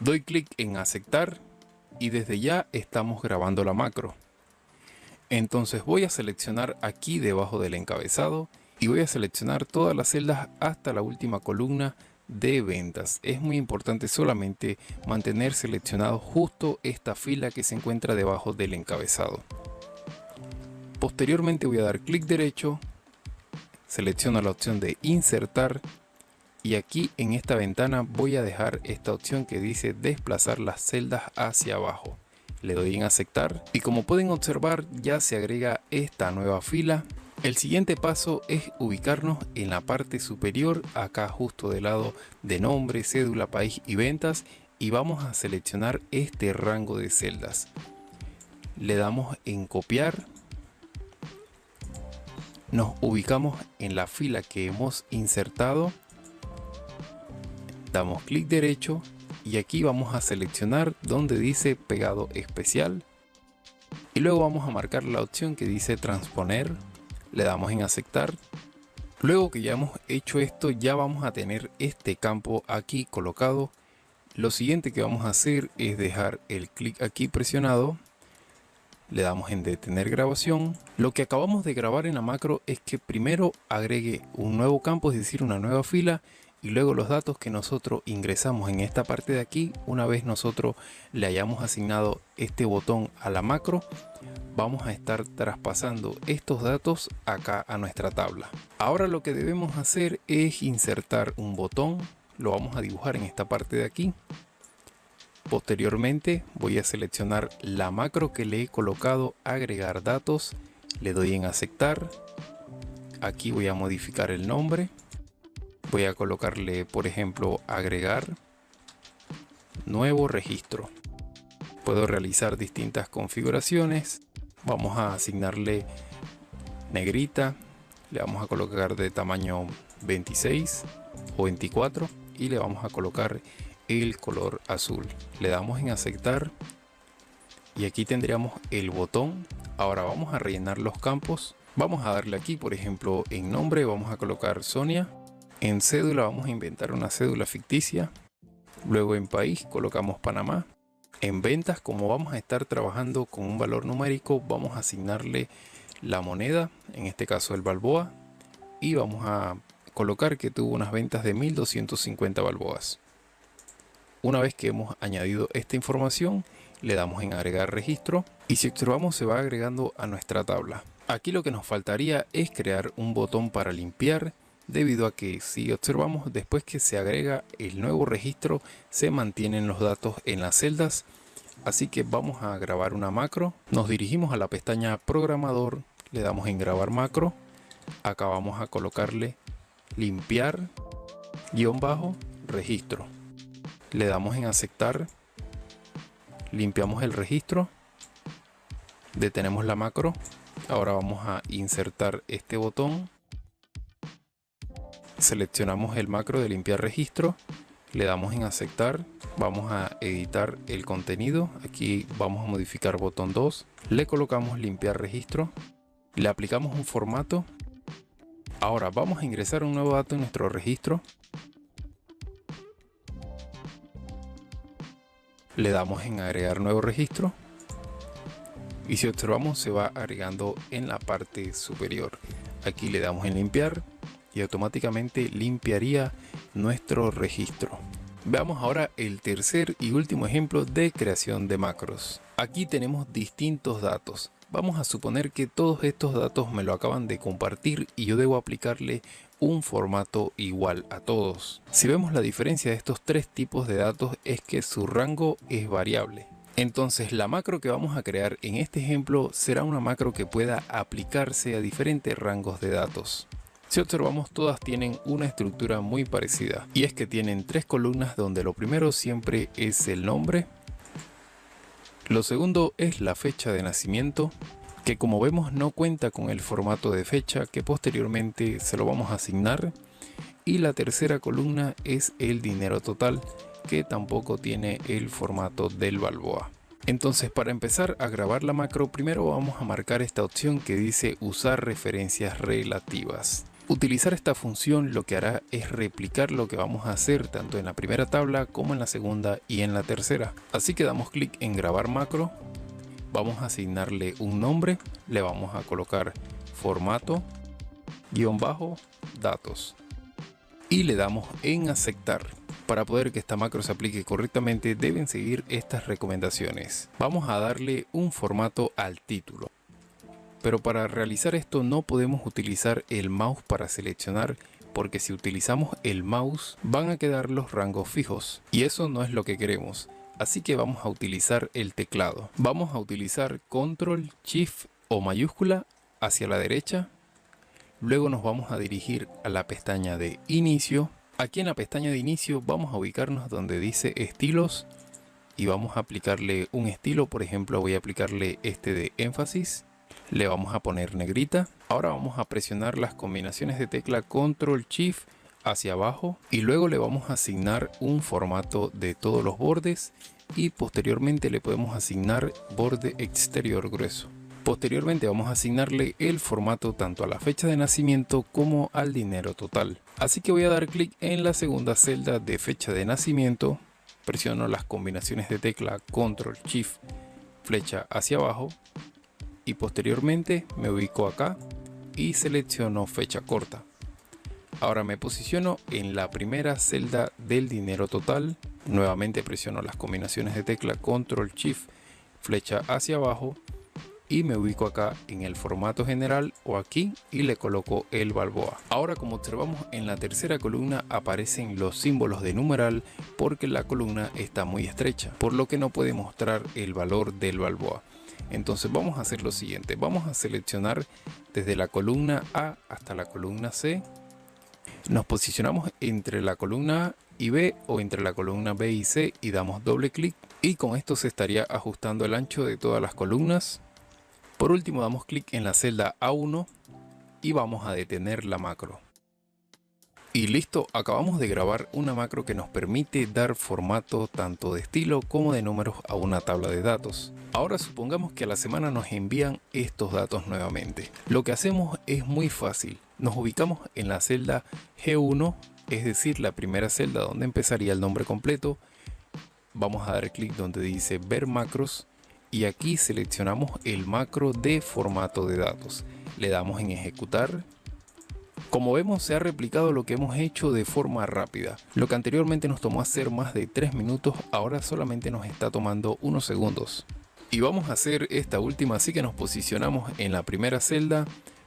Doy clic en aceptar y desde ya estamos grabando la macro. Entonces voy a seleccionar aquí debajo del encabezado y voy a seleccionar todas las celdas hasta la última columna de ventas. Es muy importante solamente mantener seleccionado justo esta fila que se encuentra debajo del encabezado. Posteriormente voy a dar clic derecho, selecciono la opción de insertar y aquí en esta ventana voy a dejar esta opción que dice desplazar las celdas hacia abajo. Le doy en aceptar y como pueden observar ya se agrega esta nueva fila. El siguiente paso es ubicarnos en la parte superior, acá justo del lado de nombre, cédula, país y ventas y vamos a seleccionar este rango de celdas. Le damos en copiar, nos ubicamos en la fila que hemos insertado, damos clic derecho y aquí vamos a seleccionar donde dice pegado especial y luego vamos a marcar la opción que dice transponer. Le damos en aceptar. Luego que ya hemos hecho esto, ya vamos a tener este campo aquí colocado. Lo siguiente que vamos a hacer es dejar el clic aquí presionado. le damos en detener grabación. Lo que acabamos de grabar en la macro es que primero agregue un nuevo campo, es decir, una nueva fila, y luego los datos que nosotros ingresamos en esta parte de aquí, una vez nosotros le hayamos asignado este botón a la macro, vamos a estar traspasando estos datos acá a nuestra tabla. Ahora lo que debemos hacer es insertar un botón, lo vamos a dibujar en esta parte de aquí. Posteriormente voy a seleccionar la macro que le he colocado, agregar datos, le doy en aceptar. Aquí voy a modificar el nombre, voy a colocarle, por ejemplo, agregar nuevo registro. Puedo realizar distintas configuraciones. Vamos a asignarle negrita, le vamos a colocar de tamaño 26 o 24 y le vamos a colocar el color azul. Le damos en aceptar y aquí tendríamos el botón. Ahora vamos a rellenar los campos. Vamos a darle aquí, por ejemplo, en nombre vamos a colocar Sonia. En cédula vamos a inventar una cédula ficticia. Luego en país colocamos Panamá. En ventas, como vamos a estar trabajando con un valor numérico, vamos a asignarle la moneda, en este caso el balboa, y vamos a colocar que tuvo unas ventas de 1250 balboas. Una vez que hemos añadido esta información, le damos en agregar registro y si observamos se va agregando a nuestra tabla. Aquí lo que nos faltaría es crear un botón para limpiar, debido a que si observamos, después que se agrega el nuevo registro se mantienen los datos en las celdas. Así que vamos a grabar una macro, nos dirigimos a la pestaña programador, le damos en grabar macro, acá vamos a colocarle limpiar registro, le damos en aceptar, limpiamos el registro, detenemos la macro. Ahora vamos a insertar este botón, seleccionamos el macro de limpiar registro, le damos en aceptar, vamos a editar el contenido, aquí vamos a modificar botón 2, le colocamos limpiar registro, le aplicamos un formato. Ahora vamos a ingresar un nuevo dato en nuestro registro, le damos en agregar nuevo registro y si observamos se va agregando en la parte superior. Aquí le damos en limpiar y automáticamente limpiaría nuestro registro. Veamos ahora el tercer y último ejemplo de creación de macros. Aquí tenemos distintos datos. Vamos a suponer que todos estos datos me lo acaban de compartir y yo debo aplicarle un formato igual a todos. Si vemos, la diferencia de estos tres tipos de datos es que su rango es variable. Entonces la macro que vamos a crear en este ejemplo será una macro que pueda aplicarse a diferentes rangos de datos. Si observamos, todas tienen una estructura muy parecida, y es que tienen tres columnas donde lo primero siempre es el nombre, lo segundo es la fecha de nacimiento, que como vemos no cuenta con el formato de fecha que posteriormente se lo vamos a asignar, y la tercera columna es el dinero total, que tampoco tiene el formato del balboa. Entonces, para empezar a grabar la macro, primero vamos a marcar esta opción que dice usar referencias relativas. Utilizar esta función lo que hará es replicar lo que vamos a hacer tanto en la primera tabla como en la segunda y en la tercera. Así que damos clic en grabar macro, vamos a asignarle un nombre, le vamos a colocar formato, datos y le damos en aceptar. Para poder que esta macro se aplique correctamente deben seguir estas recomendaciones. Vamos a darle un formato al título. Pero para realizar esto no podemos utilizar el mouse para seleccionar, porque si utilizamos el mouse van a quedar los rangos fijos y eso no es lo que queremos. Así que vamos a utilizar el teclado. Vamos a utilizar Control, Shift o mayúscula hacia la derecha. Luego nos vamos a dirigir a la pestaña de inicio. Aquí en la pestaña de inicio vamos a ubicarnos donde dice estilos y vamos a aplicarle un estilo. Por ejemplo, voy a aplicarle este de énfasis. Le vamos a poner negrita. Ahora vamos a presionar las combinaciones de tecla Control Shift hacia abajo y luego le vamos a asignar un formato de todos los bordes y posteriormente le podemos asignar borde exterior grueso. Posteriormente vamos a asignarle el formato tanto a la fecha de nacimiento como al dinero total. Así que voy a dar clic en la segunda celda de fecha de nacimiento, presiono las combinaciones de tecla Control Shift flecha hacia abajo y posteriormente me ubico acá y selecciono fecha corta. Ahora me posiciono en la primera celda del dinero total. Nuevamente presiono las combinaciones de tecla Control Shift flecha hacia abajo y me ubico acá en el formato general o aquí y le coloco el Balboa. Ahora, como observamos, en la tercera columna aparecen los símbolos de numeral porque la columna está muy estrecha, por lo que no puede mostrar el valor del Balboa. Entonces vamos a hacer lo siguiente, vamos a seleccionar desde la columna A hasta la columna C. Nos posicionamos entre la columna A y B o entre la columna B y C y damos doble clic, y con esto se estaría ajustando el ancho de todas las columnas. Por último damos clic en la celda A1 y vamos a detener la macro. Y listo, acabamos de grabar una macro que nos permite dar formato tanto de estilo como de números a una tabla de datos. Ahora supongamos que a la semana nos envían estos datos nuevamente. Lo que hacemos es muy fácil. Nos ubicamos en la celda G1, es decir, la primera celda donde empezaría el nombre completo. Vamos a dar clic donde dice ver macros y aquí seleccionamos el macro de formato de datos. Le damos en ejecutar. Como vemos, se ha replicado lo que hemos hecho de forma rápida. Lo que anteriormente nos tomó hacer más de 3 minutos, ahora solamente nos está tomando unos segundos. Y vamos a hacer esta última, así que nos posicionamos en la primera celda.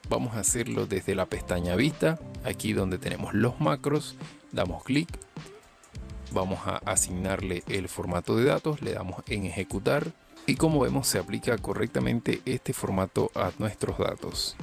Vamos a hacerlo desde la pestaña vista, aquí donde tenemos los macros. Damos clic. Vamos a asignarle el formato de datos, le damos en ejecutar. Y como vemos, se aplica correctamente este formato a nuestros datos.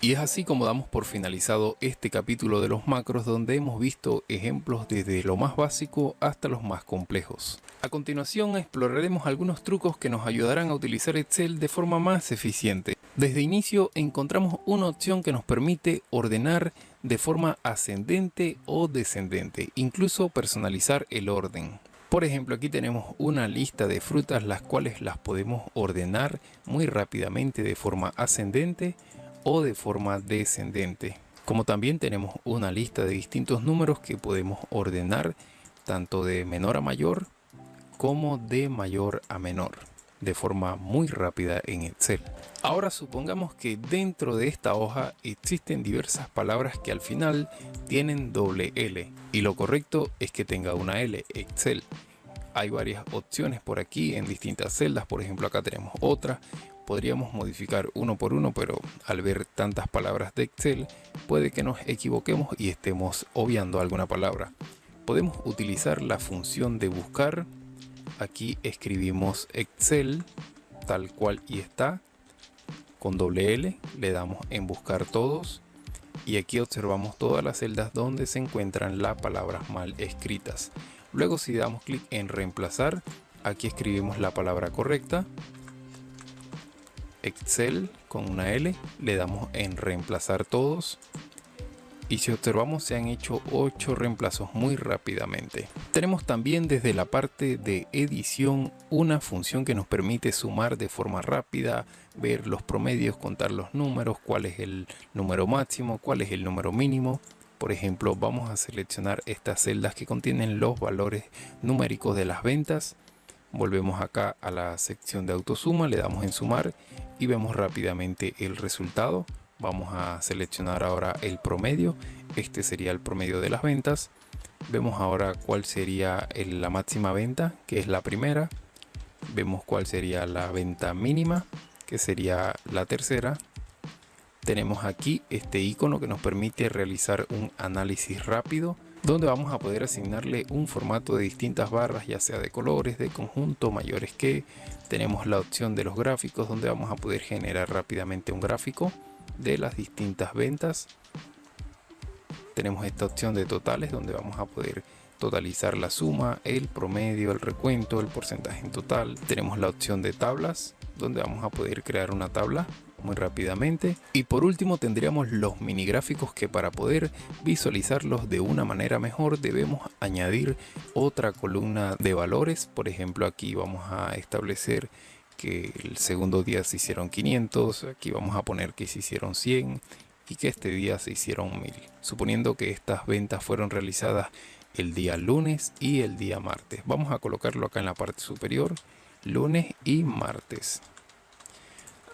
Y es así como damos por finalizado este capítulo de los macros, donde hemos visto ejemplos desde lo más básico hasta los más complejos. A continuación exploraremos algunos trucos que nos ayudarán a utilizar Excel de forma más eficiente. Desde inicio encontramos una opción que nos permite ordenar de forma ascendente o descendente, incluso personalizar el orden. Por ejemplo, aquí tenemos una lista de frutas, las cuales las podemos ordenar muy rápidamente de forma ascendente o de forma descendente. Como también tenemos una lista de distintos números que podemos ordenar tanto de menor a mayor como de mayor a menor, de forma muy rápida en Excel. Ahora supongamos que dentro de esta hoja existen diversas palabras que al final tienen doble L y lo correcto es que tenga una L. Excel. Hay varias opciones por aquí en distintas celdas, por ejemplo acá tenemos otra. Podríamos modificar uno por uno, pero al ver tantas palabras de Excel puede que nos equivoquemos y estemos obviando alguna palabra. Podemos utilizar la función de buscar. Aquí escribimos Excel tal cual y está con doble L, le damos en buscar todos y aquí observamos todas las celdas donde se encuentran las palabras mal escritas. Luego, si damos clic en reemplazar, aquí escribimos la palabra correcta, Excel con una L, le damos en reemplazar todos y si observamos se han hecho 8 reemplazos muy rápidamente. Tenemos también desde la parte de edición una función que nos permite sumar de forma rápida, ver los promedios, contar los números, cuál es el número máximo, cuál es el número mínimo. Por ejemplo, vamos a seleccionar estas celdas que contienen los valores numéricos de las ventas. Volvemos acá a la sección de autosuma, le damos en sumar y vemos rápidamente el resultado. Vamos a seleccionar ahora el promedio. Este sería el promedio de las ventas. Vemos ahora cuál sería la máxima venta, que es la primera. Vemos cuál sería la venta mínima, que sería la tercera. Tenemos aquí este icono que nos permite realizar un análisis rápido, donde vamos a poder asignarle un formato de distintas barras, ya sea de colores, de conjunto, mayores que. Tenemos la opción de los gráficos, donde vamos a poder generar rápidamente un gráfico de las distintas ventas. Tenemos esta opción de totales, donde vamos a poder totalizar la suma, el promedio, el recuento, el porcentaje en total. Tenemos la opción de tablas, donde vamos a poder crear una tabla muy rápidamente. Y por último tendríamos los mini gráficos, que para poder visualizarlos de una manera mejor debemos añadir otra columna de valores. Por ejemplo, aquí vamos a establecer que el segundo día se hicieron 500, aquí vamos a poner que se hicieron 100 y que este día se hicieron 1000, suponiendo que estas ventas fueron realizadas el día lunes y el día martes. Vamos a colocarlo acá en la parte superior, lunes y martes.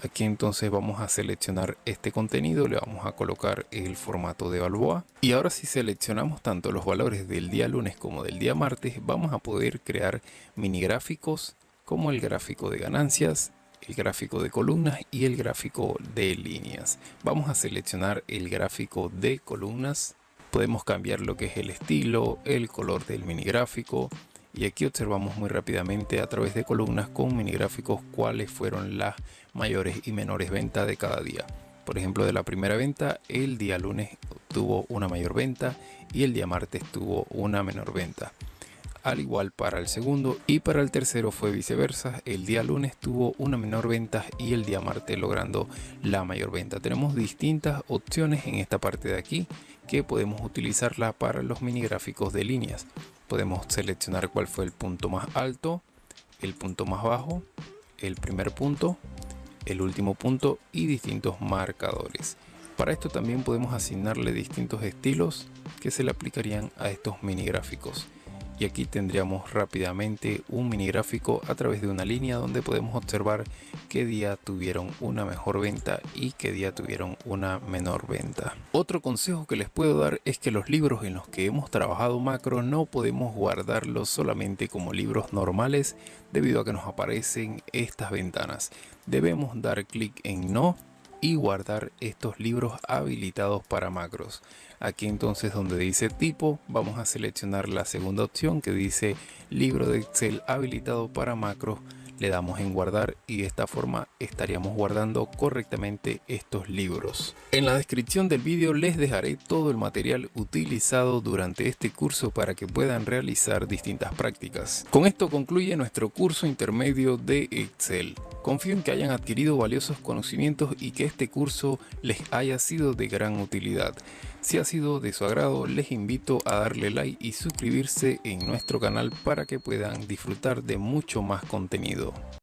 Aquí entonces vamos a seleccionar este contenido, le vamos a colocar el formato de Balboa. Y ahora si seleccionamos tanto los valores del día lunes como del día martes, vamos a poder crear mini gráficos como el gráfico de ganancias, el gráfico de columnas y el gráfico de líneas. Vamos a seleccionar el gráfico de columnas. Podemos cambiar lo que es el estilo, el color del mini gráfico. Y aquí observamos muy rápidamente a través de columnas con mini gráficos cuáles fueron las mayores y menores ventas de cada día. Por ejemplo, de la primera venta, el día lunes tuvo una mayor venta y el día martes tuvo una menor venta. Al igual para el segundo, y para el tercero fue viceversa. El día lunes tuvo una menor venta y el día martes logrando la mayor venta. Tenemos distintas opciones en esta parte de aquí que podemos utilizarla para los mini gráficos de líneas. Podemos seleccionar cuál fue el punto más alto, el punto más bajo, el primer punto, el último punto y distintos marcadores. Para esto también podemos asignarle distintos estilos que se le aplicarían a estos mini gráficos. Y aquí tendríamos rápidamente un mini gráfico a través de una línea donde podemos observar qué día tuvieron una mejor venta y qué día tuvieron una menor venta. Otro consejo que les puedo dar es que los libros en los que hemos trabajado macro no podemos guardarlos solamente como libros normales debido a que nos aparecen estas ventanas. Debemos dar clic en no y guardar estos libros habilitados para macros. Aquí entonces donde dice tipo, vamos a seleccionar la segunda opción que dice libro de Excel habilitado para macros. Le damos en guardar y de esta forma estaríamos guardando correctamente estos libros. En la descripción del vídeo les dejaré todo el material utilizado durante este curso para que puedan realizar distintas prácticas. Con esto concluye nuestro curso intermedio de Excel. Confío en que hayan adquirido valiosos conocimientos y que este curso les haya sido de gran utilidad. Si ha sido de su agrado, les invito a darle like y suscribirse en nuestro canal para que puedan disfrutar de mucho más contenido.